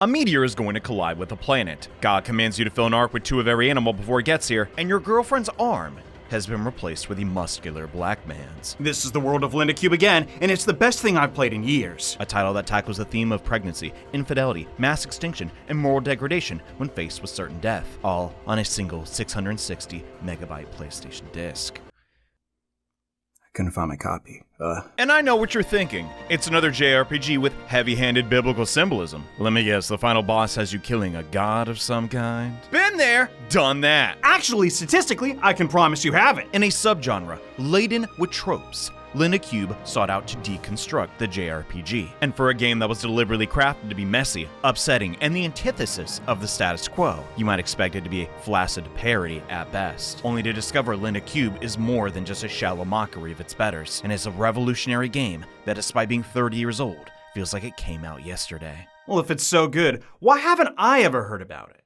A meteor is going to collide with a planet. God commands you to fill an ark with 2 of every animal before it gets here, and your girlfriend's arm has been replaced with a muscular black man's. This is the world of Linda Cube again, and it's the best thing I've played in years. A title that tackles the theme of pregnancy, infidelity, mass extinction, and moral degradation when faced with certain death, all on a single 660 megabyte PlayStation disc. I couldn't find my copy. And I know what you're thinking. It's another JRPG with heavy-handed biblical symbolism. Let me guess, the final boss has you killing a god of some kind? Been there, done that. Actually, statistically, I can promise you haven't. In a subgenre laden with tropes, Linda Cube sought out to deconstruct the JRPG. And for a game that was deliberately crafted to be messy, upsetting, and the antithesis of the status quo, you might expect it to be a flaccid parody at best. Only to discover Linda Cube is more than just a shallow mockery of its betters, and is a revolutionary game that, despite being 30 years old, feels like it came out yesterday. Well, if it's so good, why haven't I ever heard about it?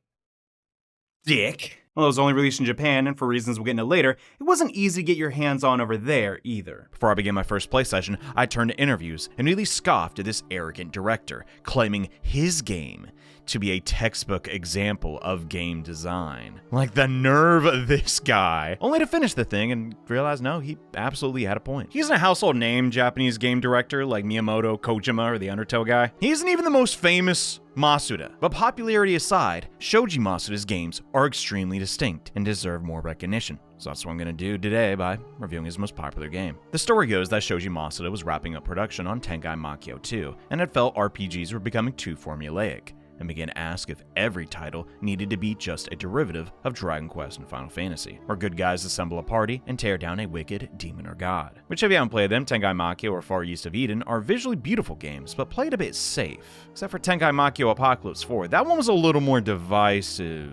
Dick. Well, it was only released in Japan, and for reasons we'll get into later, it wasn't easy to get your hands on over there either. Before I began my first play session, I turned to interviews and really scoffed at this arrogant director, claiming his game to be a textbook example of game design. Like, the nerve of this guy. Only to finish the thing and realize, no, he absolutely had a point. He isn't a household name Japanese game director like Miyamoto, Kojima, or the Undertale guy. He isn't even the most famous Masuda. But popularity aside, Shoji Masuda's games are extremely distinct and deserve more recognition. So that's what I'm going to do today by reviewing his most popular game. The story goes that Shoji Masuda was wrapping up production on Tengai Makyo 2, and had felt RPGs were becoming too formulaic, and began to ask if every title needed to be just a derivative of Dragon Quest and Final Fantasy, where good guys assemble a party and tear down a wicked demon or god. Which, if you haven't played them, Tengai Makyo or Far East of Eden are visually beautiful games, but played a bit safe. Except for Tengai Makyo Apocalypse 4, that one was a little more divisive.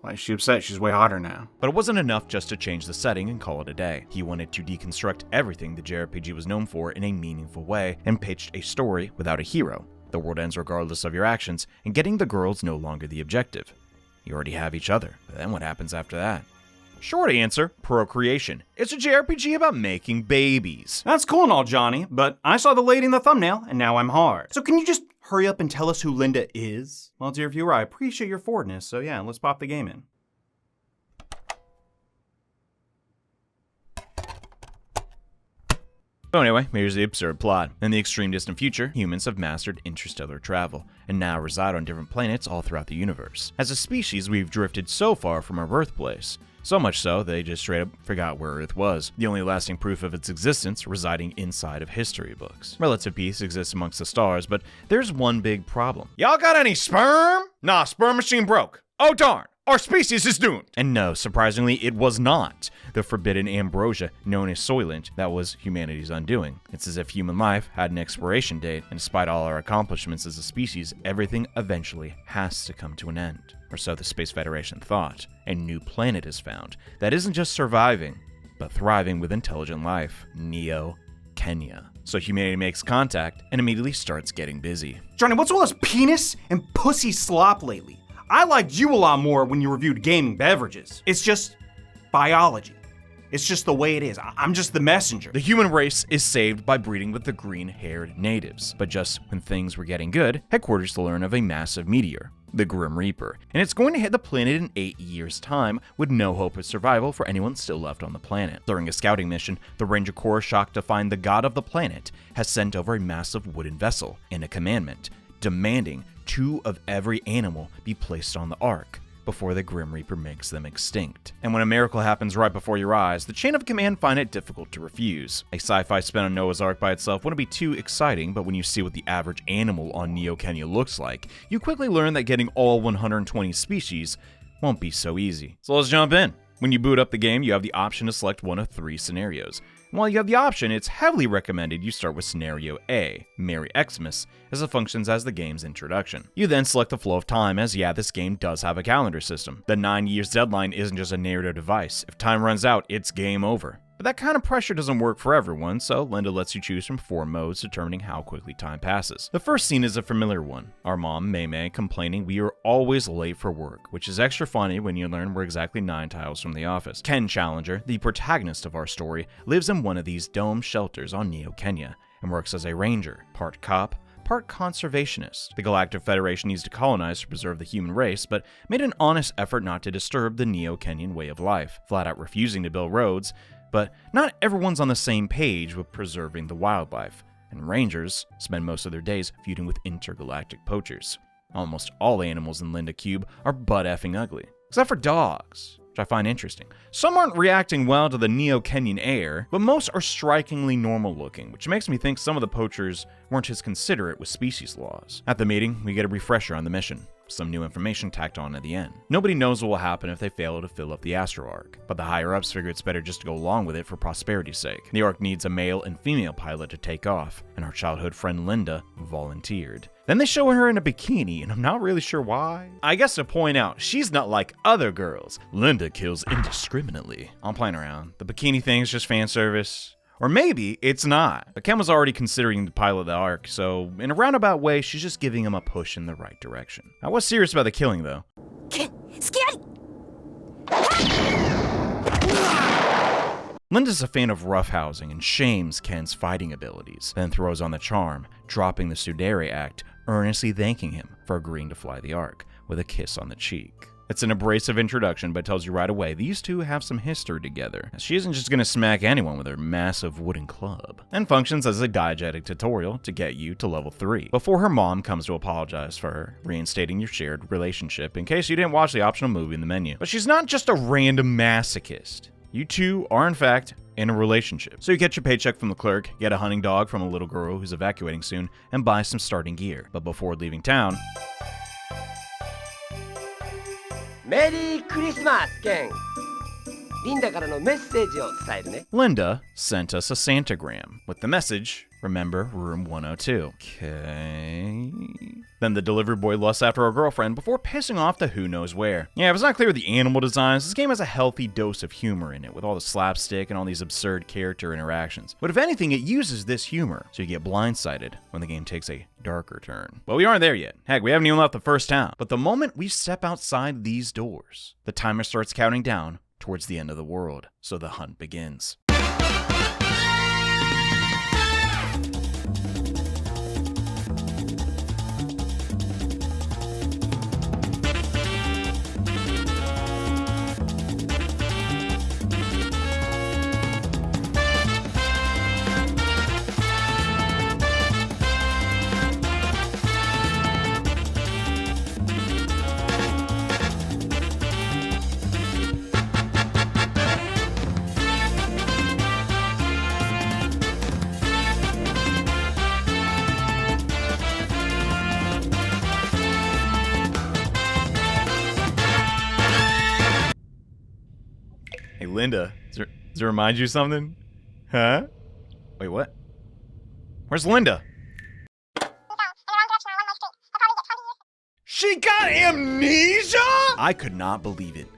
Why is she upset? She's way hotter now. But it wasn't enough just to change the setting and call it a day. He wanted to deconstruct everything the JRPG was known for in a meaningful way, and pitched a story without a hero. The world ends regardless of your actions, and getting the girl's no longer the objective. You already have each other, but then what happens after that? Short answer, procreation. It's a JRPG about making babies. That's cool and all, Johnny, but I saw the lady in the thumbnail, and now I'm hard. So can you just hurry up and tell us who Linda is? Well, dear viewer, I appreciate your forwardness, so yeah, let's pop the game in. So anyway, here's the absurd plot. In the extreme distant future, humans have mastered interstellar travel, and now reside on different planets all throughout the universe. As a species, we've drifted so far from our birthplace. So much so, they just straight up forgot where Earth was, the only lasting proof of its existence residing inside of history books. Relative peace exists amongst the stars, but there's one big problem. Y'all got any sperm? Nah, sperm machine broke. Oh darn, our species is doomed. And no, surprisingly, it was not the forbidden ambrosia known as Soylent that was humanity's undoing. It's as if human life had an expiration date, and despite all our accomplishments as a species, everything eventually has to come to an end. Or so the Space Federation thought. A new planet is found that isn't just surviving, but thriving with intelligent life. Neo Kenya. So humanity makes contact and immediately starts getting busy. Johnny, what's all this penis and pussy slop lately? I liked you a lot more when you reviewed gaming beverages. It's just biology. It's just the way it is. I'm just the messenger. The human race is saved by breeding with the green-haired natives. But just when things were getting good, headquarters learn of a massive meteor, the Grim Reaper, and it's going to hit the planet in 8 years' time with no hope of survival for anyone still left on the planet. During a scouting mission, the Ranger Corps, shocked to find the god of the planet, has sent over a massive wooden vessel and a commandment demanding 2 of every animal be placed on the Ark before the Grim Reaper makes them extinct. And when a miracle happens right before your eyes, the chain of command find it difficult to refuse. A sci-fi spin on Noah's Ark by itself wouldn't be too exciting, but when you see what the average animal on Neo Kenya looks like, you quickly learn that getting all 120 species won't be so easy. So let's jump in. When you boot up the game, you have the option to select one of 3 scenarios. While you have the option, it's heavily recommended you start with Scenario A, Merry Xmas, as it functions as the game's introduction. You then select the flow of time, as yeah, this game does have a calendar system. The 9 years deadline isn't just a narrative device. If time runs out, it's game over. But that kind of pressure doesn't work for everyone, so Linda lets you choose from 4 modes determining how quickly time passes. The first scene is a familiar one. Our mom, Mei Mei, complaining we are always late for work, which is extra funny when you learn we're exactly 9 tiles from the office. Ken Challenger, the protagonist of our story, lives in one of these dome shelters on Neo Kenya and works as a ranger, part cop, part conservationist. The Galactic Federation needs to colonize to preserve the human race, but made an honest effort not to disturb the Neo-Kenyan way of life, flat out refusing to build roads. But not everyone's on the same page with preserving the wildlife, and rangers spend most of their days feuding with intergalactic poachers. Almost all the animals in Linda Cube are butt-effing ugly, except for dogs, which I find interesting. Some aren't reacting well to the Neo-Kenyan air, but most are strikingly normal looking, which makes me think some of the poachers weren't as considerate with species laws. At the meeting, we get a refresher on the mission. Some new information tacked on at the end. Nobody knows what will happen if they fail to fill up the Astro Ark, but the higher-ups figure it's better just to go along with it for prosperity's sake. The Ark needs a male and female pilot to take off, and our childhood friend Linda volunteered. Then they show her in a bikini, and I'm not really sure why. I guess to point out, she's not like other girls. Linda kills indiscriminately. I'm playing around. The bikini thing is just fan service. Or maybe it's not. But Ken was already considering to pilot the Ark, so in a roundabout way, she's just giving him a push in the right direction. I was serious about the killing, though. Linda's a fan of roughhousing and shames Ken's fighting abilities, then throws on the charm, dropping the Sudere act, earnestly thanking him for agreeing to fly the Ark, with a kiss on the cheek. It's an abrasive introduction, but tells you right away these two have some history together. She isn't just gonna smack anyone with her massive wooden club, and functions as a diegetic tutorial to get you to level 3, before her mom comes to apologize for her, reinstating your shared relationship in case you didn't watch the optional movie in the menu. But she's not just a random masochist. You two are, in fact, in a relationship. So you get your paycheck from the clerk, get a hunting dog from a little girl who's evacuating soon, and buy some starting gear. But before leaving town, Merry Christmas, Ken! リンダからのメッセージを伝えるね。 Linda sent us a Santagram with the message, remember room 102. Okay. Then the delivery boy lusts after our girlfriend before pissing off to who knows where. Yeah, if it's not clear with the animal designs, this game has a healthy dose of humor in it, with all the slapstick and all these absurd character interactions. But if anything, it uses this humor, so you get blindsided when the game takes a darker turn. But we aren't there yet. Heck, we haven't even left the first town. But the moment we step outside these doors, the timer starts counting down towards the end of the world, so the hunt begins. Hey, Linda, does it remind you of something? Huh? Wait, what? Where's Linda? She got amnesia? I could not believe it.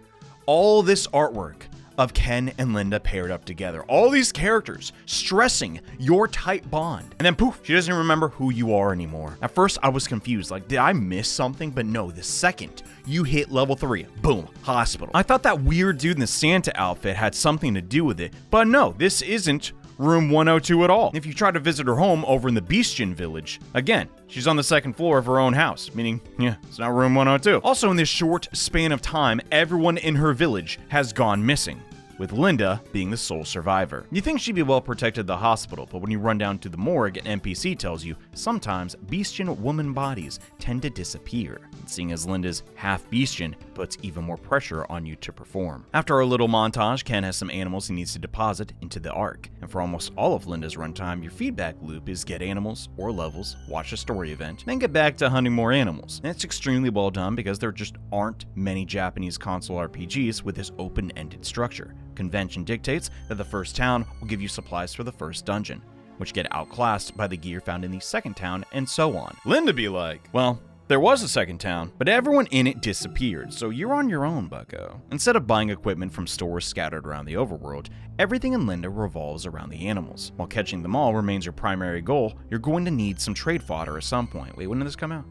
All this artwork of Ken and Linda paired up together. All these characters stressing your tight bond. And then poof, she doesn't remember who you are anymore. At first, I was confused. Like, did I miss something? But no, the second you hit level 3, boom, hospital. I thought that weird dude in the Santa outfit had something to do with it. But no, this isn't room 102 at all. If you try to visit her home over in the Beastian village, again, she's on the 2nd floor of her own house, meaning, yeah, it's not room 102. Also, in this short span of time, everyone in her village has gone missing, with Linda being the sole survivor. You think she'd be well protected at the hospital, but when you run down to the morgue, an NPC tells you sometimes Beastian woman bodies tend to disappear. And seeing as Linda's half Beastian puts even more pressure on you to perform. After a little montage, Ken has some animals he needs to deposit into the Ark. And for almost all of Linda's runtime, your feedback loop is get animals or levels, watch a story event, then get back to hunting more animals. And it's extremely well done because there just aren't many Japanese console RPGs with this open-ended structure. Convention dictates that the first town will give you supplies for the first dungeon, which get outclassed by the gear found in the second town, and so on. Linda be like, well, there was a second town, but everyone in it disappeared, so you're on your own, bucko. Instead of buying equipment from stores scattered around the overworld, everything in Linda revolves around the animals. While catching them all remains your primary goal, you're going to need some trade fodder at some point. Wait, when did this come out?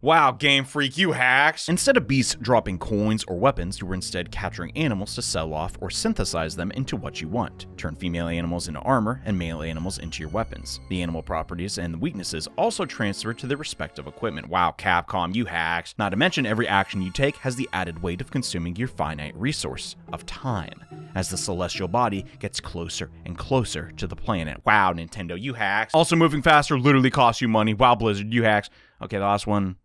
Wow, Game Freak, you hacks! Instead of beasts dropping coins or weapons, you were instead capturing animals to sell off or synthesize them into what you want. Turn female animals into armor and male animals into your weapons. The animal properties and weaknesses also transfer to their respective equipment. Wow, Capcom, you hacks! Not to mention, every action you take has the added weight of consuming your finite resource of time, as the celestial body gets closer and closer to the planet. Wow, Nintendo, you hacks! Also, moving faster literally costs you money. Wow, Blizzard, you hacks! Okay, the last one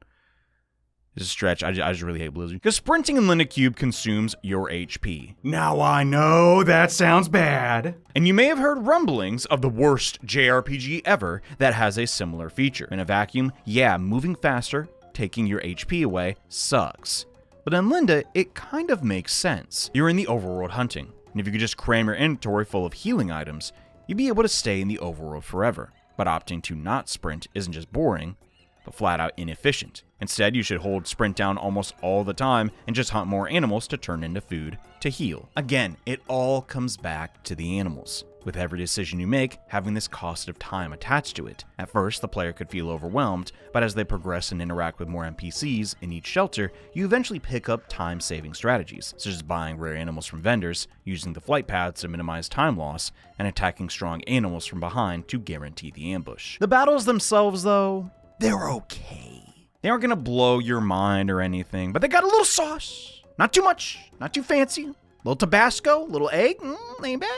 is a stretch. I just really hate Blizzard. Because sprinting in Linda Cube consumes your HP. Now I know that sounds bad. And you may have heard rumblings of the worst JRPG ever that has a similar feature. In a vacuum, yeah, moving faster, taking your HP away, sucks. But in Linda, it kind of makes sense. You're in the overworld hunting, and if you could just cram your inventory full of healing items, you'd be able to stay in the overworld forever. But opting to not sprint isn't just boring, but flat out inefficient. Instead, you should hold sprint down almost all the time and just hunt more animals to turn into food to heal. Again, it all comes back to the animals, with every decision you make having this cost of time attached to it. At first, the player could feel overwhelmed, but as they progress and interact with more NPCs in each shelter, you eventually pick up time-saving strategies, such as buying rare animals from vendors, using the flight paths to minimize time loss, and attacking strong animals from behind to guarantee the ambush. The battles themselves, though, they're okay. They aren't gonna blow your mind or anything, but they got a little sauce. Not too much, not too fancy. Little Tabasco, little egg, ain't bad.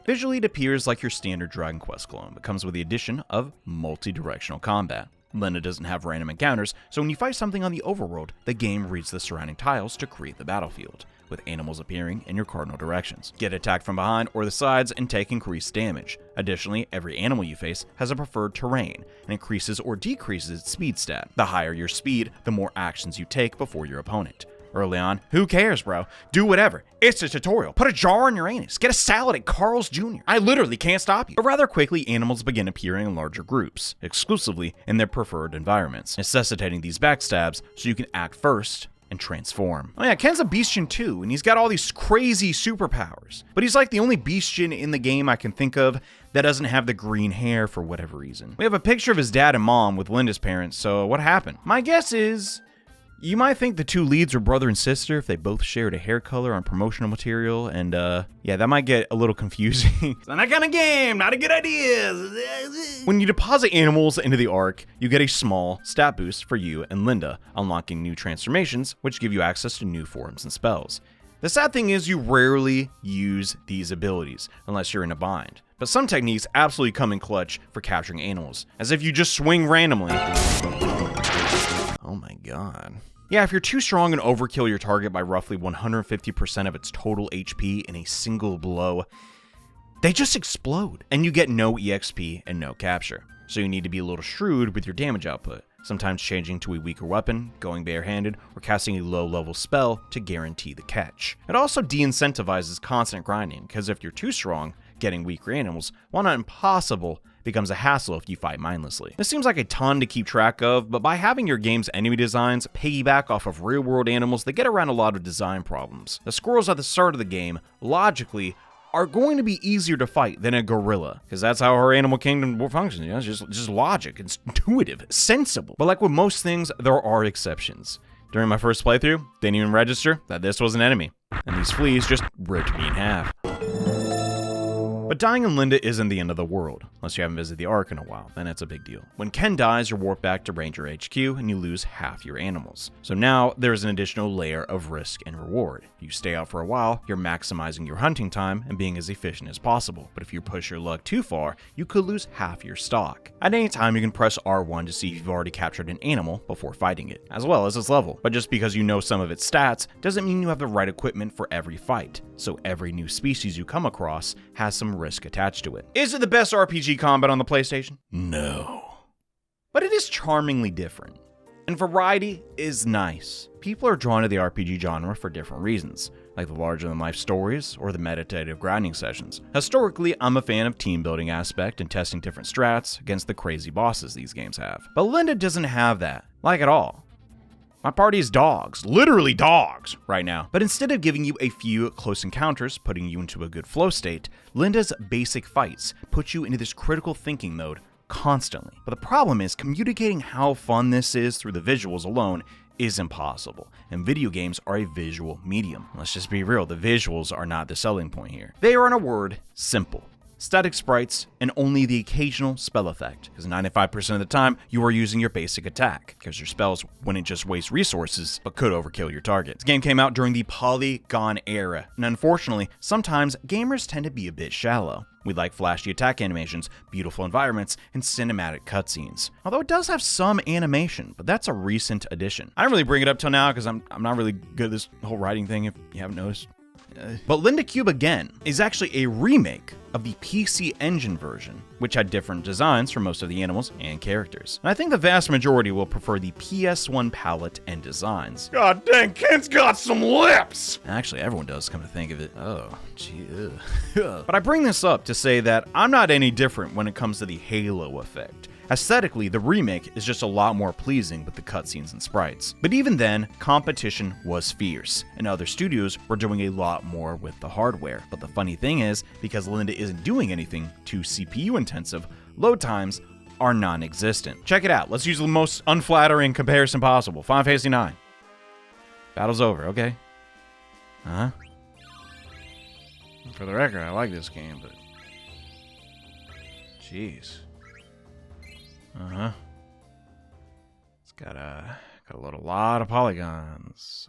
Visually, it appears like your standard Dragon Quest clone, but comes with the addition of multi-directional combat. Linda doesn't have random encounters, so when you fight something on the overworld, the game reads the surrounding tiles to create the battlefield, with animals appearing in your cardinal directions. Get attacked from behind or the sides and take increased damage. Additionally, every animal you face has a preferred terrain and increases or decreases its speed stat. The higher your speed, the more actions you take before your opponent. Early on, who cares, bro? Do whatever. It's a tutorial. Put a jar in your anus. Get a salad at Carl's Jr. I literally can't stop you. But rather quickly, animals begin appearing in larger groups, exclusively in their preferred environments, necessitating these backstabs so you can act first and transform. Oh yeah, Ken's a Beastian too, and he's got all these crazy superpowers. But he's like the only Beastian in the game I can think of that doesn't have the green hair for whatever reason. We have a picture of his dad and mom with Linda's parents, so what happened? My guess is you might think the two leads were brother and sister if they both shared a hair color on promotional material, and yeah, that might get a little confusing. It's not that kind of game, not a good idea. When you deposit animals into the Ark, you get a small stat boost for you and Linda, unlocking new transformations, which give you access to new forms and spells. The sad thing is you rarely use these abilities, unless you're in a bind. But some techniques absolutely come in clutch for capturing animals, as if you just swing randomly. Oh my god. Yeah, if you're too strong and overkill your target by roughly 150% of its total HP in a single blow, they just explode, and you get no EXP and no capture. So you need to be a little shrewd with your damage output, sometimes changing to a weaker weapon, going barehanded, or casting a low-level spell to guarantee the catch. It also de-incentivizes constant grinding, because if you're too strong, getting weaker animals, while not impossible, becomes a hassle if you fight mindlessly. This seems like a ton to keep track of, but by having your game's enemy designs piggyback off of real-world animals, they get around a lot of design problems. The squirrels at the start of the game, logically, are going to be easier to fight than a gorilla, because that's how our animal kingdom functions. You know, it's just logic. It's intuitive, sensible. But like with most things, there are exceptions. During my first playthrough, didn't even register that this was an enemy, and these fleas just ripped me in half. But dying in Linda isn't the end of the world, unless you haven't visited the Ark in a while, then it's a big deal. When Ken dies, you're warped back to Ranger HQ and you lose half your animals. So now there's an additional layer of risk and reward. If you stay out for a while, you're maximizing your hunting time and being as efficient as possible. But if you push your luck too far, you could lose half your stock. At any time, you can press R1 to see if you've already captured an animal before fighting it, as well as its level. But just because you know some of its stats doesn't mean you have the right equipment for every fight. So every new species you come across has some risk attached to it. Is it the best RPG combat on the PlayStation? No. But it is charmingly different. And variety is nice. People are drawn to the RPG genre for different reasons. like the larger-than-life stories or the meditative grinding sessions. Historically, I'm a fan of team building aspect and testing different strats against the crazy bosses these games have. But Linda doesn't have that, like at all. My party is dogs, literally dogs, right now. But instead of giving you a few close encounters, putting you into a good flow state, Linda's basic fights put you into this critical thinking mode constantly. But the problem is, communicating how fun this is through the visuals alone is impossible, and video games are a visual medium. Let's just be real, the visuals are not the selling point here. They are, in a word, simple. Static sprites, and only the occasional spell effect, because 95% of the time, you are using your basic attack, because your spells wouldn't just waste resources, but could overkill your target. This game came out during the polygon era, and unfortunately, sometimes gamers tend to be a bit shallow. We like flashy attack animations, beautiful environments, and cinematic cutscenes. Although it does have some animation, but that's a recent addition. I didn't really bring it up till now, because I'm not really good at this whole writing thing, if you haven't noticed. But Linda Cube, again, is actually a remake of the PC Engine version, which had different designs for most of the animals and characters. And I think the vast majority will prefer the PS1 palette and designs. God dang, Kent's got some lips! Actually, everyone does, come to think of it. Oh, gee. But I bring this up to say that I'm not any different when it comes to the Halo effect. Aesthetically, the remake is just a lot more pleasing with the cutscenes and sprites. But even then, competition was fierce, and other studios were doing a lot more with the hardware. But the funny thing is, because Linda isn't doing anything too CPU intensive, load times are non-existent. Check it out, let's use the most unflattering comparison possible. Final Fantasy IX. Battle's over, okay? For the record, I like this game, but... jeez. It's got a lot of polygons.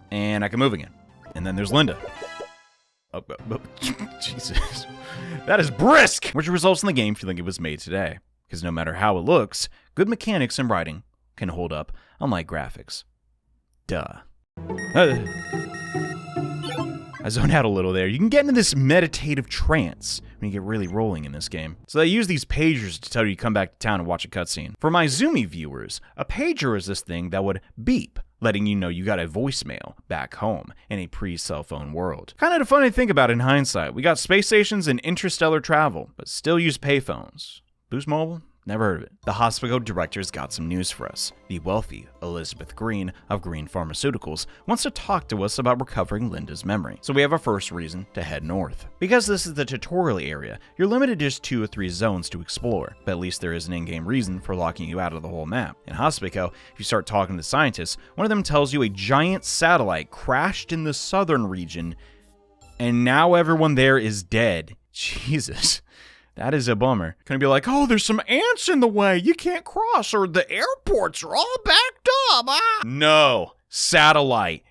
And I can move again. And then there's Linda. Oh, Jesus. That is brisk! Which results in the game feeling it was made today. Because no matter how it looks, good mechanics and writing can hold up, unlike graphics. Duh. I zoned out a little there. You can get into this meditative trance when you get really rolling in this game. So they use these pagers to tell you to come back to town and watch a cutscene. For my Zoomy viewers, a pager is this thing that would beep, letting you know you got a voicemail back home in a pre-cell phone world. Kind of funny to think about in hindsight. We got space stations and interstellar travel, but still use payphones. Boost Mobile? Never heard of it. The hospital director's got some news for us. The wealthy Elizabeth Green of Green Pharmaceuticals wants to talk to us about recovering Linda's memory. So we have our first reason to head north. Because this is the tutorial area, you're limited to just 2 or 3 zones to explore, but at least there is an in-game reason for locking you out of the whole map. In Hospico, if you start talking to scientists, one of them tells you a giant satellite crashed in the southern region, and now everyone there is dead. Jesus. That is a bummer. Gonna be like, oh, there's some ants in the way. You can't cross, or the airports are all backed up. No. Satellite.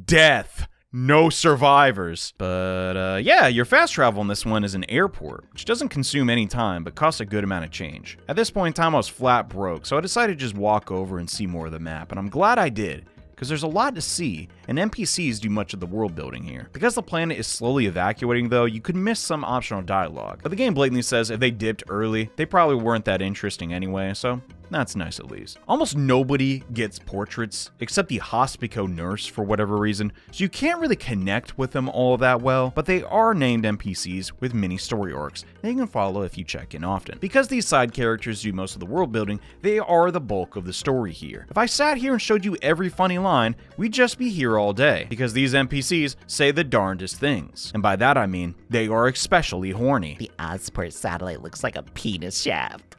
Death. No survivors. But, yeah, your fast travel in this one is an airport, which doesn't consume any time, but costs a good amount of change. At this point in time, I was flat broke, so I decided to just walk over and see more of the map, and I'm glad I did, because there's a lot to see, and NPCs do much of the world building here. Because the planet is slowly evacuating though, you could miss some optional dialogue, but the game blatantly says if they dipped early, they probably weren't that interesting anyway, so that's nice at least. Almost nobody gets portraits, except the Hospico nurse for whatever reason, so you can't really connect with them all that well, but they are named NPCs with mini story arcs that you can follow if you check in often. Because these side characters do most of the world building, they are the bulk of the story here. If I sat here and showed you every funny line, we'd just be here all day, because these NPCs say the darndest things. And by that I mean, they are especially horny. The Ozport satellite looks like a penis shaft.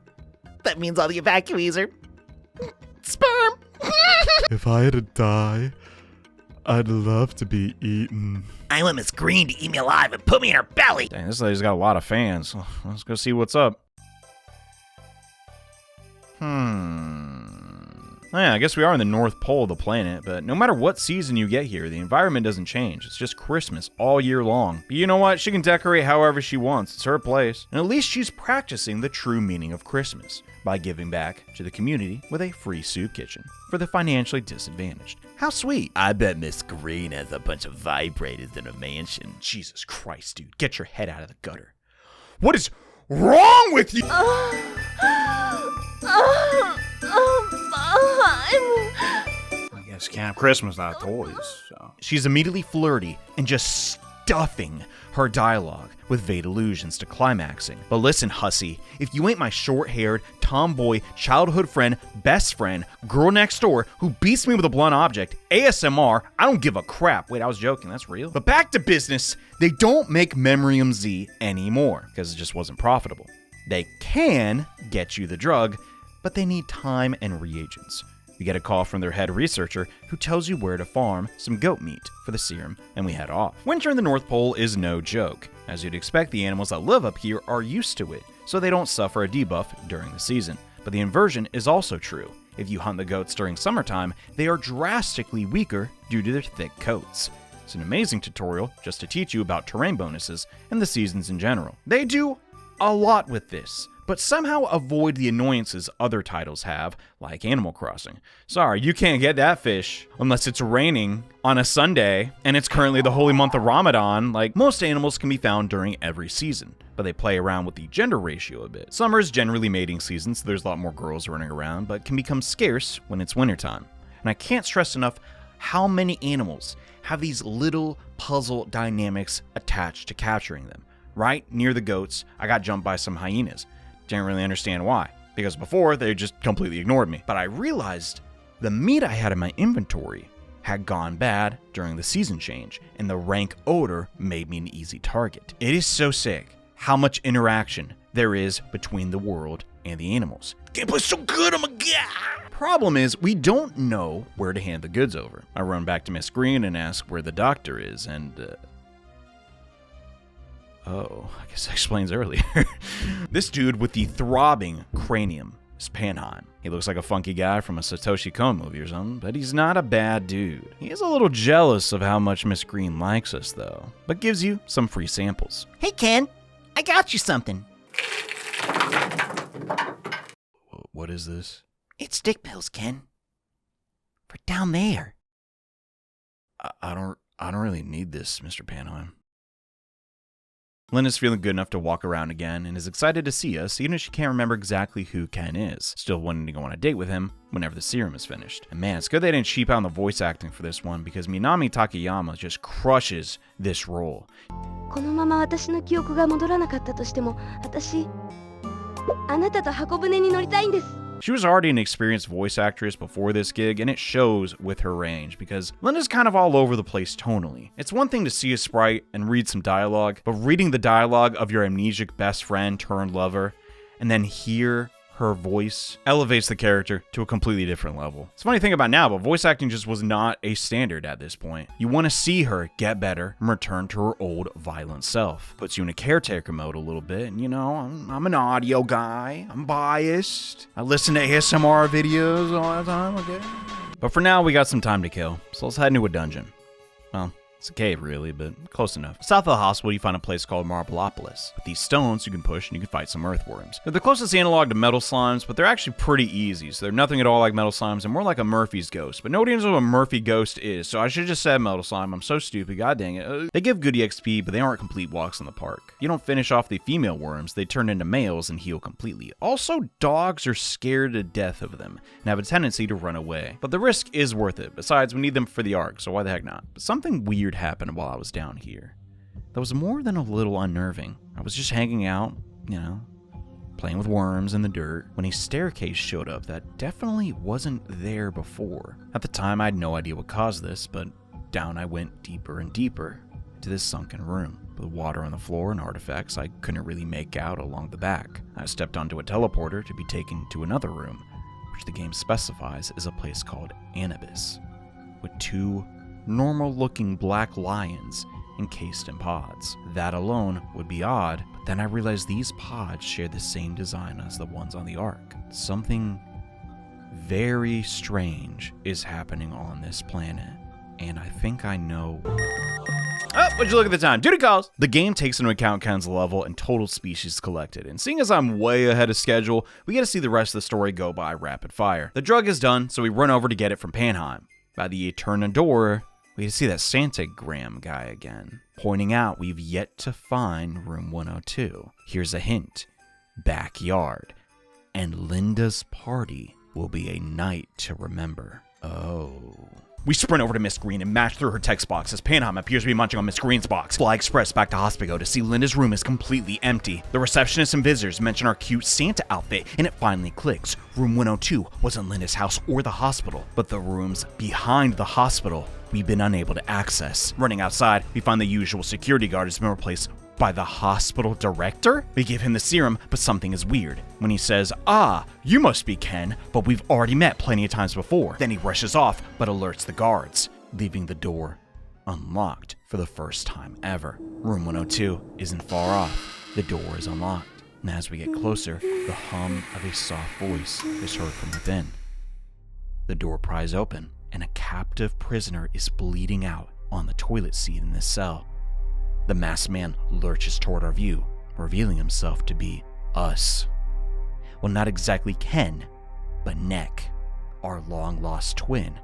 That means all the evacuees are sperm. If I had to die, I'd love to be eaten. I want Miss Green to eat me alive and put me in her belly. Dang, this lady's got a lot of fans. Let's go see what's up. Oh yeah, I guess we are in the North Pole of the planet, but no matter what season you get here, the environment doesn't change. It's just Christmas all year long. But you know what? She can decorate however she wants. It's her place. And at least she's practicing the true meaning of Christmas by giving back to the community with a free soup kitchen for the financially disadvantaged. How sweet. I bet Miss Green has a bunch of vibrators in her mansion. Jesus Christ, dude. Get your head out of the gutter. What is wrong with you? It's Camp Christmas, not toys. So. She's immediately flirty and just stuffing her dialogue with vague allusions to climaxing. But listen, hussy, if you ain't my short-haired, tomboy, childhood friend, best friend, girl next door who beats me with a blunt object, ASMR, I don't give a crap. Wait, I was joking, that's real. But back to business, they don't make Memoriam Z anymore because it just wasn't profitable. They can get you the drug, but they need time and reagents. You get a call from their head researcher who tells you where to farm some goat meat for the serum, and we head off. Winter in the North Pole is no joke. As you'd expect, the animals that live up here are used to it, so they don't suffer a debuff during the season. But the inversion is also true. If you hunt the goats during summertime, they are drastically weaker due to their thick coats. It's an amazing tutorial just to teach you about terrain bonuses and the seasons in general. They do a lot with this, but somehow avoid the annoyances other titles have, like Animal Crossing. Sorry, you can't get that fish unless it's raining on a Sunday and it's currently the holy month of Ramadan. Like, most animals can be found during every season, but they play around with the gender ratio a bit. Summer is generally mating season, so there's a lot more girls running around, but can become scarce when it's wintertime. And I can't stress enough how many animals have these little puzzle dynamics attached to capturing them. Right near the goats, I got jumped by some hyenas. Didn't really understand why, because before they just completely ignored me. But I realized the meat I had in my inventory had gone bad during the season change, and the rank odor made me an easy target. It is so sick how much interaction there is between the world and the animals. Gameplay's so good, I'm a guy! Problem is, we don't know where to hand the goods over. I run back to Miss Green and ask where the doctor is, and oh, I guess that explains earlier. This dude with the throbbing cranium is Panheim. He looks like a funky guy from a Satoshi Kon movie or something, but he's not a bad dude. He is a little jealous of how much Miss Green likes us, though, but gives you some free samples. Hey, Ken, I got you something. What is this? It's stick pills, Ken. For down there. I don't really need this, Mr. Panheim. Linda's feeling good enough to walk around again and is excited to see us, even if she can't remember exactly who Ken is. Still wanting to go on a date with him whenever the serum is finished. And man, it's good they didn't cheap out on the voice acting for this one, because Minami Takayama just crushes this role. このまま私の記憶が戻らなかったとしても、私、あなたと箱舟に乗りたいんです。 She was already an experienced voice actress before this gig, and it shows with her range, because Linda's kind of all over the place tonally. It's one thing to see a sprite and read some dialogue, but reading the dialogue of your amnesic best friend turned lover, and then hear her voice elevates the character to a completely different level. It's a funny thing about now, but voice acting just was not a standard at this point. You want to see her get better and return to her old violent self. Puts you in a caretaker mode a little bit, and you know, I'm an audio guy. I'm biased. I listen to ASMR videos all the time, okay? But for now, we got some time to kill, so let's head into a dungeon. Well, it's a cave, really, but close enough. South of the hospital, you find a place called Marbleopolis. With these stones, you can push and you can fight some earthworms. They're the closest analog to metal slimes, but they're actually pretty easy, so they're nothing at all like metal slimes and more like a Murphy's Ghost. But nobody knows what a Murphy Ghost is, so I should have just said metal slime. I'm so stupid, god dang it. They give good EXP, but they aren't complete walks in the park. You don't finish off the female worms, they turn into males and heal completely. Also, dogs are scared to death of them and have a tendency to run away. But the risk is worth it. Besides, we need them for the Ark, so why the heck not? But something weird happened while I was down here. That was more than a little unnerving. I was just hanging out, you know, playing with worms in the dirt, when a staircase showed up that definitely wasn't there before. At the time, I had no idea what caused this, but down I went deeper and deeper into this sunken room. With water on the floor and artifacts I couldn't really make out along the back. I stepped onto a teleporter to be taken to another room, which the game specifies is a place called Anubis, with two normal-looking black lions encased in pods. That alone would be odd, but then I realized these pods share the same design as the ones on the Ark. Something very strange is happening on this planet, and I think I know. Oh, would you look at the time? Duty calls! The game takes into account Ken's level and total species collected, and seeing as I'm way ahead of schedule, we get to see the rest of the story go by rapid fire. The drug is done, so we run over to get it from Panheim. By the Eterna door, we see that Santagram guy again, pointing out we've yet to find room 102. Here's a hint: backyard. And Linda's party will be a night to remember. Oh. We sprint over to Miss Green and mash through her text box as Panheim appears to be munching on Miss Green's box. Fly express back to Hospico to see Linda's room is completely empty. The receptionist and visitors mention our cute Santa outfit, and it finally clicks. Room 102 wasn't Linda's house or the hospital, but the rooms behind the hospital we've been unable to access. Running outside, we find the usual security guard has been replaced by the hospital director? We give him the serum, but something is weird. When he says, "Ah, you must be Ken, but we've already met plenty of times before." Then he rushes off, but alerts the guards, leaving the door unlocked for the first time ever. Room 102 isn't far off. The door is unlocked, and as we get closer, the hum of a soft voice is heard from within. The door pries open, and a captive prisoner is bleeding out on the toilet seat in this cell. The masked man lurches toward our view, revealing himself to be us. Well, not exactly Ken, but Neck, our long-lost twin,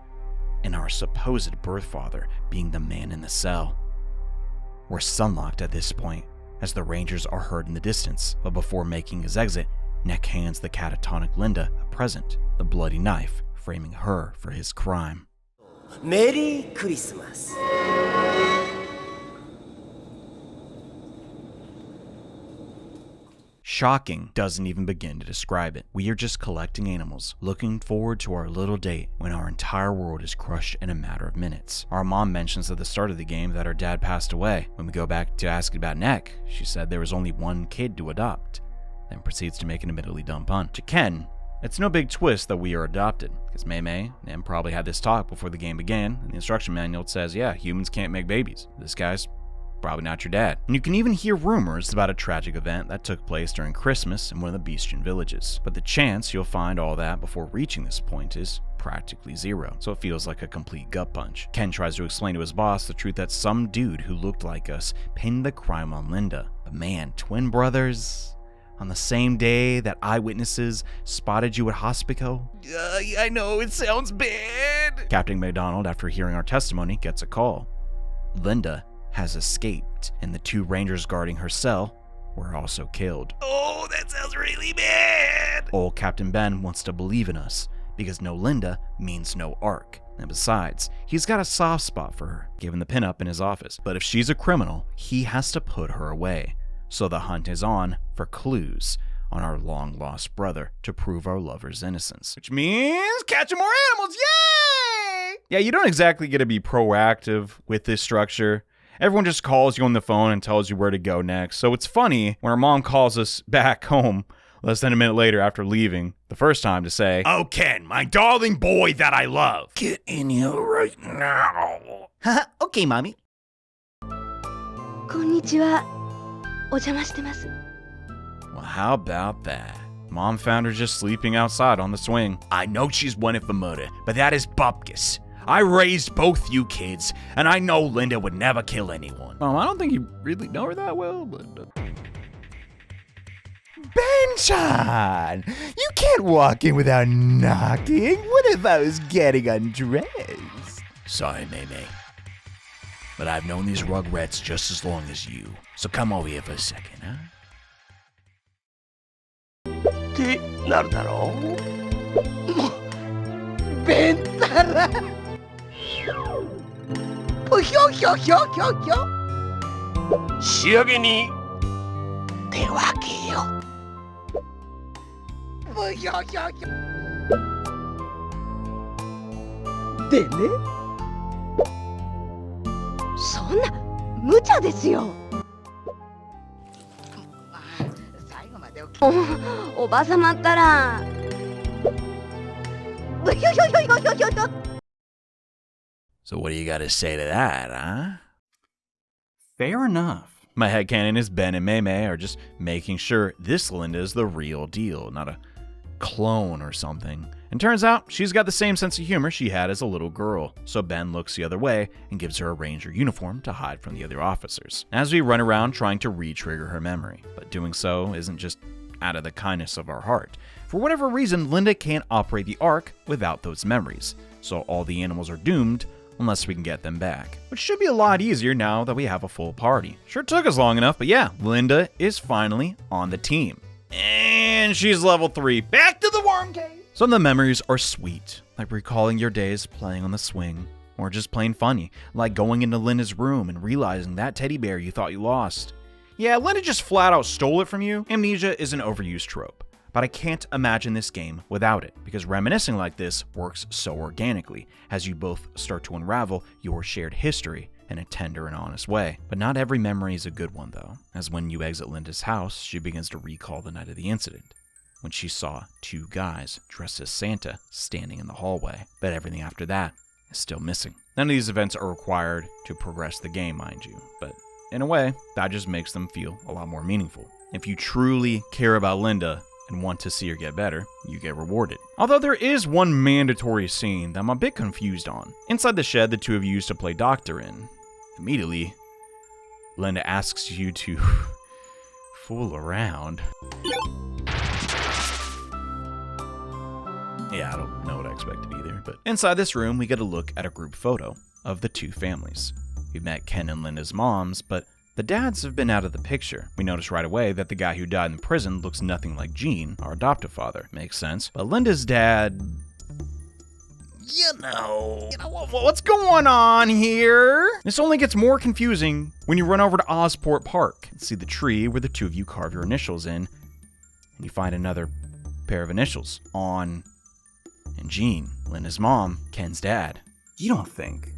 and our supposed birth father being the man in the cell. We're sunlocked at this point, as the Rangers are heard in the distance, but before making his exit, Neck hands the catatonic Linda a present, the bloody knife, framing her for his crime. Merry Christmas. Shocking doesn't even begin to describe it. We are just collecting animals, looking forward to our little date when our entire world is crushed in a matter of minutes. Our mom mentions at the start of the game that her dad passed away. When we go back to ask about Neck, she said there was only one kid to adopt, then proceeds to make an admittedly dumb pun. To Ken, it's no big twist that we are adopted, because Mei and Em probably had this talk before the game began. In the instruction manual it says, yeah, humans can't make babies. This guy's probably not your dad. And you can even hear rumors about a tragic event that took place during Christmas in one of the Beastian villages. But the chance you'll find all that before reaching this point is practically zero, so it feels like a complete gut punch. Ken tries to explain to his boss the truth that some dude who looked like us pinned the crime on Linda. But man, twin brothers on the same day that eyewitnesses spotted you at Hospico? I know, it sounds bad. Captain McDonald, after hearing our testimony, gets a call. Linda has escaped, and the two Rangers guarding her cell were also killed. Oh, that sounds really bad. Old Captain Ben wants to believe in us, because no Linda means no Ark. And besides, he's got a soft spot for her, given the pinup in his office. But if she's a criminal, he has to put her away. So the hunt is on for clues on our long-lost brother to prove our lover's innocence. Which means catching more animals, yay! Yeah, you don't exactly get to be proactive with this structure. Everyone just calls you on the phone and tells you where to go next. So it's funny when our mom calls us back home less than a minute later after leaving the first time to say, "Oh, Ken, my darling boy that I love. Get in here right now." Okay, mommy. こんにちは。お邪魔してます。 Well, how about that? Mom found her just sleeping outside on the swing. I know she's wanted for murder, but that is bupkis. I raised both you kids, and I know Linda would never kill anyone. I don't think you really know her that well, but... Ben-chan! You can't walk in without knocking. What if I was getting undressed? Sorry, Mei. But I've known these rugrats just as long as you. So come over here for a second, huh? ってなるだろう。ベンタラ。ぷひょひょひょひょひょ。仕上げに手分けよ。ぷひょひょひょ。でね。そんな無茶ですよ。おばさまったら。So what do you got to say to that, huh? Fair enough. My headcanon is Ben and Mei are just making sure this Linda is the real deal, not a clone or something. And turns out she's got the same sense of humor she had as a little girl, so Ben looks the other way and gives her a ranger uniform to hide from the other officers, as we run around trying to re-trigger her memory. But doing so isn't just out of the kindness of our heart. For whatever reason, Linda can't operate the Ark without those memories, so all the animals are doomed unless we can get them back. Which should be a lot easier now that we have a full party. Sure took us long enough, but yeah, Linda is finally on the team. And she's level 3. Back to the worm cave! Some of the memories are sweet, like recalling your days playing on the swing, or just plain funny, like going into Linda's room and realizing that teddy bear you thought you lost. Yeah, Linda just flat out stole it from you. Amnesia is an overused trope, but I can't imagine this game without it, because reminiscing like this works so organically, as you both start to unravel your shared history in a tender and honest way. But not every memory is a good one though, as when you exit Linda's house, she begins to recall the night of the incident, when she saw two guys dressed as Santa standing in the hallway. But everything after that is still missing. None of these events are required to progress the game, mind you, but in a way, that just makes them feel a lot more meaningful. If you truly care about Linda and want to see her get better, you get rewarded. Although there is one mandatory scene that I'm a bit confused on. Inside the shed the two of you used to play doctor in, immediately, Linda asks you to fool around. Yeah, I don't know what I expected either, but inside this room, we get a look at a group photo of the two families. We met Ken and Linda's moms, but the dads have been out of the picture. We notice right away that the guy who died in prison looks nothing like Gene, our adoptive father. Makes sense. But Linda's dad... You know what's going on here? This only gets more confusing when you run over to Osport Park and see the tree where the two of you carve your initials in, and you find another pair of initials on... and Gene, Linda's mom, Ken's dad. You don't think?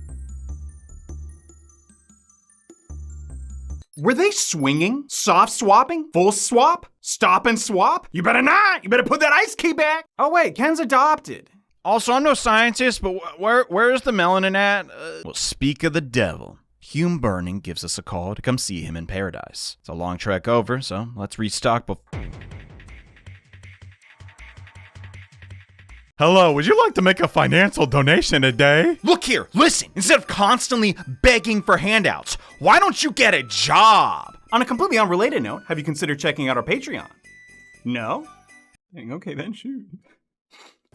Were they swinging? Soft swapping? Full swap? Stop and swap? You better not! You better put that ice key back! Oh wait, Ken's adopted. Also, I'm no scientist, but where's the melanin at? Well, speak of the devil. Hume Burning gives us a call to come see him in paradise. It's a long trek over, so let's restock before... Hello, would you like to make a financial donation today? Look here, listen, instead of constantly begging for handouts, why don't you get a job? On a completely unrelated note, have you considered checking out our Patreon? No? Okay then, shoot.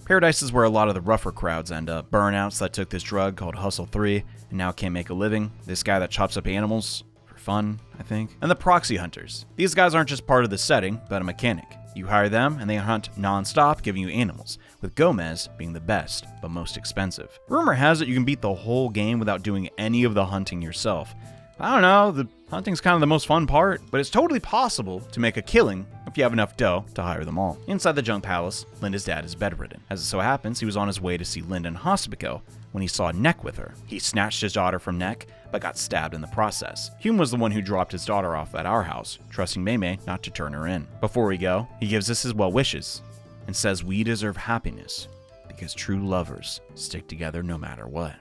Paradise is where a lot of the rougher crowds end up. Burnouts that took this drug called Hustle 3 and now can't make a living. This guy that chops up animals for fun, I think. And the proxy hunters. These guys aren't just part of the setting, but a mechanic. You hire them and they hunt non-stop, giving you animals, with Gomez being the best, but most expensive. Rumor has it you can beat the whole game without doing any of the hunting yourself. I don't know, the hunting's kind of the most fun part, but it's totally possible to make a killing if you have enough dough to hire them all. Inside the junk palace, Linda's dad is bedridden. As it so happens, he was on his way to see Linda in Hospico when he saw Neck with her. He snatched his daughter from Neck, but got stabbed in the process. Hume was the one who dropped his daughter off at our house, trusting Mei not to turn her in. Before we go, he gives us his well wishes and says we deserve happiness because true lovers stick together no matter what.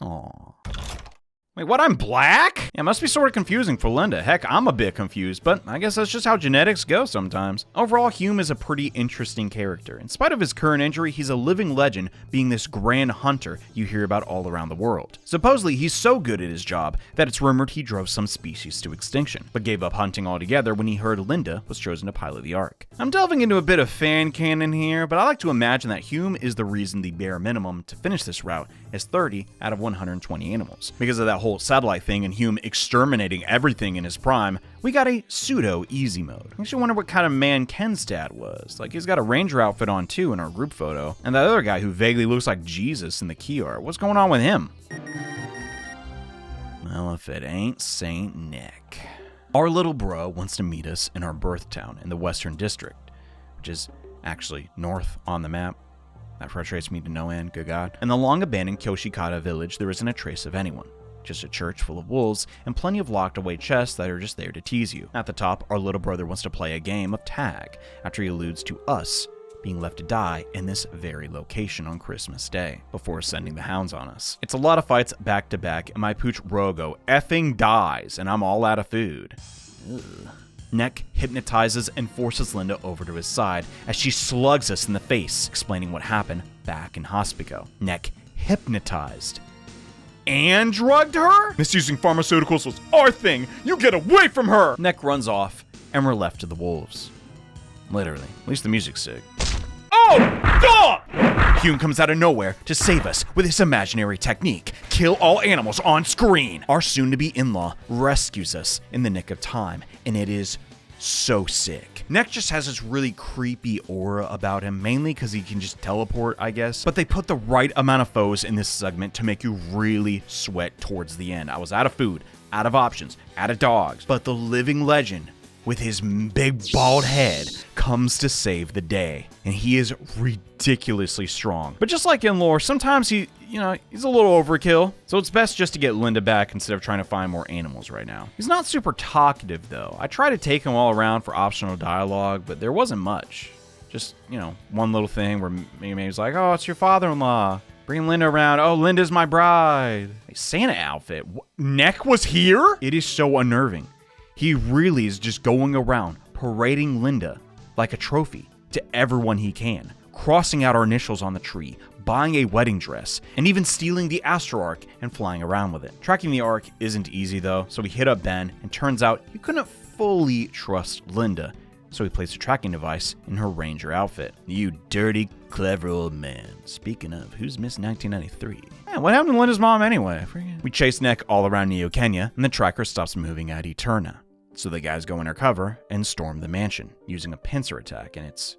Aww. Wait, what, I'm black? Yeah, it must be sort of confusing for Linda. Heck, I'm a bit confused, but I guess that's just how genetics go sometimes. Overall, Hume is a pretty interesting character. In spite of his current injury, he's a living legend, being this grand hunter you hear about all around the world. Supposedly, he's so good at his job that it's rumored he drove some species to extinction, but gave up hunting altogether when he heard Linda was chosen to pilot the Ark. I'm delving into a bit of fan canon here, but I like to imagine that Hume is the reason the bare minimum to finish this route is 30 out of 120 animals. Because of that whole satellite thing and Hume exterminating everything in his prime, we got a pseudo easy mode. Makes you wonder what kind of man Ken's dad was. Like, he's got a ranger outfit on too in our group photo, and that other guy who vaguely looks like Jesus in the key art. What's going on with him? Well, if it ain't Saint Nick. Our little bro wants to meet us in our birth town in the Western District, which is actually north on the map. That frustrates me to no end, good God. In the long-abandoned Kyoshikata village, there isn't a trace of anyone. Just a church full of wolves and plenty of locked-away chests that are just there to tease you. At the top, our little brother wants to play a game of tag after he alludes to us being left to die in this very location on Christmas Day before sending the hounds on us. It's a lot of fights back to back, and my pooch Rogo effing dies, and I'm all out of food. Ugh. Neck hypnotizes and forces Linda over to his side as she slugs us in the face, explaining what happened back in Hospico. Neck hypnotized and drugged her? Misusing pharmaceuticals was our thing. You get away from her! Neck runs off, and we're left to the wolves. Literally. At least the music's sick. Oh! Stop! Hume comes out of nowhere to save us with his imaginary technique. Kill all animals on screen. Our soon-to-be in-law rescues us in the nick of time, and it is so sick. Neck just has this really creepy aura about him, mainly because he can just teleport, I guess. But they put the right amount of foes in this segment to make you really sweat towards the end. I was out of food, out of options, out of dogs. But the living legend, with his big bald head, comes to save the day. And he is ridiculously strong. But just like in lore, sometimes he's a little overkill. So it's best just to get Linda back instead of trying to find more animals right now. He's not super talkative though. I try to take him all around for optional dialogue, but there wasn't much. Just, one little thing where maybe he's like, oh, it's your father-in-law. Bring Linda around. Oh, Linda's my bride. Santa outfit. Neck was here? It is so unnerving. He really is just going around parading Linda like a trophy to everyone he can, crossing out our initials on the tree, buying a wedding dress, and even stealing the Astro Ark and flying around with it. Tracking the Ark isn't easy though, so we hit up Ben, and turns out he couldn't fully trust Linda, so he placed a tracking device in her ranger outfit. You dirty, clever old man. Speaking of, who's Miss 1993? Yeah, what happened to Linda's mom anyway? We chase Neck all around Neo Kenya, and the tracker stops moving at Eterna. So the guys go undercover and storm the mansion using a pincer attack, and it's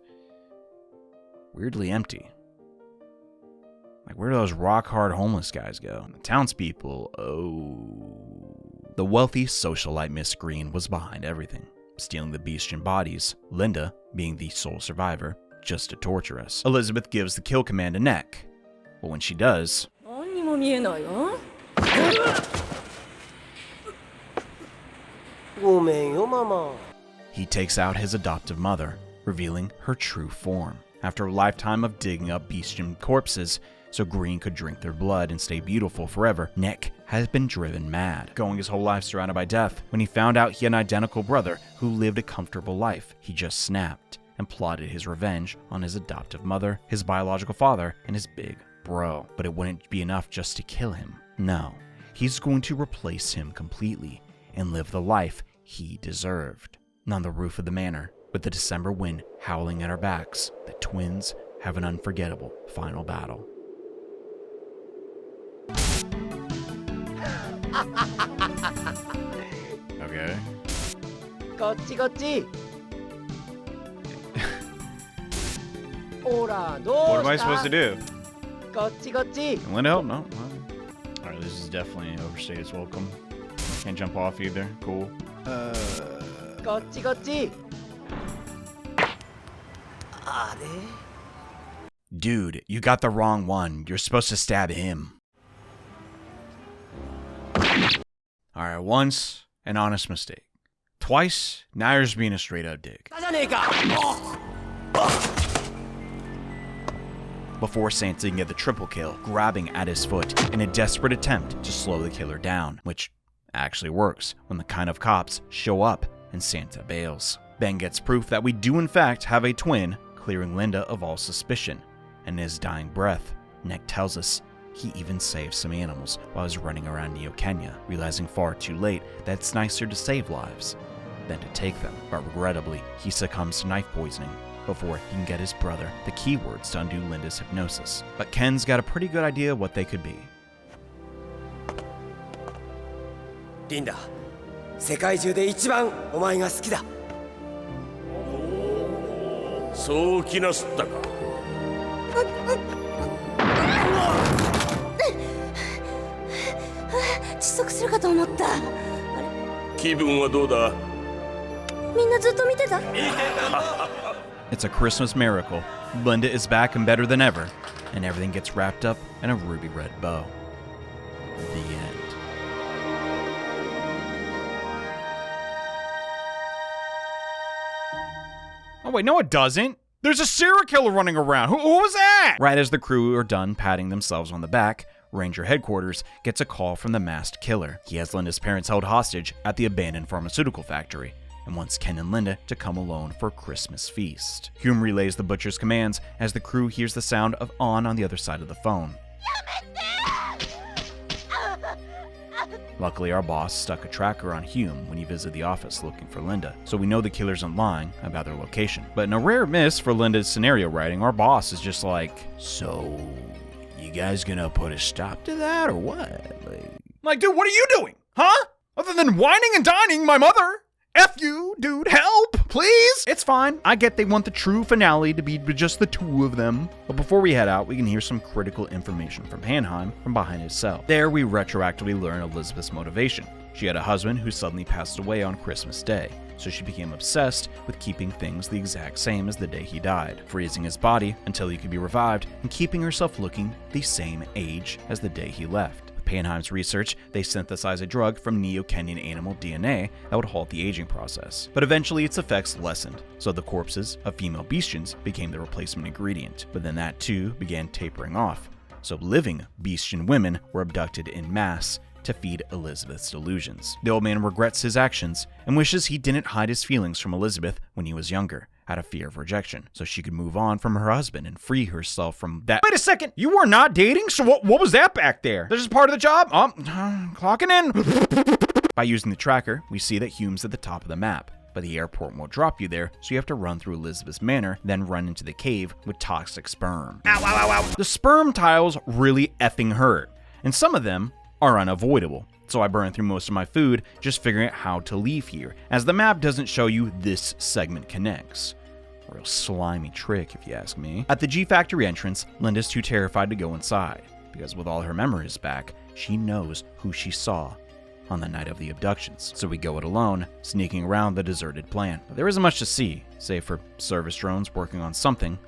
weirdly empty. Like, where do those rock-hard homeless guys go? And the townspeople, The wealthy socialite Miss Green was behind everything, stealing the bestian bodies, Linda being the sole survivor, just to torture us. Elizabeth gives the kill command to Neck, but when she does... he takes out his adoptive mother, revealing her true form. After a lifetime of digging up bestian corpses so Green could drink their blood and stay beautiful forever, Neck has been driven mad, going his whole life surrounded by death. When he found out he had an identical brother who lived a comfortable life, he just snapped and plotted his revenge on his adoptive mother, his biological father, and his big bro. But it wouldn't be enough just to kill him. No, he's going to replace him completely and live the life he deserved. On the roof of the manor, with the December wind howling at our backs, the twins have an unforgettable final battle. Okay. What What am I supposed to do? こっちこっち Linda help? No. Alright, this is definitely overstayed its welcome. Can't jump off either. Cool. こっちこっちあれ Dude, you got the wrong one. You're supposed to stab him. Alright, once, an honest mistake. Twice, now you're just being a straight up dick. じゃねえか Before Santa can get the triple kill, grabbing at his foot in a desperate attempt to slow the killer down, which actually works when the kind of cops show up and Santa bails. Ben gets proof that we do in fact have a twin, clearing Linda of all suspicion. And in his dying breath, Neck tells us he even saved some animals while he's running around Neo Kenya, realizing far too late that it's nicer to save lives than to take them. But regrettably, he succumbs to knife poisoning before he can get his brother the keywords to undo Linda's hypnosis. But Ken's got a pretty good idea what they could be. リンダ、世界中で一番お前が好きだ。そうきなすったか。窒息するかと思った。気分はどうだ？みんなずっと見てた？ It's a Christmas miracle. Linda is back and better than ever, and everything gets wrapped up in a ruby red bow. The end. Oh wait, no it doesn't. There's a serial killer running around. Who was that? Right as the crew are done patting themselves on the back, Ranger Headquarters gets a call from the masked killer. He has Linda's parents held hostage at the abandoned pharmaceutical factory and wants Ken and Linda to come alone for a Christmas feast. Hume relays the butcher's commands as the crew hears the sound of on the other side of the phone. Luckily, our boss stuck a tracker on Hume when he visited the office looking for Linda, so we know the killer's aren't lying about their location. But in a rare miss for Linda's scenario writing, our boss is just like, so, you guys gonna put a stop to that or what? Like, dude, what are you doing? Huh? Other than whining and dining my mother F you, dude, help, please! It's fine. I get they want the true finale to be just the two of them. But before we head out, we can hear some critical information from Hanheim from behind his cell. There, we retroactively learn Elizabeth's motivation. She had a husband who suddenly passed away on Christmas Day, so she became obsessed with keeping things the exact same as the day he died, freezing his body until he could be revived and keeping herself looking the same age as the day he left. Panheim's research, they synthesize a drug from Neo-Kenyan animal DNA that would halt the aging process. But eventually its effects lessened, so the corpses of female bestians became the replacement ingredient. But then that too began tapering off, so living bestian women were abducted en masse to feed Elizabeth's delusions. The old man regrets his actions and wishes he didn't hide his feelings from Elizabeth when he was younger, out of fear of rejection, so she could move on from her husband and free herself from that. Wait a second, you were not dating? So what was that back there? This is part of the job? Clocking in. By using the tracker, we see that Hume's at the top of the map, but the airport won't drop you there, so you have to run through Elizabeth's manor, then run into the cave with toxic sperm. Ow, ow, ow, ow. The sperm tiles really effing hurt, and some of them are unavoidable. So I burned through most of my food just figuring out how to leave here, as the map doesn't show you this segment connects. A real slimy trick, if you ask me. At the G Factory entrance, Linda's too terrified to go inside, because with all her memories back, she knows who she saw on the night of the abductions. So we go it alone, sneaking around the deserted plant. There isn't much to see, save for service drones working on something,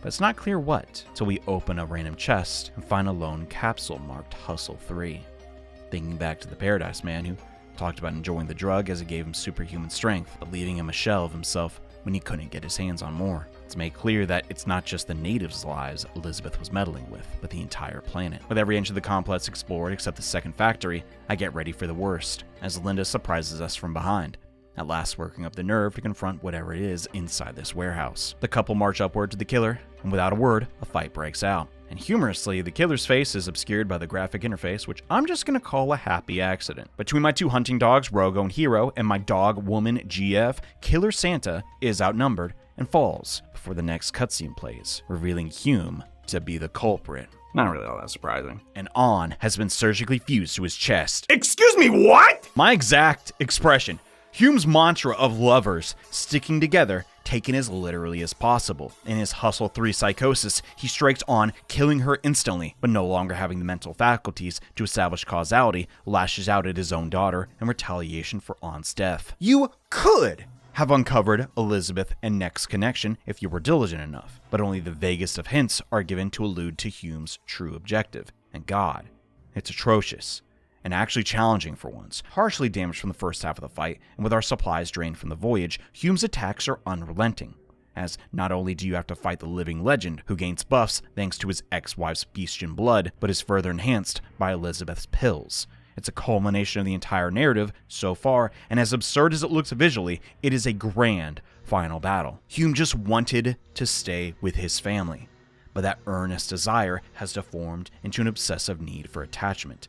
but it's not clear what, till we open a random chest and find a lone capsule marked Hustle 3. Thinking back to the Paradise Man who talked about enjoying the drug as it gave him superhuman strength, but leaving him a shell of himself when he couldn't get his hands on more. It's made clear that it's not just the natives' lives Elizabeth was meddling with, but the entire planet. With every inch of the complex explored except the second factory, I get ready for the worst, as Linda surprises us from behind, at last working up the nerve to confront whatever it is inside this warehouse. The couple march upward to the killer, and without a word, a fight breaks out. And humorously, the killer's face is obscured by the graphic interface, which I'm just gonna call a happy accident. Between my two hunting dogs, Rogo and Hero, and my dog, Woman, GF, Killer Santa is outnumbered and falls before the next cutscene plays, revealing Hume to be the culprit. Not really all that surprising. And On has been surgically fused to his chest. Excuse me, what? My exact expression. Hume's mantra of lovers sticking together, taken as literally as possible. In his Hustle 3 psychosis, he strikes On, killing her instantly, but no longer having the mental faculties to establish causality, lashes out at his own daughter in retaliation for On's death. You could have uncovered Elizabeth and Neck's connection if you were diligent enough, but only the vaguest of hints are given to allude to Hume's true objective, and God. It's atrocious, and actually challenging for once. Partially damaged from the first half of the fight, and with our supplies drained from the voyage, Hume's attacks are unrelenting, as not only do you have to fight the living legend, who gains buffs thanks to his ex-wife's bestian blood, but is further enhanced by Elizabeth's pills. It's a culmination of the entire narrative so far, and as absurd as it looks visually, it is a grand final battle. Hume just wanted to stay with his family, but that earnest desire has deformed into an obsessive need for attachment.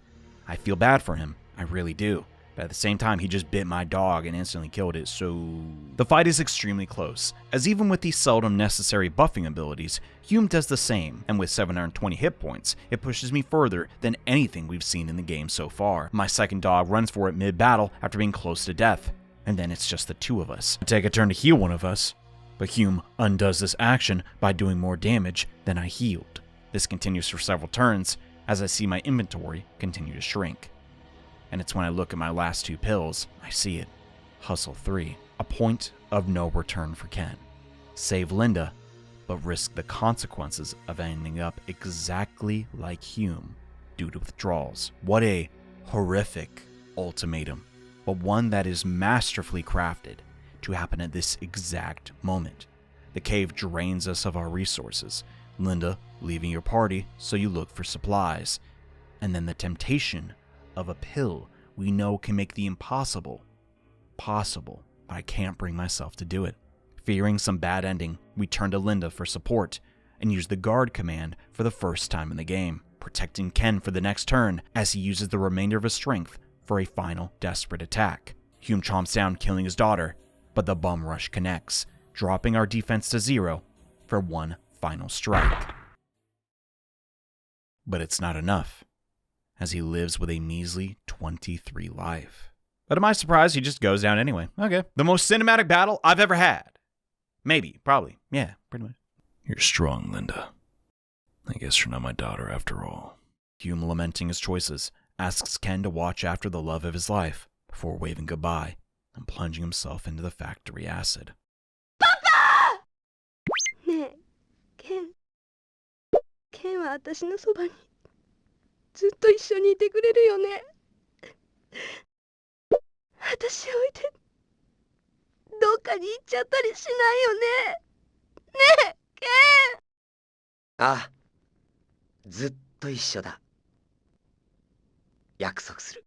I feel bad for him, I really do. But at the same time, he just bit my dog and instantly killed it, so... The fight is extremely close, as even with these seldom necessary buffing abilities, Hume does the same, and with 720 hit points, it pushes me further than anything we've seen in the game so far. My second dog runs for it mid-battle after being close to death, and then it's just the two of us. I take a turn to heal one of us, but Hume undoes this action by doing more damage than I healed. This continues for several turns, as I see my inventory continue to shrink. And it's when I look at my last two pills, I see it. Hustle 3. A point of no return for Ken. Save Linda, but risk the consequences of ending up exactly like Hume due to withdrawals. What a horrific ultimatum, but one that is masterfully crafted to happen at this exact moment. The cave drains us of our resources. Linda leaving your party, so you look for supplies. And then the temptation of a pill we know can make the impossible possible, but I can't bring myself to do it. Fearing some bad ending, we turn to Linda for support and use the guard command for the first time in the game, protecting Ken for the next turn as he uses the remainder of his strength for a final desperate attack. Hume chomps down, killing his daughter, but the bum rush connects, dropping our defense to 0 for one final strike. But it's not enough, as he lives with a measly 23 life. But to my surprise, he just goes down anyway. Okay. The most cinematic battle I've ever had. Maybe, probably. Yeah, pretty much. You're strong, Linda. I guess you're not my daughter after all. Hume, lamenting his choices, asks Ken to watch after the love of his life before waving goodbye and plunging himself into the factory acid. ねえケンは私のそばにずっと一緒にいてくれるよね。私を置いてどっかに行っちゃったりしないよね。ねえケン。ああ、ずっと一緒だ。約束する。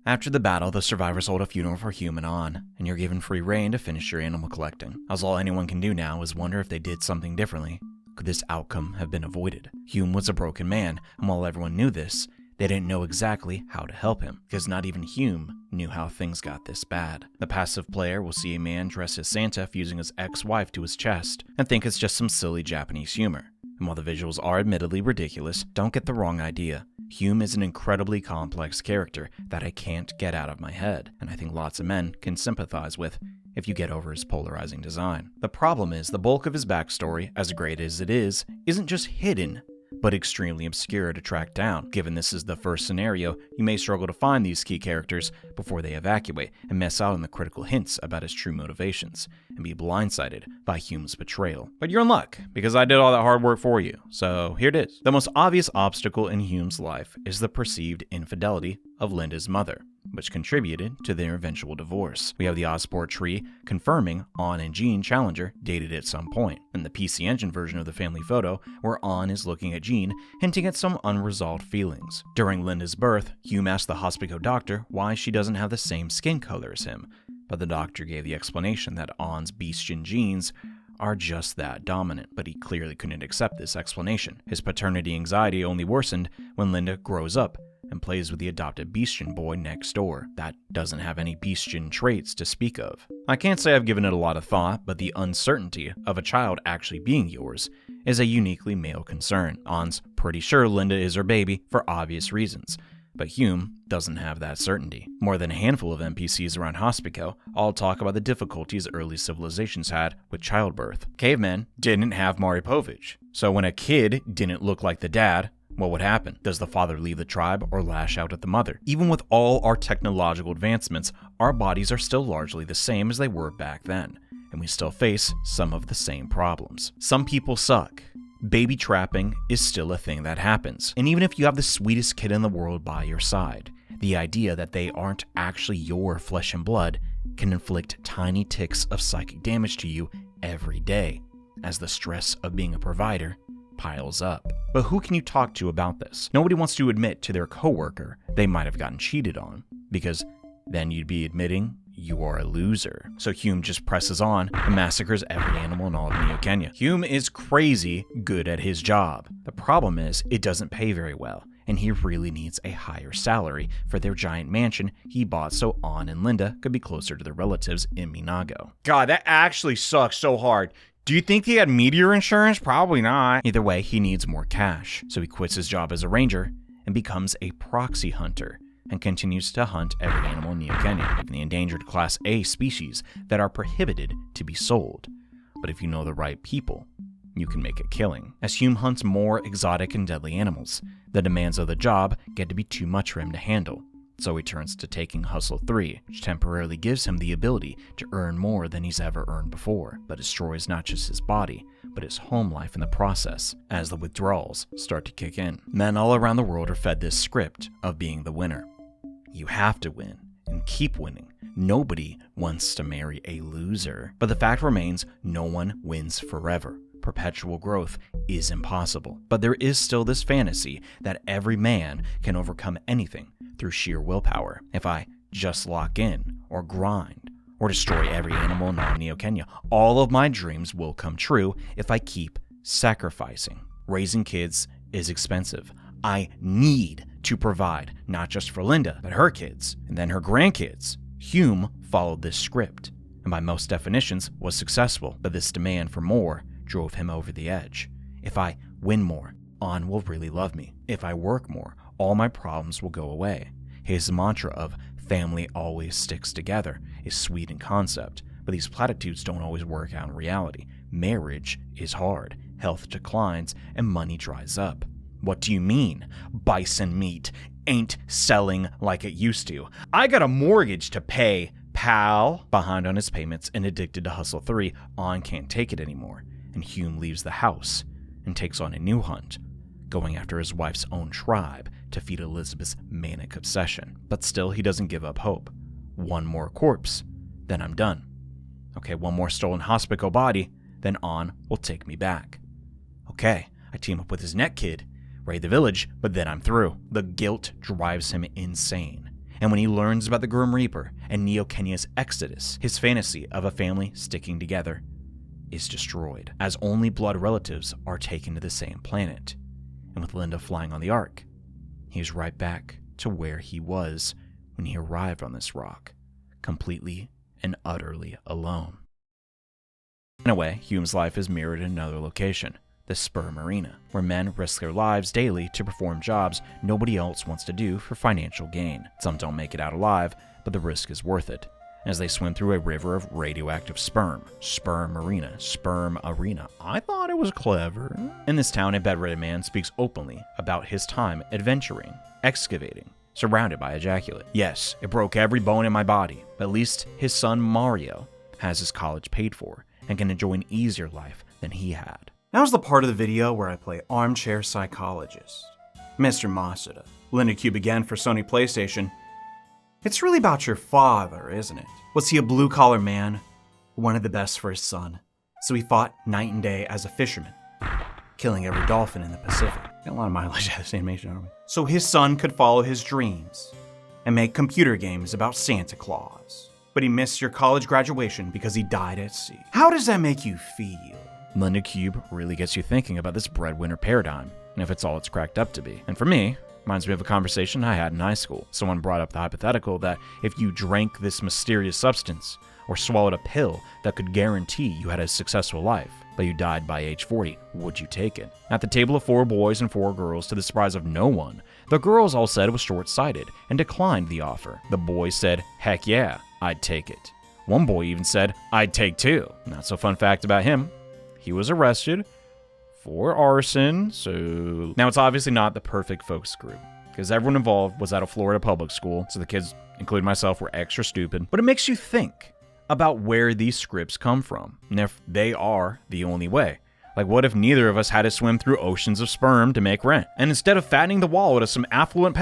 After the battle, the survivors hold a funeral for Hume and An, and you're given free reign to finish your animal collecting. As all anyone can do now is wonder if they did something differently. Could this outcome have been avoided? Hume was a broken man, and while everyone knew this, they didn't know exactly how to help him, because not even Hume knew how things got this bad. The passive player will see a man dress as Santa fusing his ex-wife to his chest, and think it's just some silly Japanese humor. And while the visuals are admittedly ridiculous, don't get the wrong idea. Hume is an incredibly complex character that I can't get out of my head, and I think lots of men can sympathize with if you get over his polarizing design. The problem is the bulk of his backstory, as great as it is, isn't just hidden, but extremely obscure to track down. Given this is the first scenario, you may struggle to find these key characters before they evacuate and miss out on the critical hints about his true motivations and be blindsided by Hume's betrayal. But you're in luck, because I did all that hard work for you, so here it is. The most obvious obstacle in Hume's life is the perceived infidelity of Linda's mother, which contributed to their eventual divorce. We have the Osborne tree confirming An and Jean Challenger dated at some point, and the PC Engine version of the family photo where An is looking at Jean, hinting at some unresolved feelings. During Linda's birth, Hume asked the Hospico doctor why she doesn't have the same skin color as him, but the doctor gave the explanation that An's bestian genes are just that dominant, but he clearly couldn't accept this explanation. His paternity anxiety only worsened when Linda grows up and plays with the adopted bestian boy next door that doesn't have any bestian traits to speak of. I can't say I've given it a lot of thought, but the uncertainty of a child actually being yours is a uniquely male concern. An's pretty sure Linda is her baby for obvious reasons, but Hume doesn't have that certainty. More than a handful of NPCs around Hospico all talk about the difficulties early civilizations had with childbirth. Cavemen didn't have Maury Povich, so when a kid didn't look like the dad, what would happen? Does the father leave the tribe or lash out at the mother? Even with all our technological advancements, our bodies are still largely the same as they were back then, and we still face some of the same problems. Some people suck. Baby trapping is still a thing that happens, and even if you have the sweetest kid in the world by your side, the idea that they aren't actually your flesh and blood can inflict tiny ticks of psychic damage to you every day, as the stress of being a provider piles up. But who can you talk to about this? Nobody wants to admit to their coworker they might have gotten cheated on, because then you'd be admitting you are a loser. So Hume just presses on and massacres every animal in all of Neo Kenya. Hume is crazy good at his job. The problem is it doesn't pay very well, and he really needs a higher salary for their giant mansion he bought so An and Linda could be closer to their relatives in Minago. God, that actually sucks so hard. Do you think he had meteor insurance? Probably not. Either way, he needs more cash, so he quits his job as a ranger and becomes a proxy hunter and continues to hunt every animal in Neo Kenya, even the endangered Class A species that are prohibited to be sold. But if you know the right people, you can make a killing. As Hume hunts more exotic and deadly animals, the demands of the job get to be too much for him to handle. So he turns to taking Hustle 3, which temporarily gives him the ability to earn more than he's ever earned before, but destroys not just his body, but his home life in the process, as the withdrawals start to kick in. Men all around the world are fed this script of being the winner. You have to win, and keep winning. Nobody wants to marry a loser. But the fact remains, no one wins forever. Perpetual growth is impossible. But there is still this fantasy that every man can overcome anything through sheer willpower. If I just lock in, or grind, or destroy every animal in all Neo Kenya, all of my dreams will come true if I keep sacrificing. Raising kids is expensive. I need to provide, not just for Linda, but her kids, and then her grandkids. Hume followed this script, and by most definitions was successful, but this demand for more drove him over the edge. If I win more, An will really love me. If I work more, all my problems will go away. His mantra of family always sticks together is sweet in concept, but these platitudes don't always work out in reality. Marriage is hard, health declines, and money dries up. What do you mean? Bison meat ain't selling like it used to. I got a mortgage to pay, pal. Behind on his payments and addicted to Hustle 3, On can't take it anymore, and Hume leaves the house and takes on a new hunt, going after his wife's own tribe to feed Elizabeth's manic obsession. But still, he doesn't give up hope. One more corpse, then I'm done. Okay, one more stolen hospital body, then On will take me back. Okay, I team up with his net kid, raid the village, but then I'm through. The guilt drives him insane. And when he learns about the Grim Reaper and Neo Kenya's exodus, his fantasy of a family sticking together is destroyed, as only blood relatives are taken to the same planet. And with Linda flying on the Ark, he's right back to where he was when he arrived on this rock, completely and utterly alone. In a way, Hume's life is mirrored in another location, the Sperm Arena, where men risk their lives daily to perform jobs nobody else wants to do for financial gain. Some don't make it out alive, but the risk is worth it, as they swim through a river of radioactive sperm. Sperm Arena. I thought it was clever. In this town, a bedridden man speaks openly about his time adventuring, excavating, surrounded by ejaculate. Yes, it broke every bone in my body, but at least his son Mario has his college paid for and can enjoy an easier life than he had. Now's the part of the video where I play armchair psychologist. Mr. Masuda. Linda Cube again for Sony PlayStation. It's really about your father, isn't it? Was he a blue-collar man who wanted the best for his son? So he fought night and day as a fisherman, killing every dolphin in the Pacific. Got a lot of mileage out of this animation, aren't we? So his son could follow his dreams and make computer games about Santa Claus. But he missed your college graduation because he died at sea. How does that make you feel? Linda Cube really gets you thinking about this breadwinner paradigm, and if it's all it's cracked up to be. And for me, reminds me of a conversation I had in high school. Someone brought up the hypothetical that if you drank this mysterious substance or swallowed a pill that could guarantee you had a successful life, but you died by age 40, would you take it? At the table of 4 boys and 4 girls, to the surprise of no one, the girls all said it was short-sighted and declined the offer. The boys said, heck yeah, I'd take it. One boy even said, I'd take 2. Not so fun fact about him. He was arrested for arson, so... Now, it's obviously not the perfect focus group, because everyone involved was at a Florida public school, so the kids, including myself, were extra stupid. But it makes you think about where these scripts come from, and if they are the only way. Like, what if neither of us had to swim through oceans of sperm to make rent? And instead of fattening the wallet of some affluent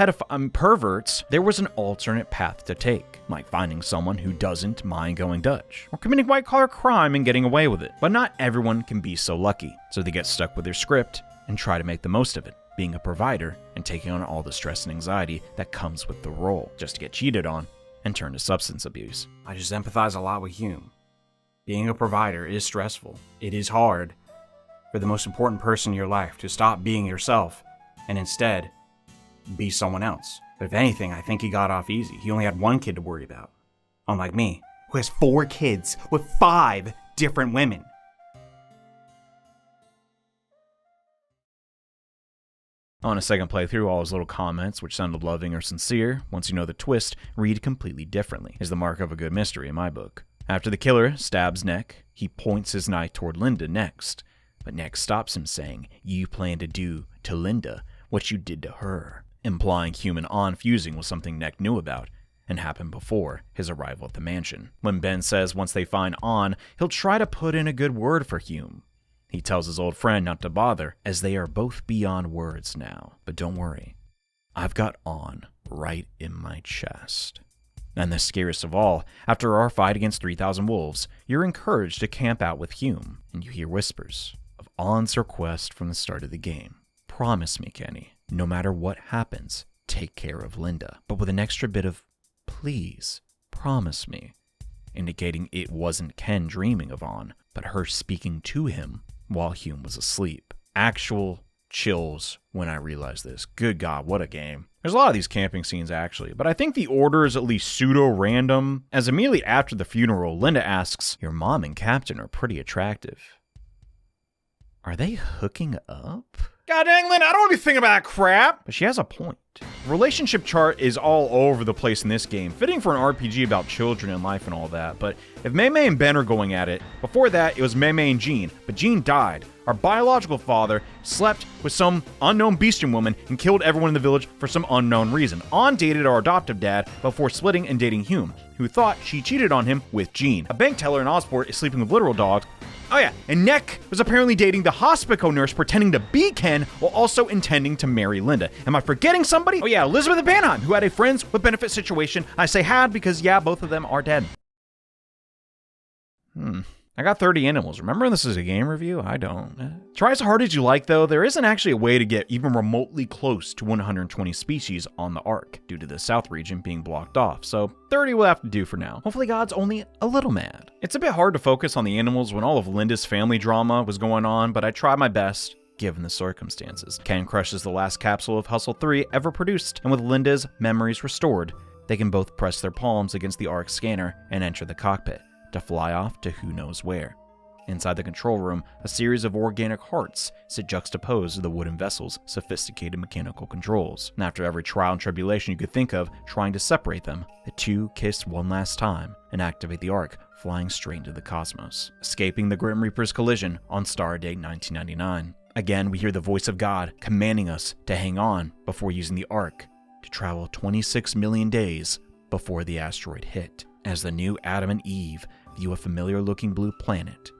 perverts, there was an alternate path to take, like finding someone who doesn't mind going Dutch, or committing white-collar crime and getting away with it. But not everyone can be so lucky, so they get stuck with their script and try to make the most of it, being a provider and taking on all the stress and anxiety that comes with the role, just to get cheated on and turn to substance abuse. I just empathize a lot with Hume. Being a provider is stressful. It is hard for the most important person in your life to stop being yourself and instead be someone else. But if anything, I think he got off easy. He only had 1 kid to worry about, unlike me, who has 4 kids with 5 different women. On a second playthrough, all his little comments, which sounded loving or sincere, once you know the twist, read completely differently, is the mark of a good mystery in my book. After the killer stabs Nick, he points his knife toward Linda next. But Nick stops him saying, you plan to do to Linda what you did to her, implying human on fusing was something Nick knew about and happened before his arrival at the mansion. When Ben says once they find On, he'll try to put in a good word for Hume. He tells his old friend not to bother, as they are both beyond words now. But don't worry, I've got On right in my chest. And the scariest of all, after our fight against 3,000 wolves, you're encouraged to camp out with Hume, and you hear whispers of On's request from the start of the game. Promise me, Kenny, no matter what happens, take care of Linda. But with an extra bit of, please, promise me, indicating it wasn't Ken dreaming of On, but her speaking to him while Hume was asleep. Actual chills when I realized this. Good God, what a game. There's a lot of these camping scenes, actually, but I think the order is at least pseudo-random, as immediately after the funeral, Linda asks, your mom and Captain are pretty attractive. Are they hooking up? God dang, Lynn, I don't want to be thinking about that crap. But she has a point. The relationship chart is all over the place in this game, fitting for an RPG about children and life and all that. But if Mei Mei and Ben are going at it, before that it was Mei Mei and Jean, but Jean died. Our biological father slept with some unknown beastern woman and killed everyone in the village for some unknown reason. An dated our adoptive dad before splitting and dating Hume, who thought she cheated on him with Jean. A bank teller in Osport is sleeping with literal dogs. Oh yeah, and Neck was apparently dating the hospico nurse pretending to be Ken while also intending to marry Linda. Am I forgetting somebody? Oh yeah, Elizabeth Banheim, who had a friends with benefit situation. I say had because yeah, both of them are dead. I got 30 animals. Remember this is a game review? I don't. Try as hard as you like though, there isn't actually a way to get even remotely close to 120 species on the Ark, due to the south region being blocked off, so 30 will have to do for now. Hopefully God's only a little mad. It's a bit hard to focus on the animals when all of Linda's family drama was going on, but I tried my best, given the circumstances. Ken crushes the last capsule of Hustle 3 ever produced, and with Linda's memories restored, they can both press their palms against the Ark scanner and enter the cockpit, to fly off to who knows where. Inside the control room, a series of organic hearts sit juxtaposed to the wooden vessel's sophisticated mechanical controls. And after every trial and tribulation you could think of trying to separate them, the two kiss one last time and activate the Ark, flying straight into the cosmos, escaping the Grim Reaper's collision on Stardate 1999. Again, we hear the voice of God commanding us to hang on before using the Ark to travel 26 million days before the asteroid hit, as the new Adam and Eve view a familiar-looking blue planet.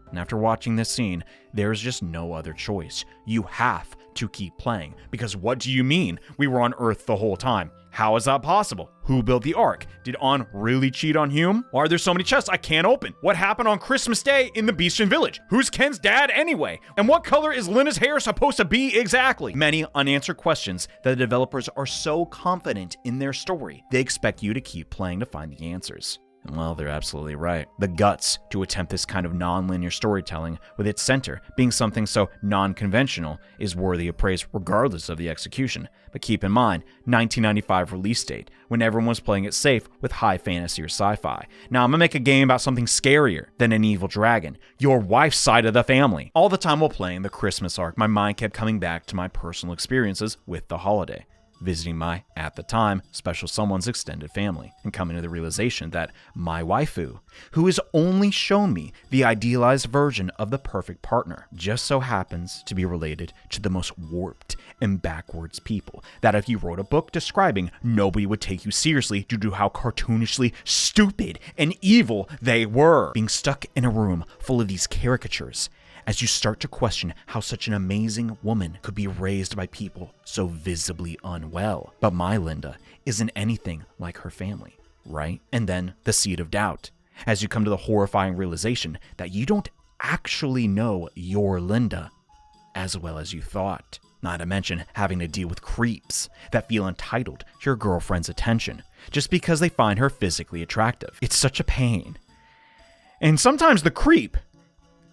And after watching this scene, there is just no other choice. You have to keep playing, because what do you mean we were on Earth the whole time? How is that possible? Who built the Ark? Did On really cheat on Hume? Why are there so many chests I can't open? What happened on Christmas Day in the Beastern Village? Who's Ken's dad anyway? And what color is Linda's hair supposed to be exactly? Many unanswered questions that the developers are so confident in their story, they expect you to keep playing to find the answers. And well, they're absolutely right. The guts to attempt this kind of non-linear storytelling, with its center being something so non-conventional, is worthy of praise regardless of the execution. But keep in mind, 1995 release date, when everyone was playing it safe with high fantasy or sci-fi. Now I'm gonna make a game about something scarier than an evil dragon, your wife's side of the family. All the time while playing the Christmas Ark, my mind kept coming back to my personal experiences with the holiday, visiting my, at the time, special someone's extended family, and coming to the realization that my waifu, who has only shown me the idealized version of the perfect partner, just so happens to be related to the most warped and backwards people that if you wrote a book describing, nobody would take you seriously due to how cartoonishly stupid and evil they were. Being stuck in a room full of these caricatures, as you start to question how such an amazing woman could be raised by people so visibly unwell. But my Linda isn't anything like her family, right? And then the seed of doubt, as you come to the horrifying realization that you don't actually know your Linda as well as you thought. Not to mention having to deal with creeps that feel entitled to your girlfriend's attention just because they find her physically attractive. It's such a pain. And sometimes the creep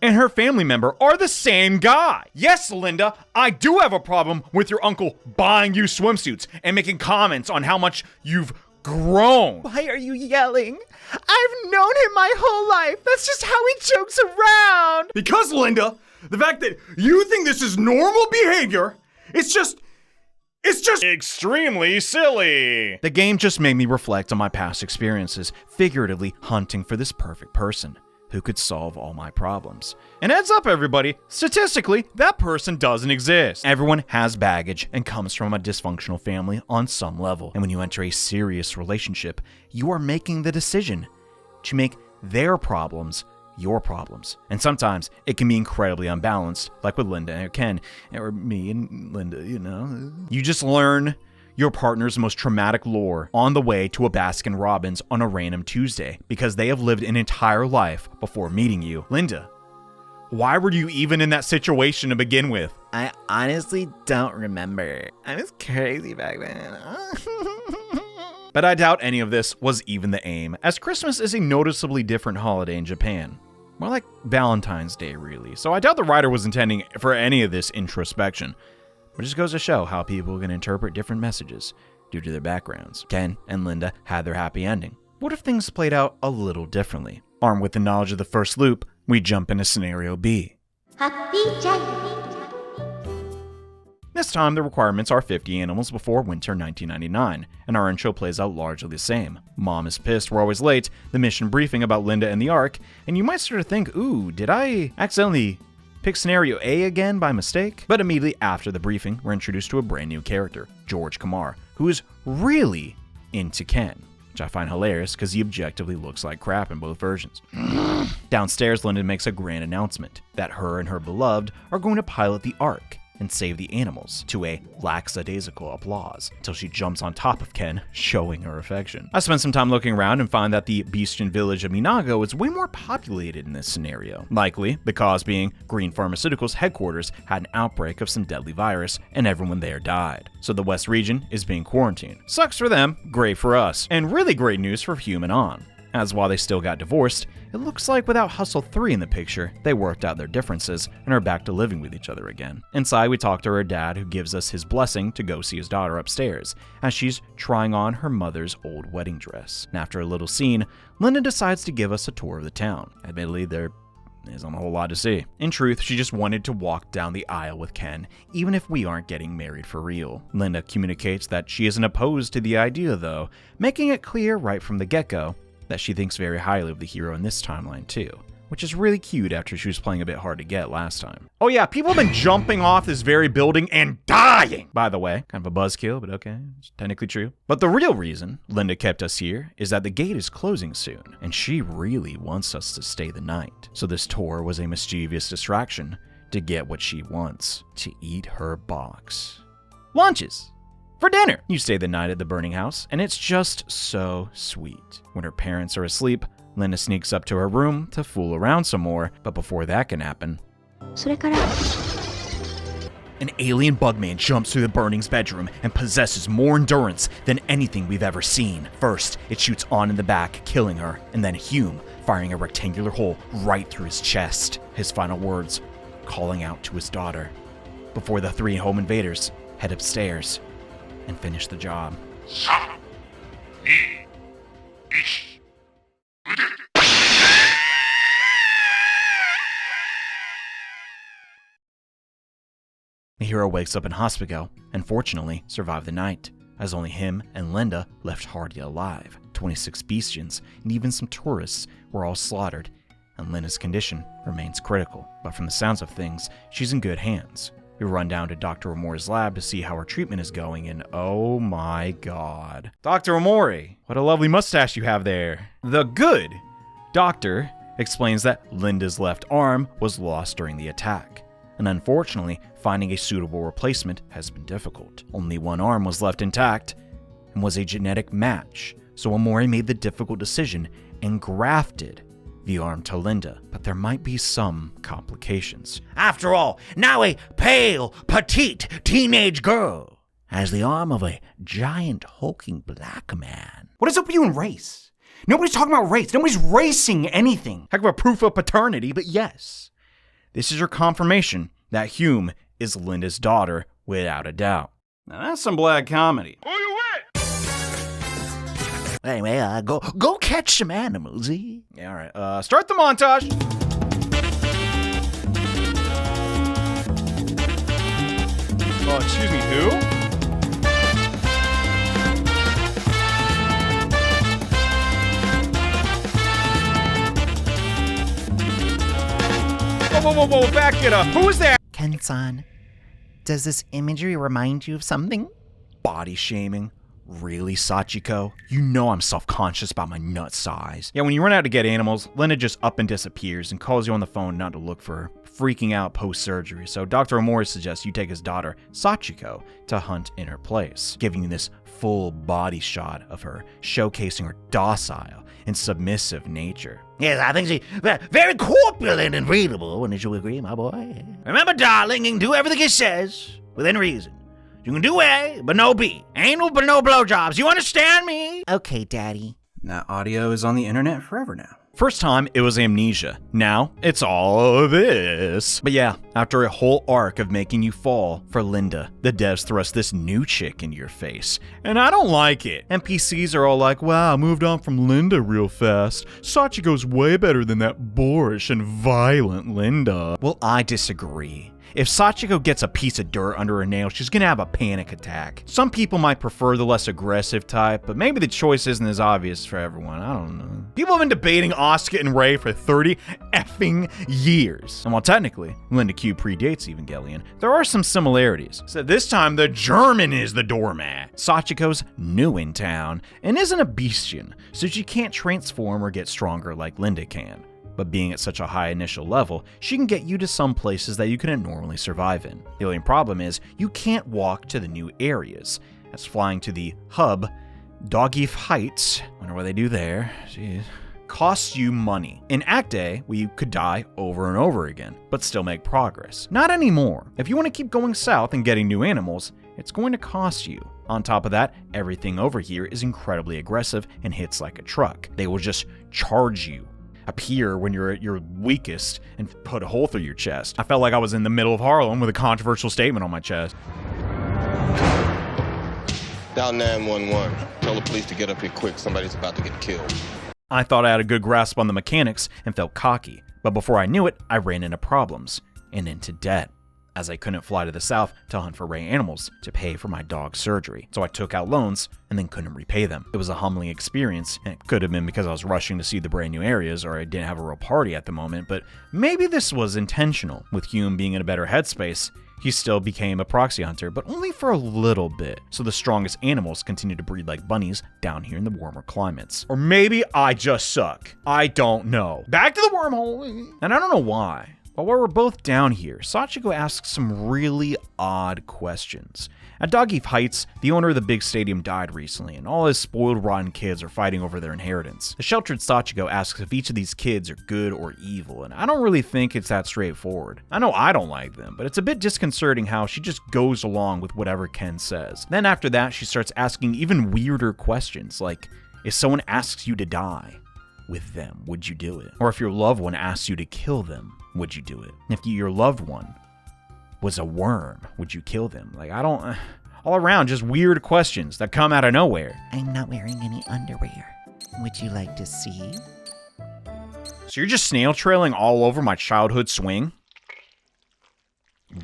and her family member are the same guy. Yes, Linda, I do have a problem with your uncle buying you swimsuits and making comments on how much you've grown. Why are you yelling? I've known him my whole life. That's just how he jokes around. Because, Linda, the fact that you think this is normal behavior, it's just extremely silly. The game just made me reflect on my past experiences, figuratively hunting for this perfect person who could solve all my problems. And heads up everybody, statistically, that person doesn't exist. Everyone has baggage and comes from a dysfunctional family on some level. And when you enter a serious relationship, you are making the decision to make their problems your problems. And sometimes it can be incredibly unbalanced, like with Linda and Ken, or me and Linda, you know. You just learn your partner's most traumatic lore on the way to a Baskin Robbins on a random Tuesday because they have lived an entire life before meeting you. Linda, why were you even in that situation to begin with? I honestly don't remember. I was crazy back then. But I doubt any of this was even the aim, as Christmas is a noticeably different holiday in Japan. More like Valentine's Day, really. So I doubt the writer was intending for any of this introspection. Which just goes to show how people can interpret different messages due to their backgrounds. Ken and Linda had their happy ending. What if things played out a little differently? Armed with the knowledge of the first loop, we jump into scenario B. This time, the requirements are 50 animals before winter 1999, and our intro plays out largely the same. Mom is pissed we're always late, the mission briefing about Linda and the Ark, and you might start to think, ooh, did I accidentally pick scenario A again by mistake? But immediately after the briefing, we're introduced to a brand new character, George Kamar, who is really into Ken, which I find hilarious because he objectively looks like crap in both versions. Downstairs, Linda makes a grand announcement that her and her beloved are going to pilot the Ark and save the animals, to a lackadaisical applause, until she jumps on top of Ken, showing her affection. I spent some time looking around and find that the Beastian village of Minago is way more populated in this scenario, likely because being Green Pharmaceuticals headquarters had an outbreak of some deadly virus and everyone there died. So the West region is being quarantined. Sucks for them, great for us, and really great news for Human On. As while they still got divorced, it looks like without Hustle 3 in the picture, they worked out their differences and are back to living with each other again. Inside, we talk to her dad, who gives us his blessing to go see his daughter upstairs, as she's trying on her mother's old wedding dress. And after a little scene, Linda decides to give us a tour of the town. Admittedly, there isn't a whole lot to see. In truth, she just wanted to walk down the aisle with Ken, even if we aren't getting married for real. Linda communicates that she isn't opposed to the idea, though, making it clear right from the get-go that she thinks very highly of the hero in this timeline too, which is really cute after she was playing a bit hard to get last time. Oh yeah, people have been jumping off this very building and dying! By the way, kind of a buzzkill, but okay, it's technically true. But the real reason Linda kept us here is that the gate is closing soon, and she really wants us to stay the night. So this tour was a mischievous distraction to get what she wants, to eat her box. Lunches! For dinner, you stay the night at the burning house, and it's just so sweet. When her parents are asleep, Linda sneaks up to her room to fool around some more, but before that can happen, an alien bugman jumps through the Burning's bedroom and possesses more endurance than anything we've ever seen. First, it shoots On in the back, killing her, and then Hume, firing a rectangular hole right through his chest. His final words, calling out to his daughter, before the three home invaders head upstairs and finish the job. The hero wakes up in hospital and fortunately survived the night, as only him and Linda left hardly alive. 26 Beastians and even some tourists were all slaughtered, and Linda's condition remains critical. But from the sounds of things, she's in good hands. We run down to Dr. Omori's lab to see how her treatment is going, and oh my god. Dr. Omori, what a lovely mustache you have there. The good doctor explains that Linda's left arm was lost during the attack, and unfortunately, finding a suitable replacement has been difficult. Only one arm was left intact and was a genetic match, so Omori made the difficult decision and grafted the arm to Linda, but there might be some complications. After all, now a pale, petite teenage girl has the arm of a giant, hulking black man. What is up with you and race? Nobody's talking about race. Nobody's racing anything. Heck of a proof of paternity, but yes, this is your confirmation that Hume is Linda's daughter without a doubt. Now that's some black comedy. Anyway, go catch some animals, eh? Yeah, all right. Start the montage. Oh, excuse me, who? Whoa, back it up. Who is that? Ken-san, does this imagery remind you of something? Body shaming. Really, Sachiko? You know I'm self-conscious about my nut size. Yeah, when you run out to get animals, Linda just up and disappears and calls you on the phone not to look for her, freaking out post-surgery. So Dr. Omori suggests you take his daughter, Sachiko, to hunt in her place, giving you this full body shot of her, showcasing her docile and submissive nature. Yes, I think she's very corpulent and readable, wouldn't you agree, my boy? Remember, darling, you can do everything he says within reason. You can do A, but no B. Anal, but no blowjobs. You understand me? Okay, Daddy. That audio is on the internet forever now. First time, it was amnesia. Now, it's all this. But yeah, after a whole arc of making you fall for Linda, the devs thrust this new chick into your face. And I don't like it. NPCs are all like, wow, moved on from Linda real fast. Sachiko's way better than that boorish and violent Linda. Well, I disagree. If Sachiko gets a piece of dirt under her nail, she's gonna have a panic attack. Some people might prefer the less aggressive type, but maybe the choice isn't as obvious for everyone. I don't know. People have been debating Asuka and Rei for 30 effing years. And while technically, Linda Cube predates Evangelion, there are some similarities. So this time, the German is the doormat. Sachiko's new in town and isn't a bestian, so she can't transform or get stronger like Linda can. But being at such a high initial level, she can get you to some places that you couldn't normally survive in. The only problem is, you can't walk to the new areas, as flying to the hub, Doggief Heights, wonder what they do there, jeez, costs you money. In Act A, where you could die over and over again, but still make progress. Not anymore. If you want to keep going south and getting new animals, it's going to cost you. On top of that, everything over here is incredibly aggressive and hits like a truck. They will just charge you, appear when you're at your weakest, and put a hole through your chest. I felt like I was in the middle of Harlem with a controversial statement on my chest. Dial 911. Tell the police to get up here quick. Somebody's about to get killed. I thought I had a good grasp on the mechanics and felt cocky, but before I knew it, I ran into problems and into debt, as I couldn't fly to the south to hunt for rare animals to pay for my dog's surgery. So I took out loans and then couldn't repay them. It was a humbling experience, and it could have been because I was rushing to see the brand new areas or I didn't have a real party at the moment, but maybe this was intentional. With Hume being in a better headspace, he still became a proxy hunter, but only for a little bit. So the strongest animals continue to breed like bunnies down here in the warmer climates. Or maybe I just suck. I don't know. Back to the wormhole. And I don't know why. But while we're both down here, Sachiko asks some really odd questions. At Doggief Heights, the owner of the big stadium died recently, and all his spoiled, rotten kids are fighting over their inheritance. The sheltered Sachiko asks if each of these kids are good or evil, and I don't really think it's that straightforward. I know I don't like them, but it's a bit disconcerting how she just goes along with whatever Ken says. Then after that, she starts asking even weirder questions, like, if someone asks you to die with them, would you do it? Or if your loved one asks you to kill them, would you do it? If your loved one was a worm, would you kill them? Like, I don't... all around, just weird questions that come out of nowhere. I'm not wearing any underwear. Would you like to see? So you're just snail trailing all over my childhood swing?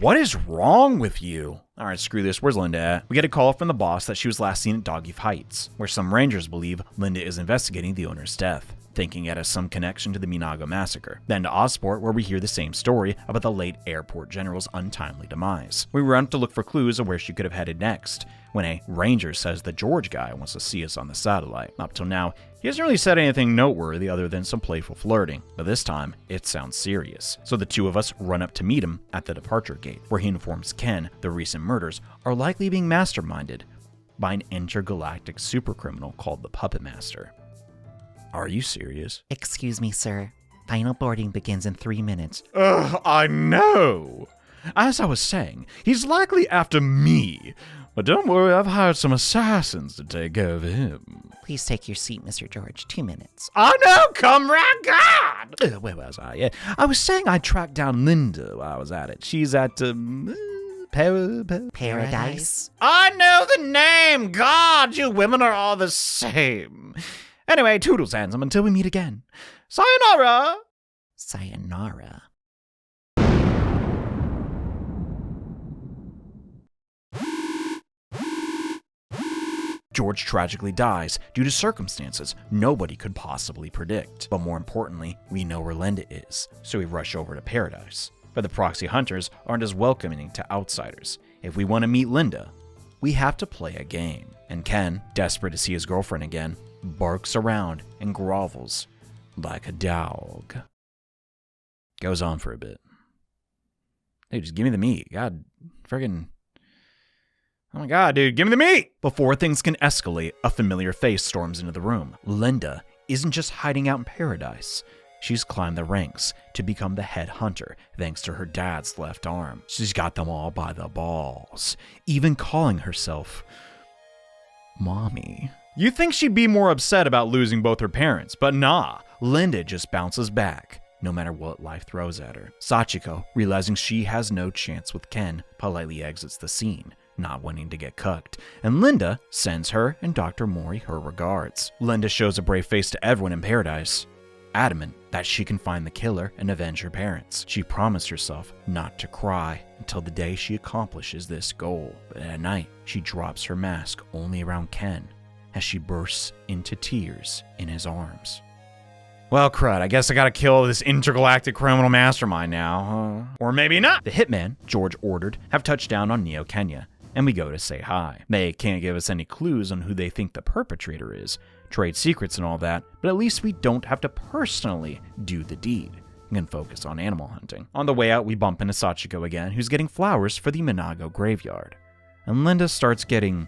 What is wrong with you? Alright, screw this. Where's Linda at? We get a call from the boss that she was last seen at Doggief Heights, where some rangers believe Linda is investigating the owner's death, thinking it has some connection to the Minago massacre. Then to Osport, where we hear the same story about the late airport general's untimely demise. We run to look for clues of where she could have headed next, when a ranger says the George guy wants to see us on the satellite. Up till now, he hasn't really said anything noteworthy other than some playful flirting, but this time, it sounds serious. So the two of us run up to meet him at the departure gate, where he informs Ken the recent murders are likely being masterminded by an intergalactic supercriminal called the Puppet Master. Are you serious? Excuse me, sir. Final boarding begins in 3 minutes. Ugh, I know! As I was saying, he's likely after me. But don't worry, I've hired some assassins to take care of him. Please take your seat, Mr. George. 2 minutes. I know, comrade God! Where was I? Yeah, I was saying I tracked down Linda while I was at it. She's at, Paradise? I know the name! God, you women are all the same. Anyway, toodles, handsome, until we meet again. Sayonara! Sayonara. George tragically dies due to circumstances nobody could possibly predict. But more importantly, we know where Linda is, so we rush over to Paradise. But the proxy hunters aren't as welcoming to outsiders. If we want to meet Linda, we have to play a game. And Ken, desperate to see his girlfriend again, barks around and grovels like a dog. Goes on for a bit. Dude, just give me the meat. God, friggin'... oh my god, dude, give me the meat! Before things can escalate, a familiar face storms into the room. Linda isn't just hiding out in Paradise. She's climbed the ranks to become the head hunter thanks to her dad's left arm. She's got them all by the balls, even calling herself Mommy. You'd think she'd be more upset about losing both her parents, but nah. Linda just bounces back, no matter what life throws at her. Sachiko, realizing she has no chance with Ken, politely exits the scene, not wanting to get cucked, and Linda sends her and Dr. Mori her regards. Linda shows a brave face to everyone in paradise, adamant that she can find the killer and avenge her parents. She promised herself not to cry until the day she accomplishes this goal, but at night, she drops her mask only around Ken as she bursts into tears in his arms. Well, crud, I guess I gotta kill this intergalactic criminal mastermind now, huh? Or maybe not. The hitmen, George ordered, have touched down on Neo Kenya, and we go to say hi. They can't give us any clues on who they think the perpetrator is, trade secrets and all that, but at least we don't have to personally do the deed. We can focus on animal hunting. On the way out, we bump into Sachiko again, who's getting flowers for the Minago graveyard. And Linda starts getting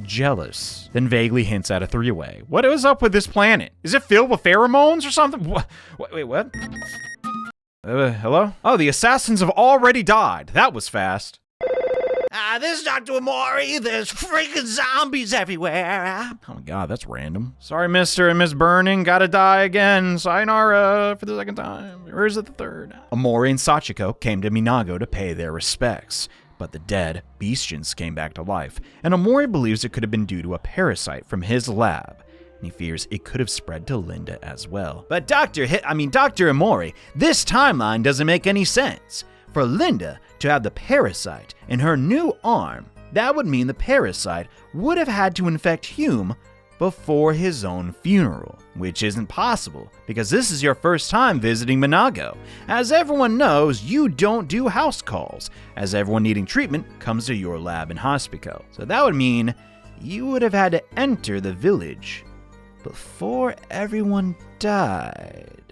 jealous, then vaguely hints at a three-way. What is up with this planet? Is it filled with pheromones or something? Wait, what? Hello? Oh, the assassins have already died. That was fast. This is Dr. Amori. There's freaking zombies everywhere. Oh my god, that's random. Sorry, Mr. and Miss Burning. Gotta die again. Sayonara for the second time. Or is it the third? Amori and Sachiko came to Minago to pay their respects, but the dead Beastians came back to life, and Amori believes it could have been due to a parasite from his lab, and he fears it could have spread to Linda as well. But Dr. Amori, this timeline doesn't make any sense. For Linda to have the parasite in her new arm, that would mean the parasite would have had to infect Hume before his own funeral, which isn't possible because this is your first time visiting Minago. As everyone knows, you don't do house calls, as everyone needing treatment comes to your lab in Hospico. So that would mean you would have had to enter the village before everyone died.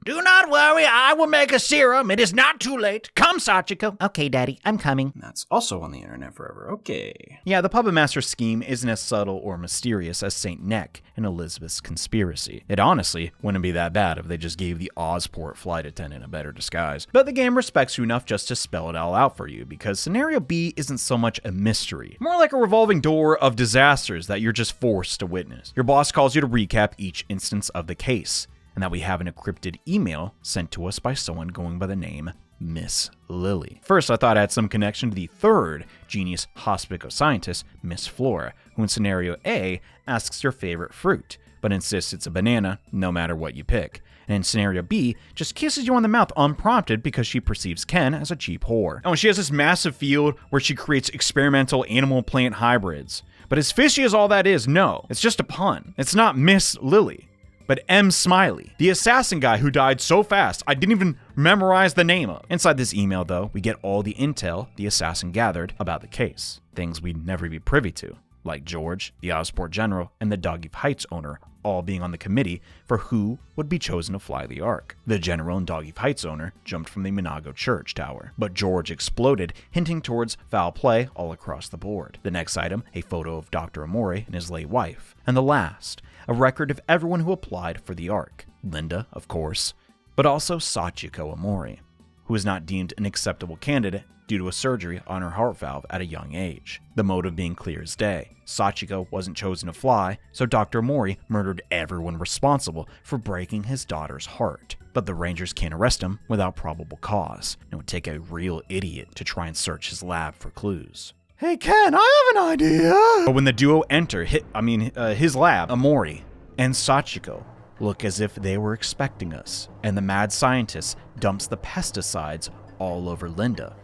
Do not worry, I will make a serum. It is not too late. Come, Sachiko. Okay, Daddy, I'm coming. That's also on the internet forever. Okay. Yeah, the Puppet Master scheme isn't as subtle or mysterious as St. Neck and Elizabeth's conspiracy. It honestly wouldn't be that bad if they just gave the Ozport flight attendant a better disguise. But the game respects you enough just to spell it all out for you, because Scenario B isn't so much a mystery, more like a revolving door of disasters that you're just forced to witness. Your boss calls you to recap each instance of the case, and that we have an encrypted email sent to us by someone going by the name Miss Lily. First, I thought I had some connection to the third genius hospico scientist, Miss Flora, who in Scenario A asks your favorite fruit, but insists it's a banana no matter what you pick. And in Scenario B, just kisses you on the mouth unprompted because she perceives Ken as a cheap whore. Oh, and she has this massive field where she creates experimental animal-plant hybrids. But as fishy as all that is, no, it's just a pun. It's not Miss Lily, but M. Smiley, the assassin guy who died so fast I didn't even memorize the name of. Inside this email, though, we get all the intel the assassin gathered about the case, things we'd never be privy to, like George, the Ozport general, and the Doggy Heights owner all being on the committee for who would be chosen to fly the Ark. The general and Doggy Heights owner jumped from the Minago church tower, but George exploded, hinting towards foul play all across the board. The next item, a photo of Dr. Amori and his late wife. And the last, a record of everyone who applied for the Ark. Linda, of course, but also Sachiko Amori, who was not deemed an acceptable candidate due to a surgery on her heart valve at a young age. The motive being clear as day. Sachiko wasn't chosen to fly, so Dr. Amori murdered everyone responsible for breaking his daughter's heart. But the Rangers can't arrest him without probable cause. It would take a real idiot to try and search his lab for clues. Hey, Ken, I have an idea. But when the duo enter his lab, Amori and Sachiko look as if they were expecting us, and the mad scientist dumps the pesticides all over Linda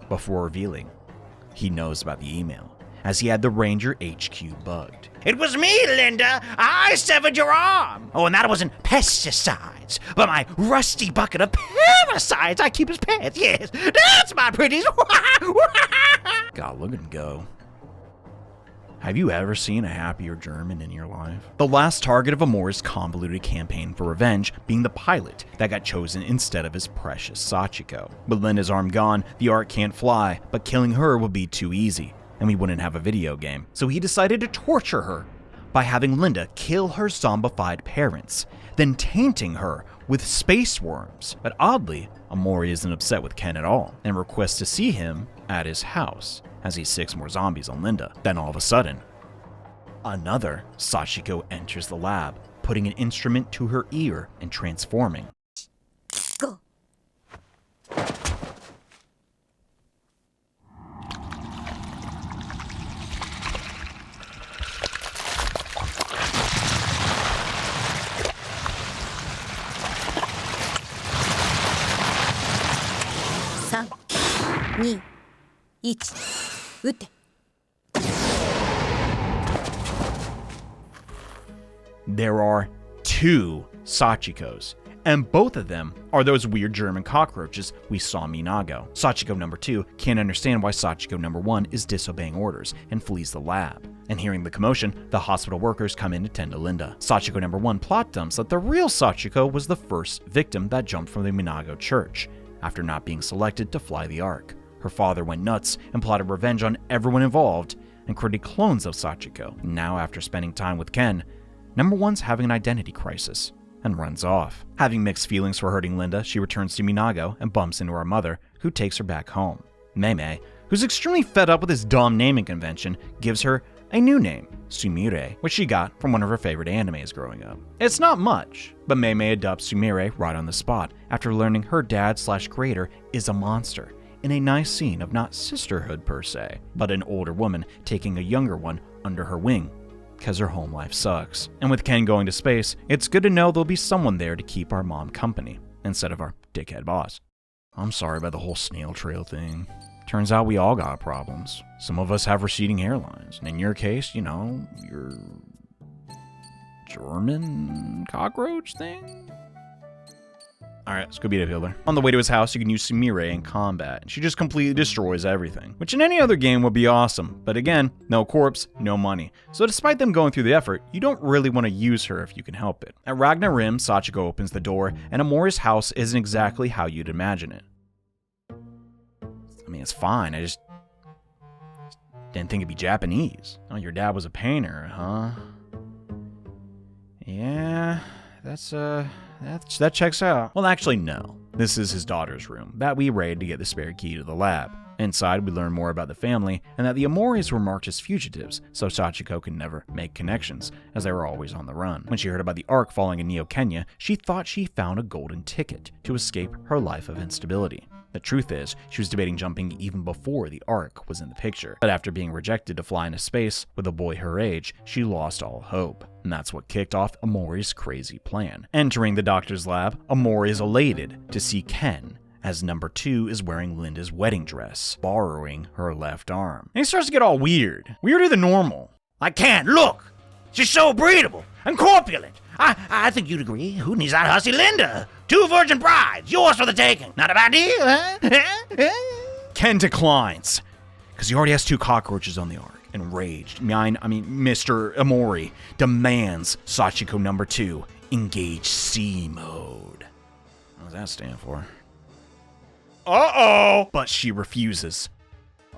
before revealing he knows about the email, as he had the Ranger HQ bugged. It was me, Linda. I severed your arm. Oh, and that wasn't pesticides, but my rusty bucket of parasites I keep as pets. Yes, that's my pretties. God, look at him go. Have you ever seen a happier German in your life? The last target of Amori's convoluted campaign for revenge being the pilot that got chosen instead of his precious Sachiko. With Linda's arm gone, the Ark can't fly, but killing her would be too easy, and we wouldn't have a video game. So he decided to torture her by having Linda kill her zombified parents, then tainting her with space worms. But oddly, Amori isn't upset with Ken at all, and requests to see him at his house as he sicks more zombies on Linda. Then all of a sudden, Another Sachiko enters the lab, putting an instrument to her ear and transforming. Go. There are 2 Sachikos, and both of them are those weird German cockroaches we saw in Minago. Sachiko number 2 can't understand why Sachiko number 1 is disobeying orders and flees the lab. And hearing the commotion, the hospital workers come in to tend to Linda. Sachiko number 1 plot dumps that the real Sachiko was the first victim that jumped from the Minago church after not being selected to fly the Ark. Her father went nuts and plotted revenge on everyone involved and created clones of Sachiko. Now, after spending time with Ken, number 1's having an identity crisis and runs off. Having mixed feelings for hurting Linda, she returns to Minago and bumps into her mother, who takes her back home. Mei, who's extremely fed up with this dumb naming convention, gives her a new name, Sumire, which she got from one of her favorite animes growing up. It's not much, but Mei adopts Sumire right on the spot after learning her dad/creator is a monster, in a nice scene of not sisterhood per se, but an older woman taking a younger one under her wing, because her home life sucks. And with Ken going to space, it's good to know there'll be someone there to keep our mom company, instead of our dickhead boss. I'm sorry about the whole snail trail thing. Turns out we all got problems. Some of us have receding hairlines, and in your case, your German cockroach thing? Alright, let's go beat up Hitler. On the way to his house, you can use Sumire in combat, and she just completely destroys everything, which in any other game would be awesome, but again, no corpse, no money. So despite them going through the effort, you don't really want to use her if you can help it. At Ragnar Rim, Sachiko opens the door, and Amori's house isn't exactly how you'd imagine it. I mean, it's fine, I just didn't think it'd be Japanese. Oh, your dad was a painter, huh? Yeah, that checks out. Well, actually, no. This is his daughter's room that we raid to get the spare key to the lab. Inside, we learn more about the family and that the Amoris were marked as fugitives, so Sachiko could never make connections, as they were always on the run. When she heard about the Ark falling in Neo Kenya, she thought she found a golden ticket to escape her life of instability. The truth is, she was debating jumping even before the Ark was in the picture. But after being rejected to fly into space with a boy her age, she lost all hope. And that's what kicked off Amori's crazy plan. Entering the doctor's lab, Amori is elated to see Ken, as number 2 is wearing Linda's wedding dress, borrowing her left arm. And he starts to get all weird. Weirder than normal. I can't, look! She's so breedable and corpulent. I think you'd agree. Who needs that hussy Linda? 2 virgin brides, yours for the taking. Not a bad deal, huh? Ken declines, because he already has 2 cockroaches on the Ark. Enraged, Mr. Amori demands Sachiko number 2 engage C mode. What does that stand for? Uh-oh! But she refuses.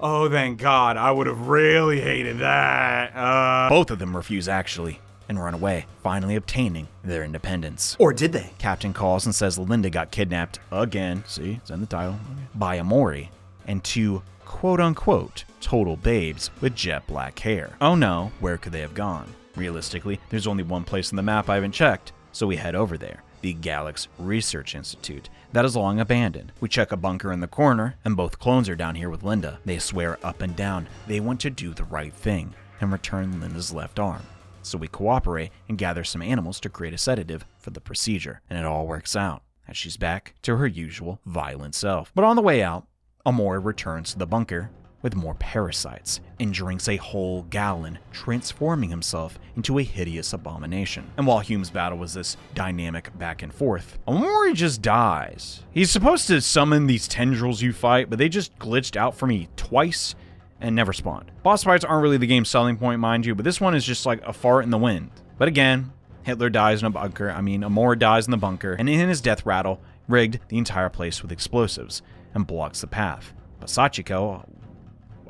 Oh, thank God. I would have really hated that. Both of them refuse, actually, and run away, finally obtaining their independence. Or did they? Captain calls and says Linda got kidnapped again, see, it's in the title, by Amori, and 2 quote-unquote total babes with jet black hair. Oh no, where could they have gone? Realistically, there's only one place on the map I haven't checked, so we head over there. The Galax Research Institute, that is long abandoned. We check a bunker in the corner, and both clones are down here with Linda. They swear up and down they want to do the right thing and return Linda's left arm. So we cooperate and gather some animals to create a sedative for the procedure, and it all works out, as she's back to her usual violent self. But on the way out, Amori returns to the bunker with more parasites and drinks a whole gallon, transforming himself into a hideous abomination. And while Hume's battle was this dynamic back and forth, Amori just dies. He's supposed to summon these tendrils you fight, but they just glitched out for me twice and never spawned. Boss fights aren't really the game's selling point, mind you, but this one is just like a fart in the wind. But again, Hitler dies in a bunker, Amori dies in the bunker, and in his death rattle, rigged the entire place with explosives and blocks the path. But Sachiko,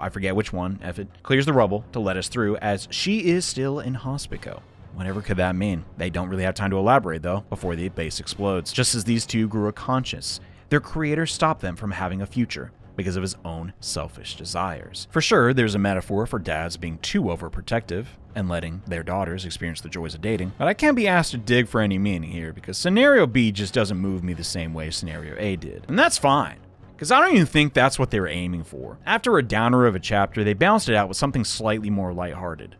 I forget which one, clears the rubble to let us through, as she is still in hospico. Whatever could that mean? They don't really have time to elaborate, though, before the base explodes. Just as these 2 grew a conscience, their creator stopped them from having a future, because of his own selfish desires. For sure, there's a metaphor for dads being too overprotective and letting their daughters experience the joys of dating, but I can't be asked to dig for any meaning here because scenario B just doesn't move me the same way scenario A did. And that's fine, because I don't even think that's what they were aiming for. After a downer of a chapter, they balanced it out with something slightly more lighthearted.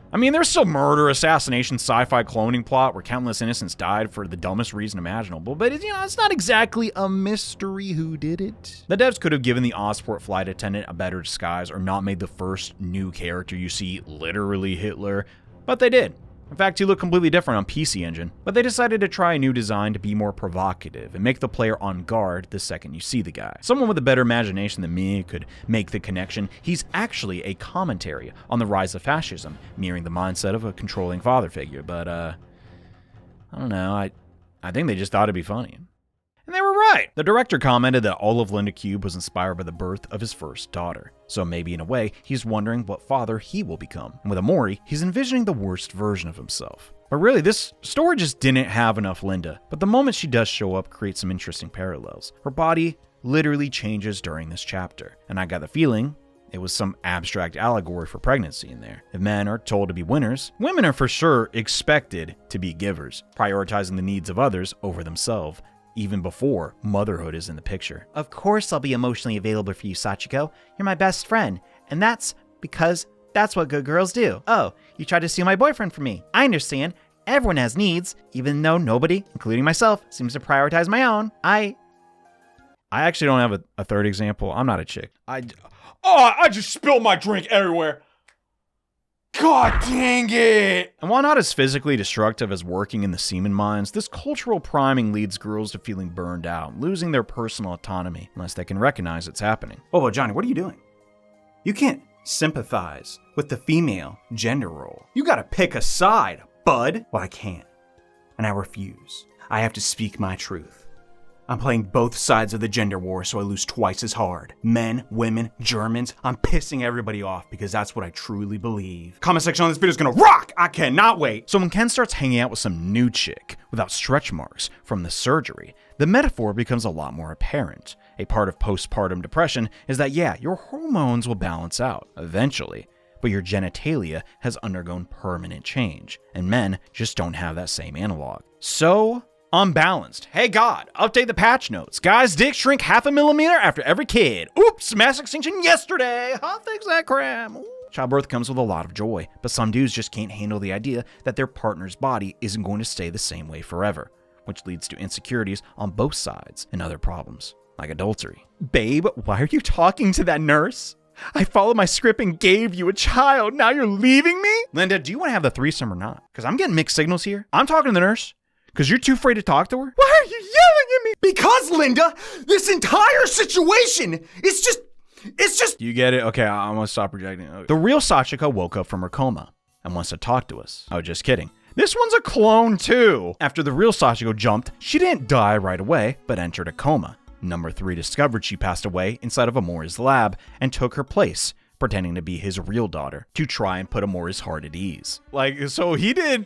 I mean, there's still murder, assassination, sci-fi cloning plot where countless innocents died for the dumbest reason imaginable, but it's not exactly a mystery who did it. The devs could have given the Ossport flight attendant a better disguise or not made the first new character you see literally Hitler, but they did. In fact, he looked completely different on PC Engine, but they decided to try a new design to be more provocative and make the player on guard the second you see the guy. Someone with a better imagination than me could make the connection. He's actually a commentary on the rise of fascism, mirroring the mindset of a controlling father figure, but I don't know, I think they just thought it'd be funny. And they were right. The director commented that all of Linda Cube was inspired by the birth of his first daughter. So maybe in a way, he's wondering what father he will become. And with Amori, he's envisioning the worst version of himself. But really, this story just didn't have enough Linda. But the moment she does show up creates some interesting parallels. Her body literally changes during this chapter. And I got the feeling it was some abstract allegory for pregnancy in there. If men are told to be winners, women are for sure expected to be givers, prioritizing the needs of others over themselves, even before motherhood is in the picture. Of course I'll be emotionally available for you, Sachiko. You're my best friend. And that's because that's what good girls do. Oh, you tried to steal my boyfriend from me. I understand. Everyone has needs, even though nobody, including myself, seems to prioritize my own. I actually don't have a third example. I'm not a chick. I just spilled my drink everywhere. God dang it! And while not as physically destructive as working in the semen mines, this cultural priming leads girls to feeling burned out, losing their personal autonomy, unless they can recognize it's happening. Whoa, Johnny, what are you doing? You can't sympathize with the female gender role. You gotta pick a side, bud. Well, I can't. And I refuse. I have to speak my truth. I'm playing both sides of the gender war, so I lose twice as hard. Men, women, Germans, I'm pissing everybody off because that's what I truly believe. Comment section on this video is gonna rock! I cannot wait! So when Ken starts hanging out with some new chick without stretch marks from the surgery, the metaphor becomes a lot more apparent. A part of postpartum depression is that, yeah, your hormones will balance out eventually, but your genitalia has undergone permanent change, and men just don't have that same analog. So unbalanced. Hey God, update the patch notes. Guys' dicks shrink 0.5 millimeter after every kid. Oops, mass extinction yesterday. Hot fix that cram. Ooh. Childbirth comes with a lot of joy, but some dudes just can't handle the idea that their partner's body isn't going to stay the same way forever, which leads to insecurities on both sides and other problems, like adultery. Babe, why are you talking to that nurse? I followed my script and gave you a child. Now you're leaving me? Linda, do you want to have the threesome or not? Because I'm getting mixed signals here. I'm talking to the nurse. Because you're too afraid to talk to her? Why are you yelling at me? Because, Linda, this entire situation is just... You get it? Okay, I'm going to stop projecting. Okay. The real Sachiko woke up from her coma and wants to talk to us. Oh, just kidding. This one's a clone too. After the real Sachiko jumped, she didn't die right away, but entered a coma. Number 3 discovered she passed away inside of Amori's lab and took her place, pretending to be his real daughter to try and put Amori's heart at ease. Like, so he did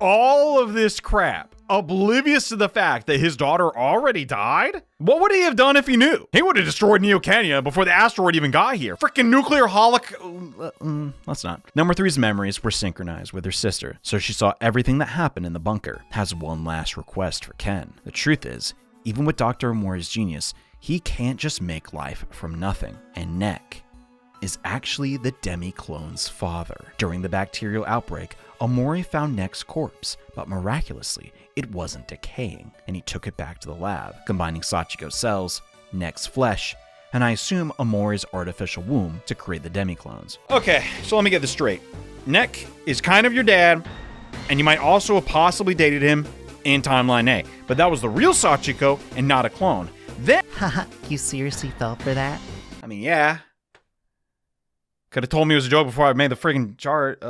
all of this crap, oblivious to the fact that his daughter already died? What would he have done if he knew? He would have destroyed Neocania before the asteroid even got here. Freaking nuclear let's not. Number 3's memories were synchronized with her sister, so she saw everything that happened in the bunker. Has one last request for Ken. The truth is, even with Dr. Amori's genius, he can't just make life from nothing. And Nek is actually the demi-clone's father. During the bacterial outbreak, Amori found Nek's corpse, but miraculously, it wasn't decaying, and he took it back to the lab, combining Sachiko's cells, Nek's flesh, and I assume Amori's artificial womb to create the demi-clones. Okay, so let me get this straight. Nek is kind of your dad, and you might also have possibly dated him in Timeline A, but that was the real Sachiko and not a clone. Then, Haha, you seriously fell for that? I mean, yeah. Could have told me it was a joke before I made the friggin' chart.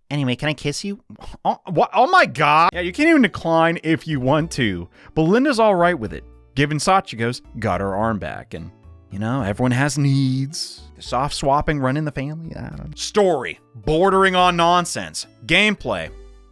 Anyway, can I kiss you? Oh, what? Oh my God. Yeah, you can't even decline if you want to. But Linda's all right with it, given Sachiko's got her arm back. And, you know, everyone has needs. Soft swapping run in the family. I don't know. Story, bordering on nonsense. Gameplay,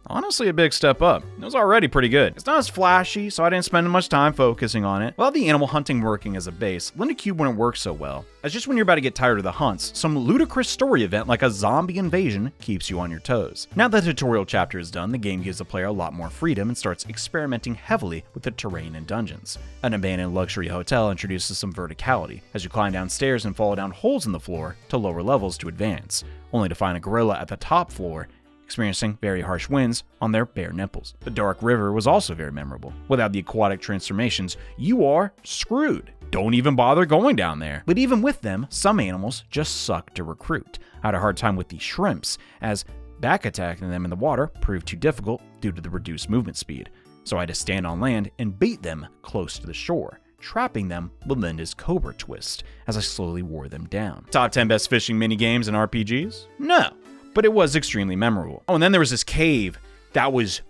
Honestly, a big step up. It was already pretty good. It's not as flashy, so I didn't spend much time focusing on it. Without the animal hunting working as a base, Linda Cube wouldn't work so well. As just when you're about to get tired of the hunts, some ludicrous story event like a zombie invasion keeps you on your toes. Now that the tutorial chapter is done, the game gives the player a lot more freedom and starts experimenting heavily with the terrain and dungeons. An abandoned luxury hotel introduces some verticality, as you climb down stairs and fall down holes in the floor to lower levels to advance, only to find a gorilla at the top floor experiencing very harsh winds on their bare nipples. The dark river was also very memorable. Without the aquatic transformations, you are screwed. Don't even bother going down there. But even with them, some animals just suck to recruit. I had a hard time with the shrimps, as back attacking them in the water proved too difficult due to the reduced movement speed. So I had to stand on land and bait them close to the shore, trapping them with Linda's Cobra twist as I slowly wore them down. Top 10 best fishing minigames and RPGs? No. But it was extremely memorable. Oh, and then there was this cave that was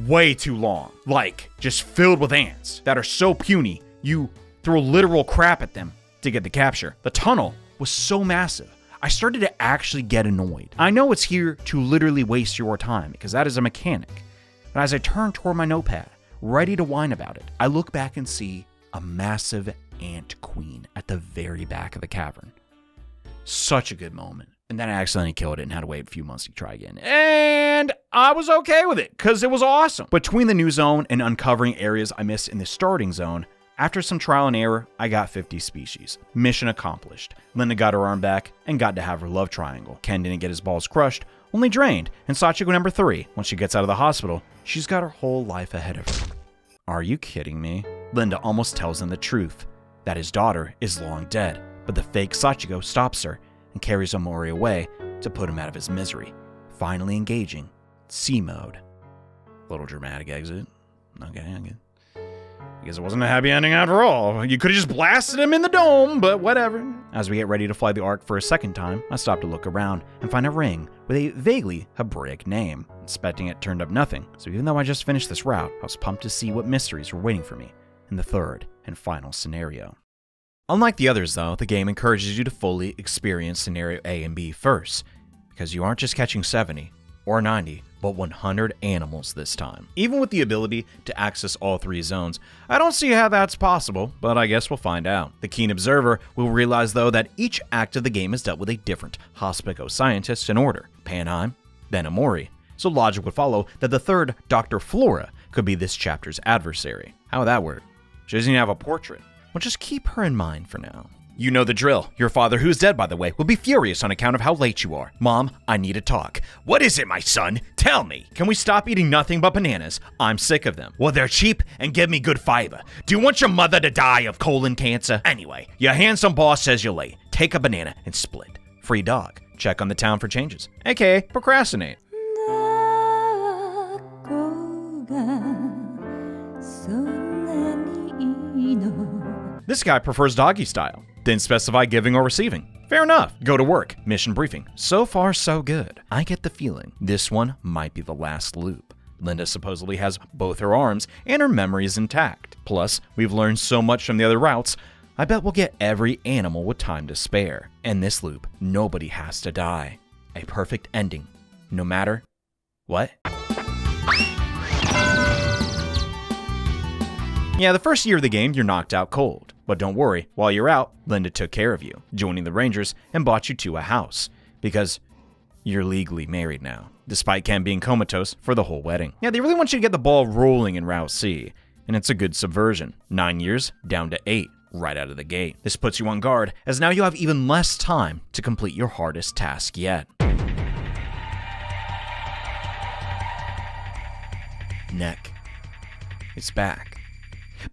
way too long. Like, just filled with ants that are so puny, you throw literal crap at them to get the capture. The tunnel was so massive, I started to actually get annoyed. I know it's here to literally waste your time, because that is a mechanic. But as I turn toward my notepad, ready to whine about it, I look back and see a massive ant queen at the very back of the cavern. Such a good moment. And then I accidentally killed it and had to wait a few months to try again. And I was okay with it, because it was awesome. Between the new zone and uncovering areas I missed in the starting zone, after some trial and error, I got 50 species. Mission accomplished. Linda got her arm back and got to have her love triangle. Ken didn't get his balls crushed, only drained. And Sachiko number 3, when she gets out of the hospital, she's got her whole life ahead of her. Are you kidding me? Linda almost tells him the truth, that his daughter is long dead, but the fake Sachiko stops her and carries Omori away to put him out of his misery, finally engaging C mode. Little dramatic exit. Okay. I guess it wasn't a happy ending after all. You could have just blasted him in the dome, but whatever. As we get ready to fly the Ark for a second time, I stop to look around and find a ring with a vaguely Hebraic name. Inspecting it turned up nothing, so even though I just finished this route, I was pumped to see what mysteries were waiting for me in the third and final scenario. Unlike the others though, the game encourages you to fully experience scenario A and B first, because you aren't just catching 70 or 90, but 100 animals this time. Even with the ability to access all 3 zones, I don't see how that's possible, but I guess we'll find out. The keen observer will realize though that each act of the game is dealt with a different Hospico scientist in order. Panheim, then Omori. So logic would follow that the third, Dr. Flora, could be this chapter's adversary. How would that work? She doesn't even have a portrait. Well, just keep her in mind for now. You know the drill. Your father, who's dead by the way, will be furious on account of how late you are. Mom, I need to talk. What is it, my son? Tell me. Can we stop eating nothing but bananas? I'm sick of them. Well, they're cheap and give me good fiber. Do you want your mother to die of colon cancer? Anyway, your handsome boss says you're late. Take a banana and split. Free dog. Check on the town for changes. AKA procrastinate. This guy prefers doggy style. Didn't specify giving or receiving. Fair enough. Go to work. Mission briefing. So far, so good. I get the feeling this one might be the last loop. Linda supposedly has both her arms and her memory is intact. Plus, we've learned so much from the other routes, I bet we'll get every animal with time to spare. In this loop, nobody has to die. A perfect ending. No matter what? Yeah, the first year of the game, you're knocked out cold. But don't worry, while you're out, Linda took care of you, joining the Rangers and bought you to a house. Because you're legally married now, despite Ken being comatose for the whole wedding. Yeah, they really want you to get the ball rolling in Route C, and it's a good subversion. 9 years down to 8, right out of the gate. This puts you on guard, as now you have even less time to complete your hardest task yet. Neck. It's back.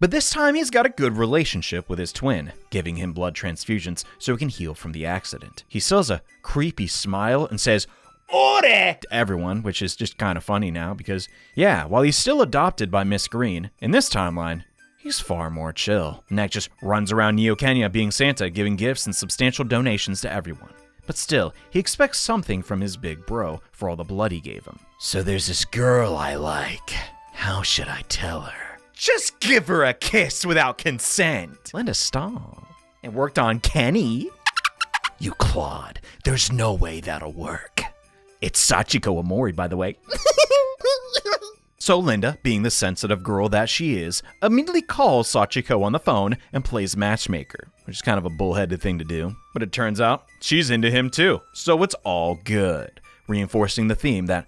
But this time he's got a good relationship with his twin, giving him blood transfusions so he can heal from the accident. He still has a creepy smile and says, "Ore!" to everyone, which is just kind of funny now because, yeah, while he's still adopted by Miss Green, in this timeline, he's far more chill. Neck just runs around Neo Kenya being Santa, giving gifts and substantial donations to everyone. But still, he expects something from his big bro for all the blood he gave him. So there's this girl I like. How should I tell her? Just give her a kiss without consent. Linda, stop. It worked on Kenny. You clod. There's no way that'll work. It's Sachiko Omori, by the way. So Linda, being the sensitive girl that she is, immediately calls Sachiko on the phone and plays matchmaker, which is kind of a bullheaded thing to do. But it turns out she's into him too, so it's all good, reinforcing the theme that,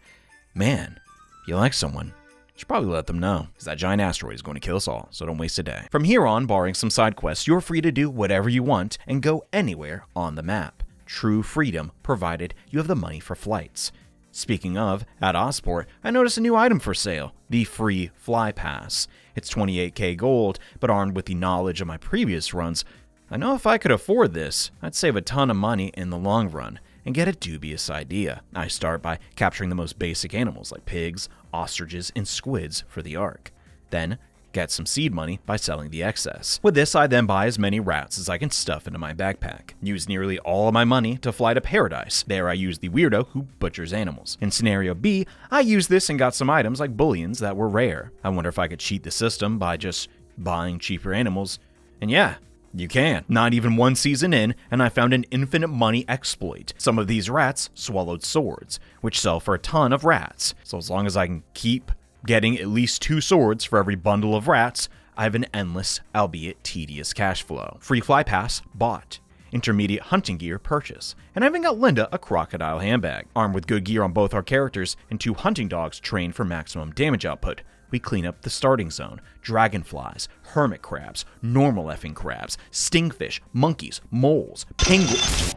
man, if you like someone, you should probably let them know, because that giant asteroid is going to kill us all, so don't waste a day. From here on, barring some side quests, you're free to do whatever you want and go anywhere on the map. True freedom, provided you have the money for flights. Speaking of, at Osport, I noticed a new item for sale, the free Fly Pass. It's 28k gold, but armed with the knowledge of my previous runs, I know if I could afford this, I'd save a ton of money in the long run and get a dubious idea. I start by capturing the most basic animals like pigs, ostriches, and squids for the Ark. Then, get some seed money by selling the excess. With this, I then buy as many rats as I can stuff into my backpack. Use nearly all of my money to fly to Paradise. There I use the weirdo who butchers animals. In scenario B, I used this and got some items like bullions that were rare. I wonder if I could cheat the system by just buying cheaper animals. And yeah, you can. Not even one season in, and I found an infinite money exploit. Some of these rats swallowed swords, which sell for a ton of rats. So as long as I can keep getting at least 2 swords for every bundle of rats, I have an endless, albeit tedious cash flow. Free Fly Pass bought. Intermediate hunting gear purchase. And I even got Linda a crocodile handbag. Armed with good gear on both our characters and 2 hunting dogs trained for maximum damage output, we clean up the starting zone. Dragonflies, hermit crabs, normal effing crabs, stingfish, monkeys, moles, penguins.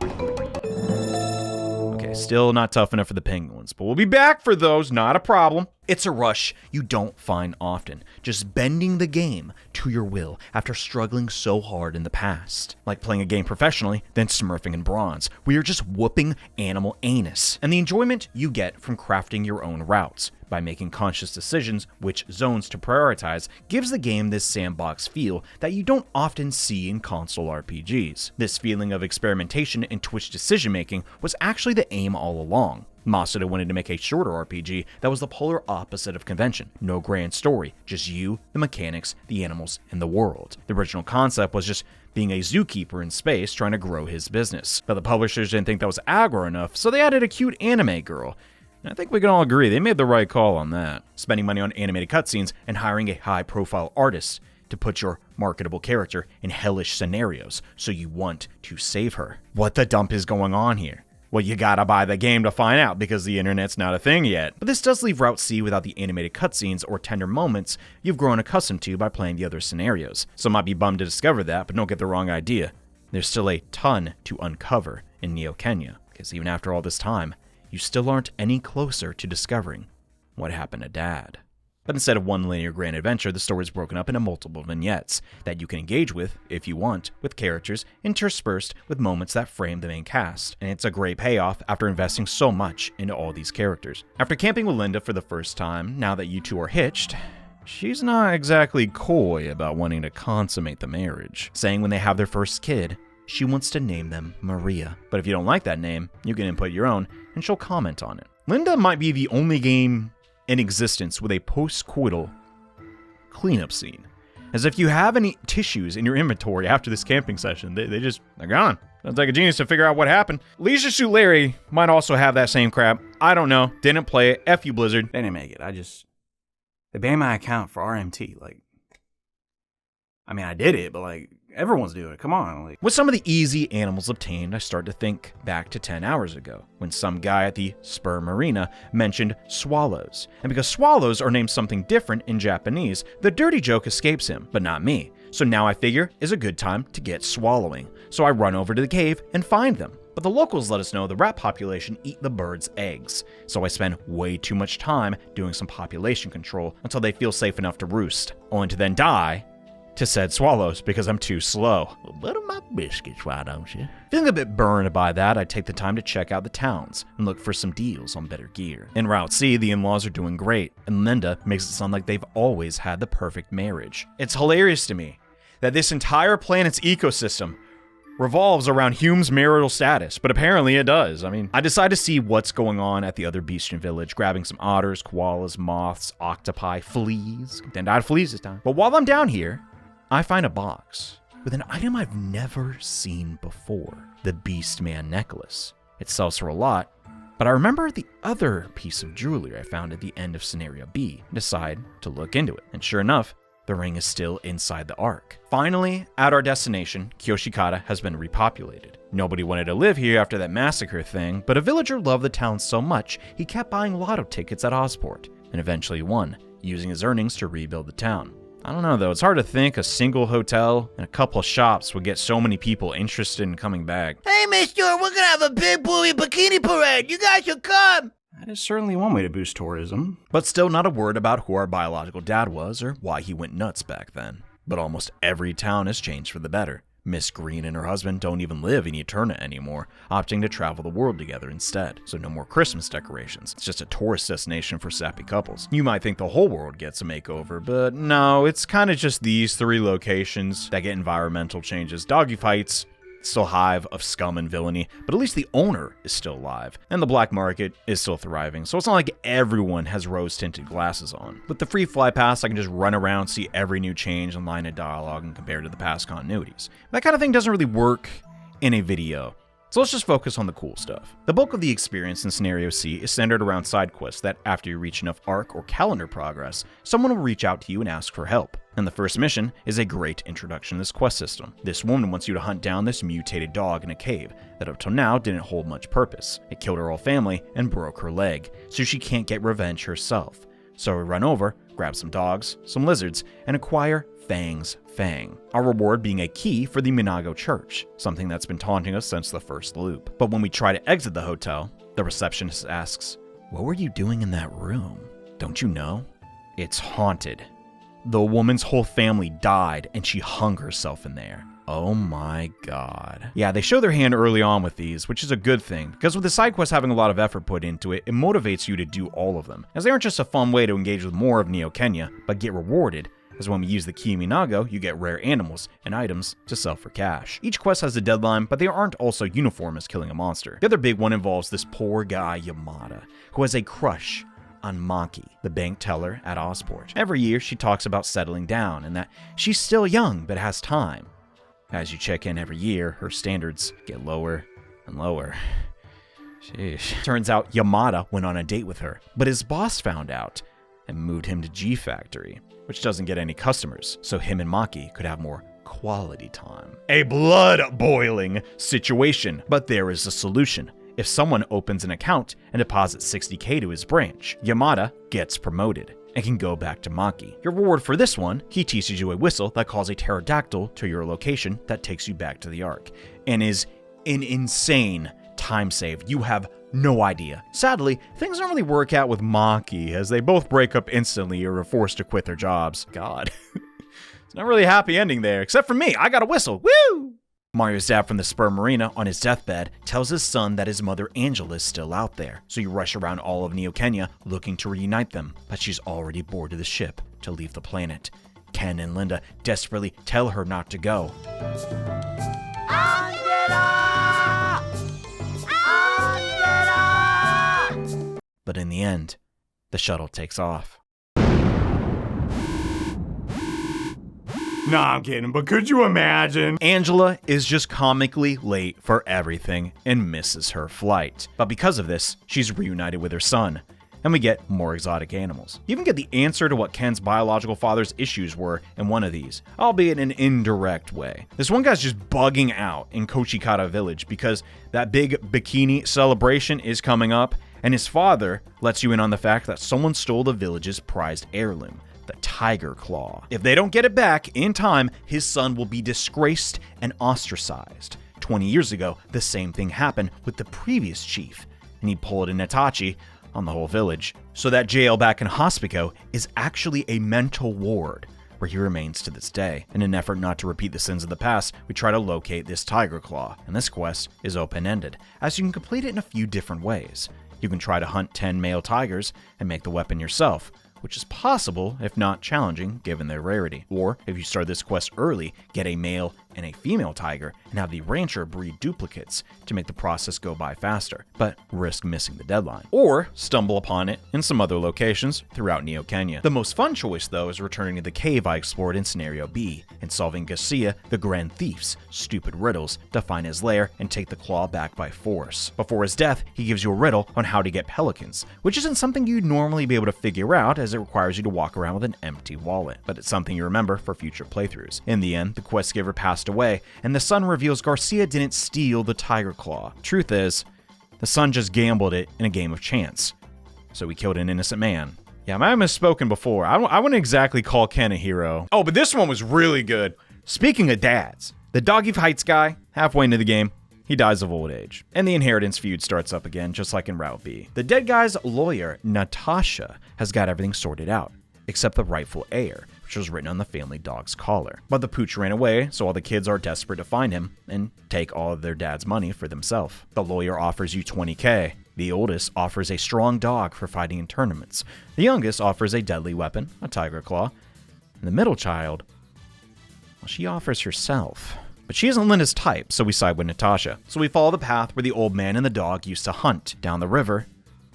Okay, still not tough enough for the penguins, but we'll be back for those, not a problem. It's a rush you don't find often, just bending the game to your will after struggling so hard in the past. Like playing a game professionally, then smurfing in bronze, where you're just whooping animal anus. And the enjoyment you get from crafting your own routes. By making conscious decisions which zones to prioritize gives the game this sandbox feel that you don't often see in console RPGs. This feeling of experimentation and twitch decision making was actually the aim all along. Masuda wanted to make a shorter RPG that was the polar opposite of convention. No grand story, just you, the mechanics, the animals, and the world. The original concept was just being a zookeeper in space trying to grow his business. But the publishers didn't think that was aggro enough, so they added a cute anime girl. And I think we can all agree they made the right call on that. Spending money on animated cutscenes and hiring a high-profile artist to put your marketable character in hellish scenarios so you want to save her. What the dump is going on here? Well, you gotta buy the game to find out because the internet's not a thing yet. But this does leave Route C without the animated cutscenes or tender moments you've grown accustomed to by playing the other scenarios. Some might be bummed to discover that, but don't get the wrong idea. There's still a ton to uncover in Neo Kenya, because even after all this time, you still aren't any closer to discovering what happened to Dad. But instead of one linear grand adventure, the story is broken up into multiple vignettes that you can engage with, if you want, with characters interspersed with moments that frame the main cast. And it's a great payoff after investing so much into all these characters. After camping with Linda for the first time, now that you two are hitched, she's not exactly coy about wanting to consummate the marriage, saying when they have their first kid, she wants to name them Maria. But if you don't like that name, you can input your own, and she'll comment on it. Linda might be the only game in existence with a post-coital cleanup scene. As if you have any tissues in your inventory after this camping session, they're gone. Sounds like a genius to figure out what happened. Leisure Suit Larry might also have that same crap. I don't know. Didn't play it. F you, Blizzard. They didn't make it. They banned my account for RMT. I did it, but everyone's doing it. Come on. With some of the easy animals obtained, I start to think back to 10 hours ago, when some guy at the Sperm Arena mentioned swallows. And because swallows are named something different in Japanese, the dirty joke escapes him, but not me. So now I figure is a good time to get swallowing. So I run over to the cave and find them. But the locals let us know the rat population eat the birds' eggs. So I spend way too much time doing some population control until they feel safe enough to roost, only to then die to said swallows because I'm too slow. Butter my biscuits, why don't you? Feeling a bit burned by that, I take the time to check out the towns and look for some deals on better gear. In Route C, the in-laws are doing great, and Linda makes it sound like they've always had the perfect marriage. It's hilarious to me that this entire planet's ecosystem revolves around Hume's marital status, but apparently it does. I decide to see what's going on at the other Beastian village, grabbing some otters, koalas, moths, octopi, fleas. Then died fleas this time. But while I'm down here, I find a box with an item I've never seen before, the Beastman necklace. It sells for a lot, But I remember the other piece of jewelry I found at the end of Scenario B and decide to look into it. And sure enough, the ring is still inside the Ark. Finally, at our destination, Kyoshikata has been repopulated. Nobody wanted to live here after that massacre thing, but a villager loved the town so much he kept buying lotto tickets at Osport, and eventually won, using his earnings to rebuild the town. I don't know though, it's hard to think a single hotel and a couple shops would get so many people interested in coming back. Hey, mister, we're gonna have a big booby bikini parade. You guys should come. That is certainly one way to boost tourism. But still not a word about who our biological dad was or why he went nuts back then. But almost every town has changed for the better. Miss Green and her husband don't even live in Eterna anymore, opting to travel the world together instead. So no more Christmas decorations. It's just a tourist destination for sappy couples. You might think the whole world gets a makeover, but no, it's kind of just these 3 locations that get environmental changes. Doggy fights, still hive of scum and villainy, but at least the owner is still alive, and the black market is still thriving, so it's not like everyone has rose-tinted glasses on. With the free fly pass, I can just run around, see every new change and line of dialogue and compare to the past continuities. That kind of thing doesn't really work in a video. So let's just focus on the cool stuff. The bulk of the experience in Scenario C is centered around side quests that, after you reach enough Ark or calendar progress, someone will reach out to you and ask for help. And the first mission is a great introduction to this quest system. This woman wants you to hunt down this mutated dog in a cave that up till now didn't hold much purpose. It killed her whole family and broke her leg, so she can't get revenge herself. So we run over, grab some dogs, some lizards, and acquire Fang's Fang, our reward being a key for the Minago Church, something that's been taunting us since the first loop. But when we try to exit the hotel, the receptionist asks, "What were you doing in that room? Don't you know? It's haunted. The woman's whole family died and she hung herself in there." Oh my god. Yeah, they show their hand early on with these, which is a good thing, because with the side quests having a lot of effort put into it, it motivates you to do all of them, as they aren't just a fun way to engage with more of Neo Kenya, but get rewarded, as when we use the Key Minago, you get rare animals and items to sell for cash. Each quest has a deadline, but they aren't also uniform as killing a monster. The other big one involves this poor guy Yamada, who has a crush on Maki, the bank teller at Osport. Every year, she talks about settling down and that she's still young but has time. As you check in every year, her standards get lower and lower. Sheesh. Turns out Yamada went on a date with her, but his boss found out and moved him to G Factory, which doesn't get any customers, so him and Maki could have more quality time. A blood-boiling situation, but there is a solution. If someone opens an account and deposits 60k to his branch, Yamada gets promoted and can go back to Maki. Your reward for this one, he teaches you a whistle that calls a pterodactyl to your location that takes you back to the Ark, and is an insane time save. You have no idea. Sadly, things don't really work out with Maki, as they both break up instantly or are forced to quit their jobs. God. It's not really a happy ending there, except for me. I got a whistle. Woo! Mario's dad from the Spur Marina on his deathbed tells his son that his mother Angela is still out there, so you rush around all of Neo Kenya looking to reunite them, but she's already boarded the ship to leave the planet. Ken and Linda desperately tell her not to go. Angela! Angela! But in the end, the shuttle takes off. Nah, I'm kidding, but could you imagine? Angela is just comically late for everything and misses her flight. But because of this, she's reunited with her son, and we get more exotic animals. You even get the answer to what Ken's biological father's issues were in one of these, albeit in an indirect way. This one guy's just bugging out in Kochikata village because that big bikini celebration is coming up, and his father lets you in on the fact that someone stole the village's prized heirloom, the tiger claw. If they don't get it back in time, his son will be disgraced and ostracized. 20 years ago, the same thing happened with the previous chief, and he pulled an Itachi on the whole village. So that jail back in Hospico is actually a mental ward, where he remains to this day. In an effort not to repeat the sins of the past, we try to locate this tiger claw, and this quest is open-ended, as you can complete it in a few different ways. You can try to hunt 10 male tigers and make the weapon yourself, which is possible, if not challenging, given their rarity. Or, if you start this quest early, get a male and a female tiger and have the rancher breed duplicates to make the process go by faster, but risk missing the deadline. Or stumble upon it in some other locations throughout Neo Kenya. The most fun choice, though, is returning to the cave I explored in Scenario B and solving Garcia, the Grand Thief's stupid riddles to find his lair and take the claw back by force. Before his death, he gives you a riddle on how to get pelicans, which isn't something you'd normally be able to figure out as it requires you to walk around with an empty wallet, but it's something you remember for future playthroughs. In the end, the quest giver passed away, and the son reveals Garcia didn't steal the tiger claw. Truth is, the son just gambled it in a game of chance, so he killed an innocent man. Yeah, I might have misspoken before. I wouldn't exactly call Ken a hero. Oh, but this one was really good. Speaking of dads, the doggy fights guy, halfway into the game, he dies of old age, and the inheritance feud starts up again, just like in Route B. The dead guy's lawyer, Natasha, has got everything sorted out, except the rightful heir, which was written on the family dog's collar. But the pooch ran away, so all the kids are desperate to find him and take all of their dad's money for themselves. The lawyer offers you $20K. The oldest offers a strong dog for fighting in tournaments. The youngest offers a deadly weapon, a tiger claw. And the middle child, well, she offers herself. But she isn't Linda's type, so we side with Natasha. So we follow the path where the old man and the dog used to hunt down the river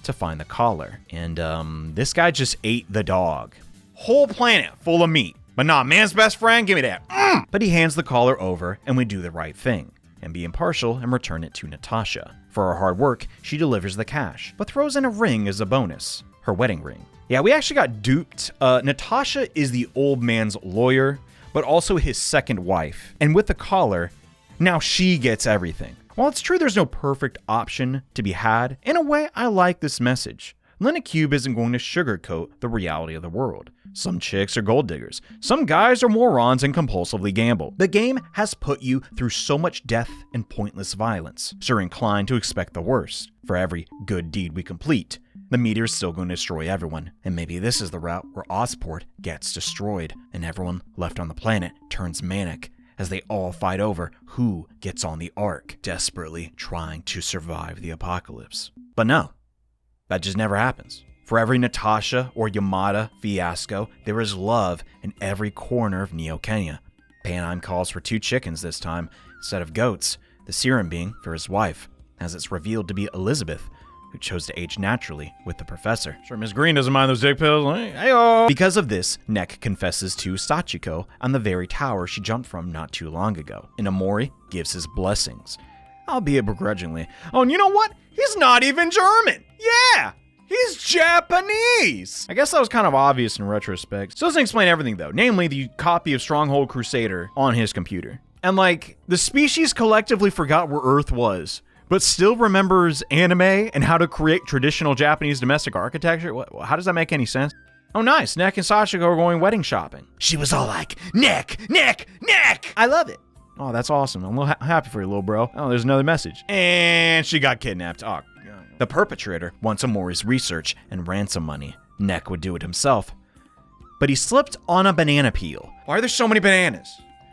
to find the collar. And this guy just ate the dog. Whole planet full of meat. But nah, man's best friend, give me that. But he hands the collar over and we do the right thing and be impartial and return it to Natasha. For her hard work, she delivers the cash, but throws in a ring as a bonus, her wedding ring. Yeah, we actually got duped. Natasha is the old man's lawyer, but also his second wife. And with the collar, now she gets everything. While it's true there's no perfect option to be had, in a way I like this message. Linda Cube isn't going to sugarcoat the reality of the world. Some chicks are gold diggers. Some guys are morons and compulsively gamble. The game has put you through so much death and pointless violence, so you're inclined to expect the worst. For every good deed we complete, the meteor's still going to destroy everyone. And maybe this is the route where Ozport gets destroyed and everyone left on the planet turns manic as they all fight over who gets on the Ark, desperately trying to survive the apocalypse. But no, that just never happens. For every Natasha or Yamada fiasco, there is love in every corner of Neo Kenya. Panheim calls for 2 chickens this time instead of goats, the serum being for his wife, as it's revealed to be Elizabeth, who chose to age naturally with the professor. Sure, Miss Green doesn't mind those dick pills. Hey-oh. Because of this, Nek confesses to Sachiko on the very tower she jumped from not too long ago, and Omori gives his blessings, albeit begrudgingly. Oh, and you know what? He's not even German. Yeah, he's Japanese. I guess that was kind of obvious in retrospect. Still doesn't explain everything though, namely the copy of Stronghold Crusader on his computer. And like, the species collectively forgot where Earth was, but still remembers anime and how to create traditional Japanese domestic architecture? How does that make any sense? Oh nice, Nek and Sachiko are going wedding shopping. She was all like, Nek, Nek, Nek! I love it. Oh, that's awesome. I'm a little happy for you, little bro. Oh, there's another message. And she got kidnapped. Oh, the perpetrator wants Omori's research and ransom money. Nek would do it himself, but he slipped on a banana peel. Why are there so many bananas?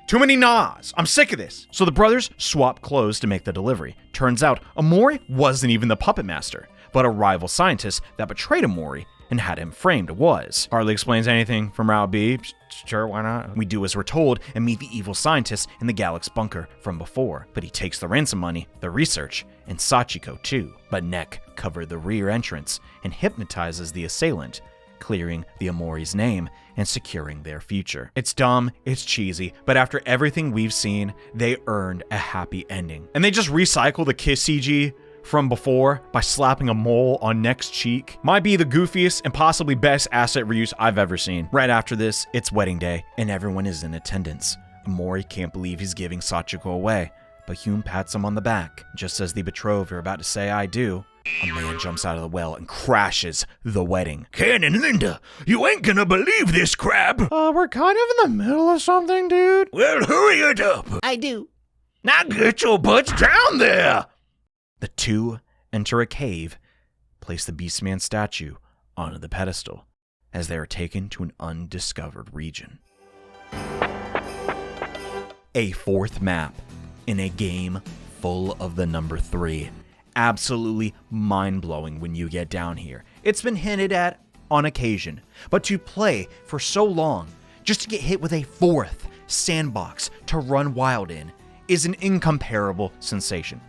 Too many Nas. I'm sick of this. So the brothers swap clothes to make the delivery. Turns out Omori wasn't even the puppet master, but a rival scientist that betrayed Omori and had him framed was. Hardly explains anything from Route B. Sure, why not? We do as we're told and meet the evil scientist in the Galax bunker from before, but he takes the ransom money, the research, and Sachiko too. But Nek covered the rear entrance and hypnotizes the assailant, clearing the Omori's name and securing their future. It's dumb, it's cheesy, but after everything we've seen, they earned a happy ending. And they just recycle the kiss CG from before by slapping a mole on Nek's cheek. Might be the goofiest and possibly best asset reuse I've ever seen. Right after this, it's wedding day and everyone is in attendance. Omori can't believe he's giving Sachiko away, but Hume pats him on the back. Just as the betrothed are about to say I do, a man jumps out of the well and crashes the wedding. Ken and Linda, you ain't gonna believe this crap. We're kind of in the middle of something, dude. Well, hurry it up. I do. Now get your butts down there. The two enter a cave, place the Beastman statue onto the pedestal, as they are taken to an undiscovered region. A fourth map in a game full of the number 3. Absolutely mind-blowing when you get down here. It's been hinted at on occasion, but to play for so long, just to get hit with a fourth sandbox to run wild in is an incomparable sensation.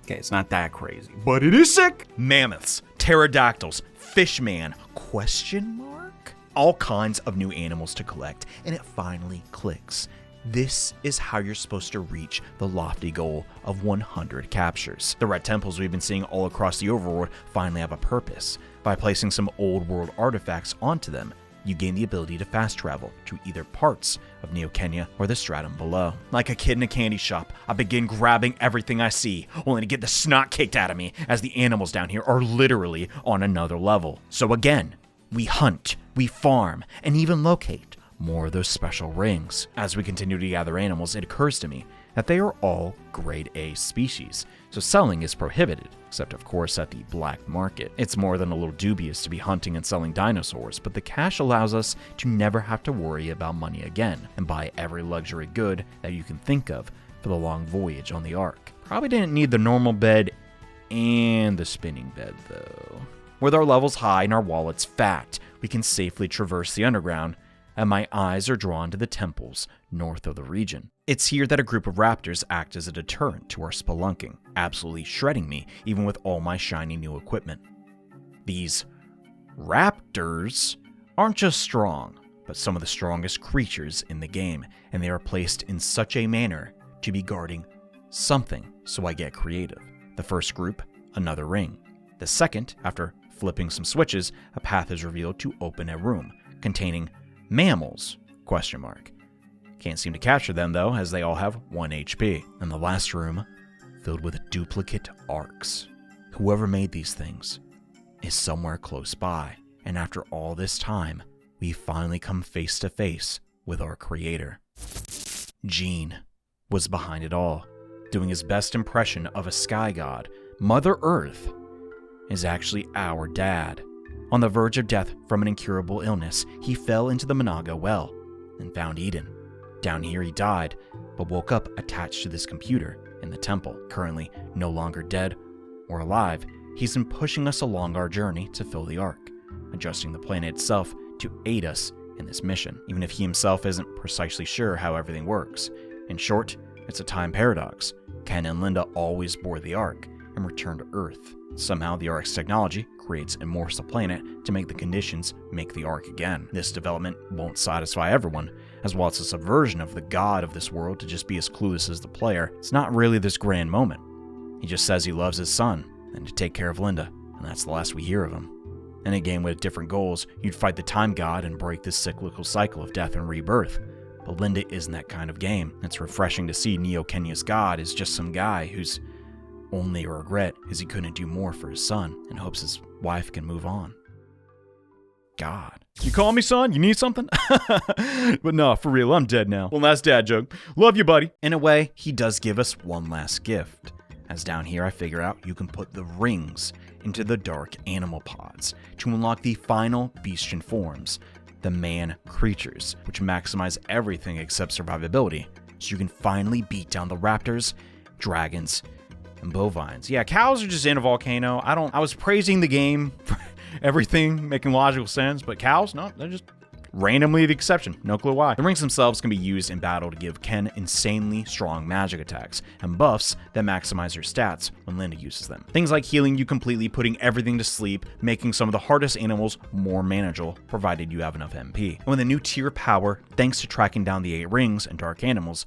Okay, it's not that crazy, but it is sick. Mammoths, pterodactyls, fishman, question mark? All kinds of new animals to collect, and it finally clicks. This is how you're supposed to reach the lofty goal of 100 captures. The red temples we've been seeing all across the overworld finally have a purpose. By placing some old world artifacts onto them, you gain the ability to fast travel to either parts of Neo Kenya or the stratum below. Like a kid in a candy shop, I begin grabbing everything I see, only to get the snot kicked out of me as the animals down here are literally on another level. So again, we hunt, we farm, and even locate more of those special rings. As we continue to gather animals, it occurs to me that they are all grade A species, so selling is prohibited, except of course at the black market. It's more than a little dubious to be hunting and selling dinosaurs, but the cash allows us to never have to worry about money again, and buy every luxury good that you can think of for the long voyage on the Ark. Probably didn't need the normal bed and the spinning bed though. With our levels high and our wallets fat, we can safely traverse the underground, and my eyes are drawn to the temples north of the region. It's here that a group of raptors act as a deterrent to our spelunking, absolutely shredding me even with all my shiny new equipment. These raptors aren't just strong, but some of the strongest creatures in the game, and they are placed in such a manner to be guarding something, so I get creative. The first group, another ring. The second, after flipping some switches, a path is revealed to open a room containing mammals, question mark. Can't seem to capture them though, as they all have 1 HP. And the last room, filled with duplicate arcs. Whoever made these things is somewhere close by, and after all this time, we finally come face to face with our creator. Gene was behind it all, doing his best impression of a sky god. Mother Earth is actually our dad. On the verge of death from an incurable illness, he fell into the Monaga well and found Eden. Down here he died, but woke up attached to this computer in the temple. Currently no longer dead or alive, he's been pushing us along our journey to fill the Ark, adjusting the planet itself to aid us in this mission, even if he himself isn't precisely sure how everything works. In short, it's a time paradox. Ken and Linda always board the Ark and return to Earth. Somehow the Ark's technology creates a morsel planet to make the conditions make the Ark again. This development won't satisfy everyone, as while it's a subversion of the god of this world to just be as clueless as the player, it's not really this grand moment. He just says he loves his son and to take care of Linda, and that's the last we hear of him. In a game with different goals, you'd fight the time god and break this cyclical cycle of death and rebirth. But Linda isn't that kind of game. It's refreshing to see Neo Kenya's god is just some guy whose only regret is he couldn't do more for his son and hopes his wife can move on. God. You call me, son? You need something? But no, for real, I'm dead now. Well, that's dad joke. Love you, buddy. In a way, he does give us one last gift. As down here I figure out you can put the rings into the dark animal pods to unlock the final bestian forms, the man creatures, which maximize everything except survivability, so you can finally beat down the raptors, dragons, and bovines. Yeah, cows are just in a volcano. I was praising the game for everything making logical sense, but cows, no, they're just randomly the exception. No clue why. The rings themselves can be used in battle to give Ken insanely strong magic attacks and buffs that maximize your stats when Linda uses them. Things like healing you completely, putting everything to sleep, making some of the hardest animals more manageable, provided you have enough MP. And with a new tier power, thanks to tracking down the 8 rings and dark animals,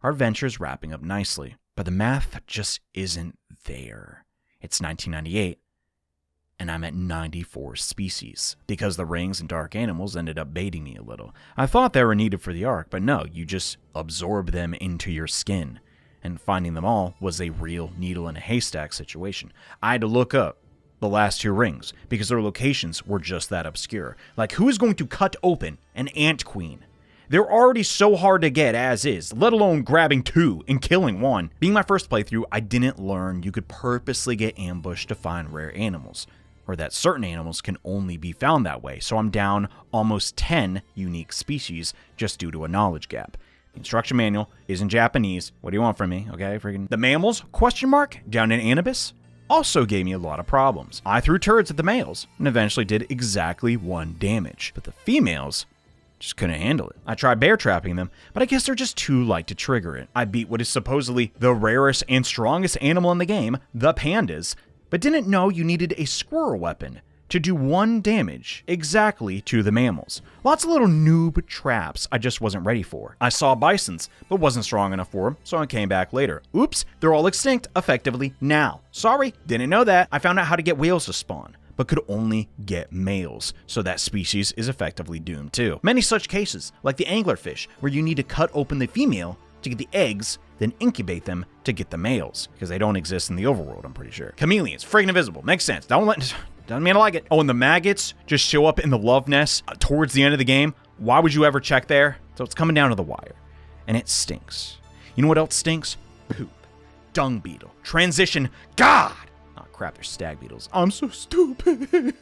our adventure's wrapping up nicely. But the math just isn't there. It's 1998. And I'm at 94 species, because the rings and dark animals ended up baiting me a little. I thought they were needed for the Ark, but no, you just absorb them into your skin. And finding them all was a real needle in a haystack situation. I had to look up the last 2 rings, because their locations were just that obscure. Like, who is going to cut open an ant queen? They're already so hard to get as is, let alone grabbing 2 and killing 1. Being my first playthrough, I didn't learn you could purposely get ambushed to find rare animals, or that certain animals can only be found that way, so I'm down almost 10 unique species just due to a knowledge gap. The instruction manual is in Japanese. What do you want from me, okay? Freaking the mammals, question mark, down in Anubis, also gave me a lot of problems. I threw turrets at the males and eventually did exactly 1 damage, but the females just couldn't handle it. I tried bear trapping them, but I guess they're just too light to trigger it. I beat what is supposedly the rarest and strongest animal in the game, the pandas, but didn't know you needed a squirrel weapon to do 1 damage exactly to the mammals. Lots of little noob traps I just wasn't ready for. I saw bisons, but wasn't strong enough for them, so I came back later. Oops, they're all extinct effectively now. Sorry, didn't know that. I found out how to get whales to spawn, but could only get males, so that species is effectively doomed too. Many such cases, like the anglerfish, where you need to cut open the female to get the eggs, then incubate them to get the males, because they don't exist in the overworld, I'm pretty sure. Chameleons, friggin' invisible, makes sense. Doesn't mean I like it. Oh, and the maggots just show up in the love nest towards the end of the game. Why would you ever check there? So it's coming down to the wire, and it stinks. You know what else stinks? Poop, dung beetle, transition, God! Oh crap, they're stag beetles. I'm so stupid.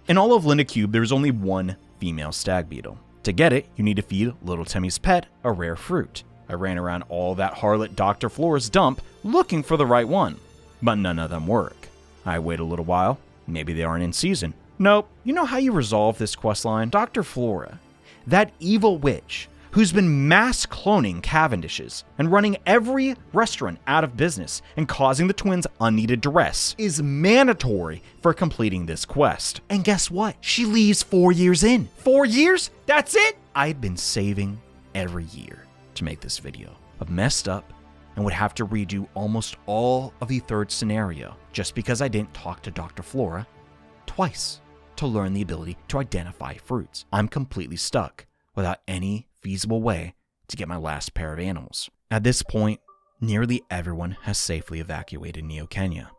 In all of Linda Cube, there's only 1 female stag beetle. To get it, you need to feed little Timmy's pet a rare fruit. I ran around all that harlot Dr. Flora's dump looking for the right one, but none of them work. I wait a little while. Maybe they aren't in season. Nope. You know how you resolve this questline? Dr. Flora, that evil witch who's been mass cloning Cavendishes and running every restaurant out of business and causing the twins unneeded duress, is mandatory for completing this quest. And guess what? She leaves 4 years in. 4 years? That's it? I've been saving every year to make this video. I've messed up and would have to redo almost all of the 3rd scenario just because I didn't talk to Dr. Flora twice to learn the ability to identify fruits. I'm completely stuck without any feasible way to get my last pair of animals. At this point, nearly everyone has safely evacuated Neo Kenya.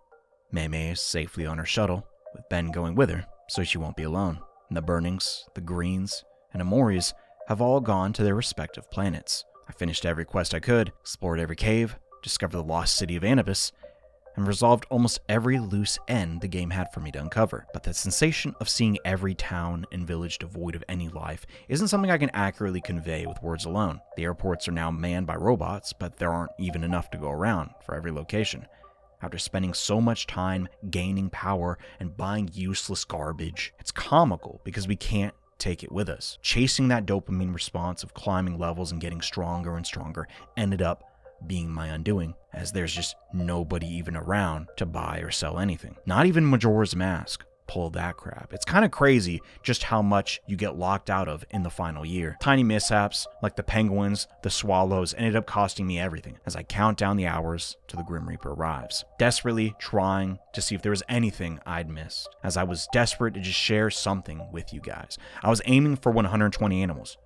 Mei is safely on her shuttle, with Ben going with her, so she won't be alone. And the Burnings, the Greens, and Amoris have all gone to their respective planets. I finished every quest I could, explored every cave, discovered the lost city of Anubis, and resolved almost every loose end the game had for me to uncover. But the sensation of seeing every town and village devoid of any life isn't something I can accurately convey with words alone. The airports are now manned by robots, but there aren't even enough to go around for every location. After spending so much time gaining power and buying useless garbage, it's comical because we can't take it with us. Chasing that dopamine response of climbing levels and getting stronger and stronger ended up being my undoing, as there's just nobody even around to buy or sell anything. Not even Majora's Mask pulled that crap. It's kind of crazy just how much you get locked out of in the final year. Tiny mishaps, like the penguins, the swallows, ended up costing me everything as I count down the hours till the Grim Reaper arrives. Desperately trying to see if there was anything I'd missed, as I was desperate to just share something with you guys. I was aiming for 120 animals.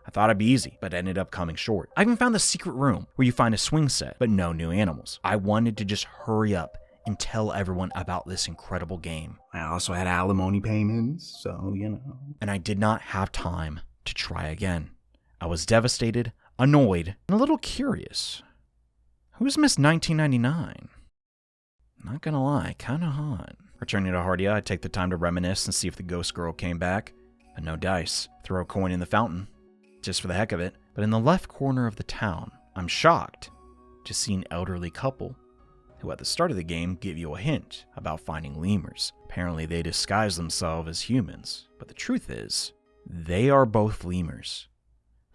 I thought it'd be easy, but ended up coming short. I even found the secret room where you find a swing set, but no new animals. I wanted to just hurry up and tell everyone about this incredible game. I also had alimony payments, so, you know. And I did not have time to try again. I was devastated, annoyed, and a little curious. Who's Miss 1999? Not gonna lie, kinda hot. Returning to Hardia, I take the time to reminisce and see if the ghost girl came back. But no dice. Throw a coin in the fountain, just for the heck of it. But in the left corner of the town, I'm shocked to see an elderly couple who at the start of the game give you a hint about finding lemurs. Apparently they disguise themselves as humans, but the truth is, they are both lemurs.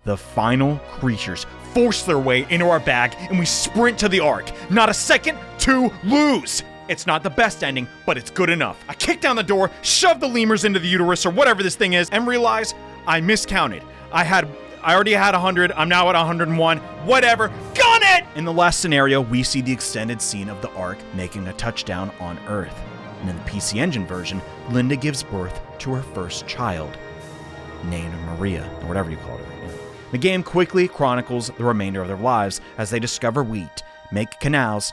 The final creatures force their way into our bag and we sprint to the Ark. Not a second to lose! It's not the best ending, but it's good enough. I kick down the door, shove the lemurs into the uterus or whatever this thing is, and realize I miscounted. I already had 100, I'm now at 101, whatever, gun it! In the last scenario, we see the extended scene of the Ark making a touchdown on Earth. And in the PC Engine version, Linda gives birth to her first child, named Maria, or whatever you called her. The game quickly chronicles the remainder of their lives as they discover wheat, make canals,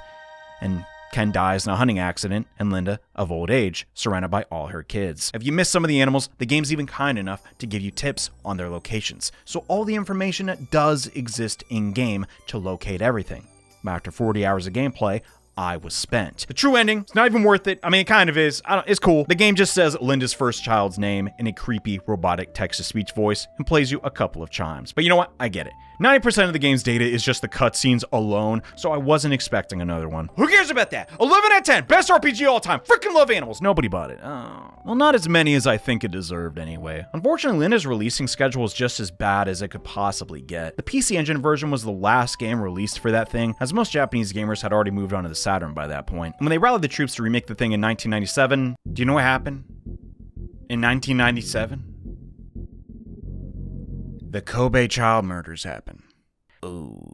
and Ken dies in a hunting accident, and Linda, of old age, surrounded by all her kids. If you miss some of the animals, the game's even kind enough to give you tips on their locations. So all the information does exist in-game to locate everything. After 40 hours of gameplay, I was spent. The true ending, it's not even worth it. I mean, it kind of is. It's cool. The game just says Linda's first child's name in a creepy robotic text-to-speech voice and plays you a couple of chimes. But you know what? I get it. 90% of the game's data is just the cutscenes alone, so I wasn't expecting another one. Who cares about that? 11 out of 10, best RPG all time, freaking love animals. Nobody bought it. Oh. Well, not as many as I think it deserved anyway. Unfortunately, Linda's releasing schedule is just as bad as it could possibly get. The PC Engine version was the last game released for that thing, as most Japanese gamers had already moved on to the Saturn by that point. And when they rallied the troops to remake the thing in 1997, do you know what happened? In 1997? The Kobe child murders happened. Ooh.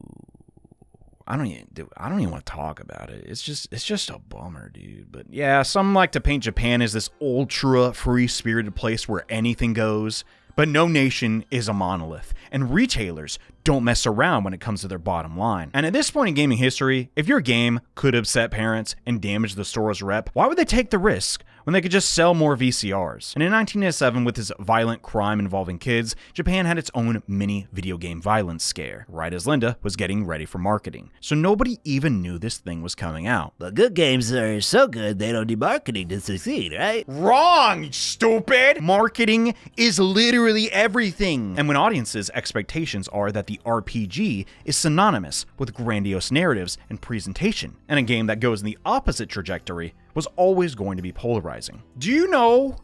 I don't even want to talk about it. It's just a bummer, dude. But yeah, some like to paint Japan as this ultra free-spirited place where anything goes. But no nation is a monolith, and retailers don't mess around when it comes to their bottom line. And at this point in gaming history, if your game could upset parents and damage the store's rep, why would they take the risk when they could just sell more VCRs? And in 1997, with this violent crime involving kids, Japan had its own mini video game violence scare, right as Linda was getting ready for marketing. So nobody even knew this thing was coming out. But good games are so good they don't need marketing to succeed, right? Wrong, stupid! Marketing is literally everything. And when audiences' expectations are that the RPG is synonymous with grandiose narratives and presentation, and a game that goes in the opposite trajectory was always going to be polarizing. Do you know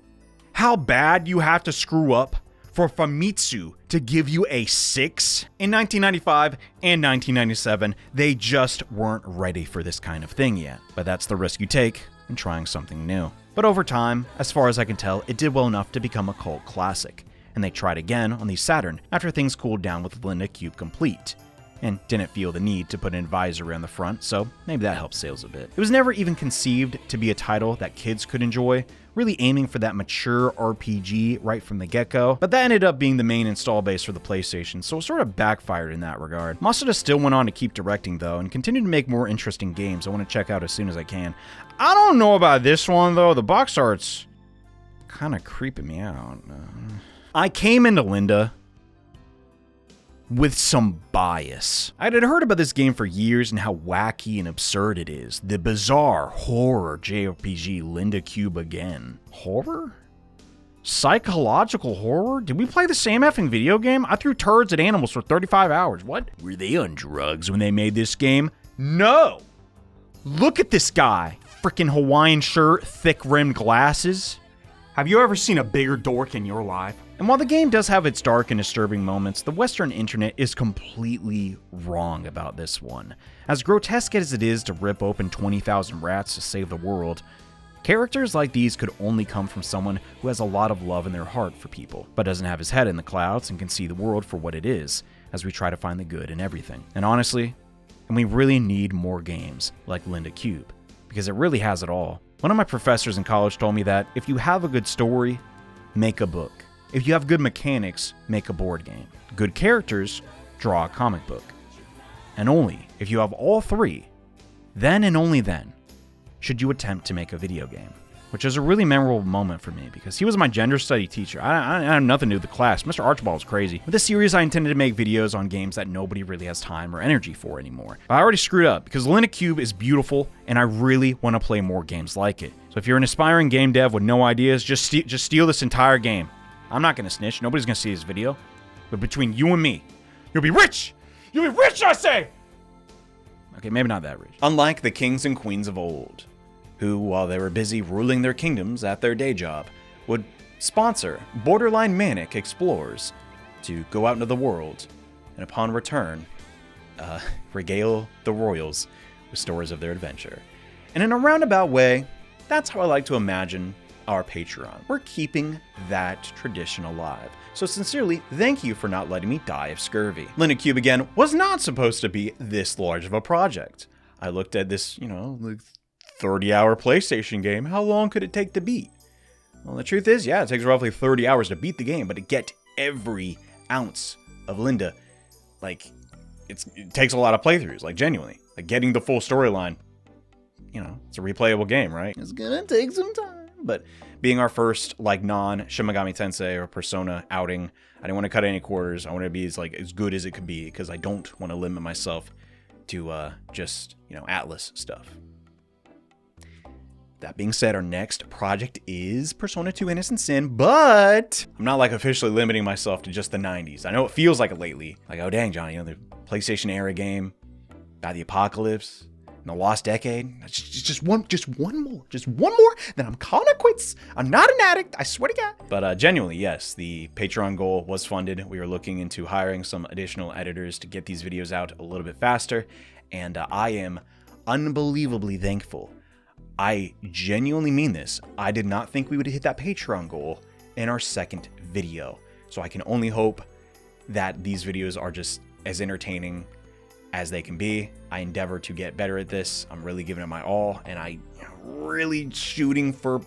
how bad you have to screw up for Famitsu to give you a 6? In 1995 and 1997, they just weren't ready for this kind of thing yet. But that's the risk you take in trying something new. But over time, as far as I can tell, it did well enough to become a cult classic. And they tried again on the Saturn after things cooled down with Linda Cube Complete, and didn't feel the need to put an advisory on the front, so maybe that helped sales a bit. It was never even conceived to be a title that kids could enjoy, really aiming for that mature RPG right from the get-go, but that ended up being the main install base for the PlayStation, so it sort of backfired in that regard. Masuda still went on to keep directing though, and continued to make more interesting games I want to check out as soon as I can. I don't know about this one though, the box art's kind of creeping me out. I came into Linda with some bias. I had heard about this game for years and how wacky and absurd it is. The bizarre horror JRPG Linda Cube again. Horror? Psychological horror? Did we play the same effing video game? I threw turds at animals for 35 hours. What? Were they on drugs when they made this game? No! Look at this guy. Frickin' Hawaiian shirt, thick-rimmed glasses. Have you ever seen a bigger dork in your life? And while the game does have its dark and disturbing moments, the Western internet is completely wrong about this one. As grotesque as it is to rip open 20,000 rats to save the world, characters like these could only come from someone who has a lot of love in their heart for people, but doesn't have his head in the clouds and can see the world for what it is, as we try to find the good in everything. And honestly, we really need more games like Linda Cube, because it really has it all. One of my professors in college told me that if you have a good story, make a book. If you have good mechanics, make a board game. Good characters, draw a comic book. And only if you have all three, then and only then, should you attempt to make a video game. Which is a really memorable moment for me, because he was my gender study teacher. I had nothing to do with the class. Mr. Archibald's crazy. With this series, I intended to make videos on games that nobody really has time or energy for anymore. But I already screwed up, because Linda Cube is beautiful, and I really want to play more games like it. So if you're an aspiring game dev with no ideas, just steal this entire game. I'm not going to snitch. Nobody's going to see this video. But between you and me, you'll be rich! You'll be rich, I say! Okay, maybe not that rich. Unlike the kings and queens of old, who, while they were busy ruling their kingdoms at their day job, would sponsor borderline manic explorers to go out into the world, and upon return, regale the royals with stories of their adventure. And in a roundabout way, that's how I like to imagine our Patreon. We're keeping that tradition alive. So sincerely, thank you for not letting me die of scurvy. Linda Cube, again, was not supposed to be this large of a project. I looked at this, like 30-hour PlayStation game. How long could it take to beat? Well, the truth is, yeah, it takes roughly 30 hours to beat the game, but to get every ounce of Linda, it takes a lot of playthroughs, genuinely. Getting the full storyline, it's a replayable game, right? It's gonna take some time. But being our first, non-Shin Megami Tensei or Persona outing, I didn't want to cut any corners. I wanted to be as good as it could be, because I don't want to limit myself to just, Atlas stuff. That being said, our next project is Persona 2 Innocent Sin, but I'm not like officially limiting myself to just the 90s. I know it feels like it lately. Like, oh dang, Johnny, the PlayStation era game about the apocalypse in the lost decade. Just one more, then I'm calling it quits. I'm not an addict, I swear to God. But genuinely, yes, the Patreon goal was funded. We are looking into hiring some additional editors to get these videos out a little bit faster, and I am unbelievably thankful. I genuinely mean this. I did not think we would hit that Patreon goal in our second video. So I can only hope that these videos are just as entertaining as they can be. I endeavor to get better at this. I'm really giving it my all, and I really shooting for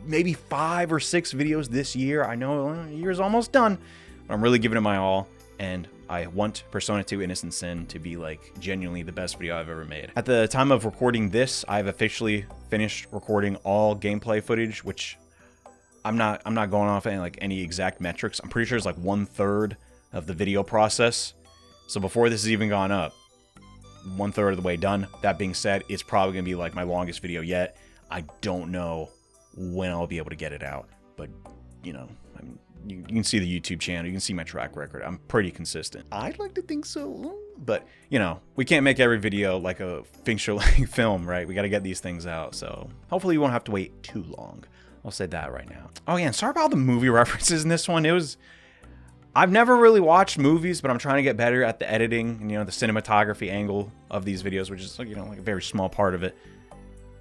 maybe 5 or 6 videos this year. I know the year's almost done, but I'm really giving it my all, and I want Persona 2 Innocent Sin to be like genuinely the best video I've ever made. At the time of recording this, I've officially finished recording all gameplay footage, which I'm not going off any exact metrics. I'm pretty sure it's like 1/3 of the video process. So before this has even gone up, 1/3 of the way done. That being said, it's probably gonna be like my longest video yet. I don't know when I'll be able to get it out, but you know, I mean, you can see the YouTube channel, you can see my track record. I'm pretty consistent. I'd like to think so, but you know, we can't make every video like a feature-length film, right? We got to get these things out, so hopefully you won't have to wait too long. I'll say that right now. Oh yeah, and sorry about the movie references in this one. I've never really watched movies, but I'm trying to get better at the editing and, you know, the cinematography angle of these videos, which is, you know, like a very small part of it.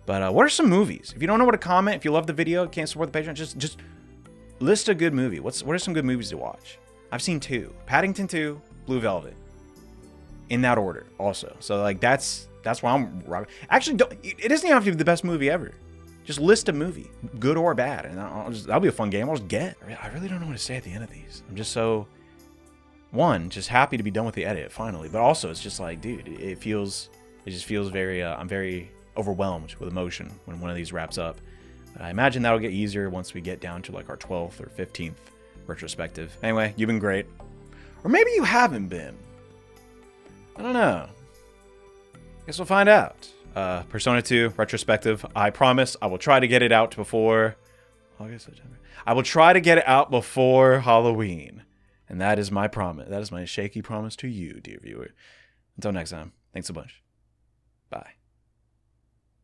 But what are some movies? If you don't know what to comment, if you love the video, can't support the Patreon, just list a good movie. What are some good movies to watch? I've seen 2. Paddington 2, Blue Velvet. In that order, also. So, like, that's why I'm... Actually, it doesn't even have to be the best movie ever. Just list a movie, good or bad, and that'll be a fun game. I'll just get. I really don't know what to say at the end of these. I'm just so... One, just happy to be done with the edit, finally. But also, it's just like, dude, it just feels very... I'm very overwhelmed with emotion when one of these wraps up. I imagine that'll get easier once we get down to like our 12th or 15th retrospective. Anyway, you've been great. Or maybe you haven't been. I don't know. Guess we'll find out. Persona 2 retrospective. I promise I will try to get it out before August, September. I will try to get it out before Halloween. And that is my promise. That is my shaky promise to you, dear viewer. Until next time, thanks a bunch. Bye.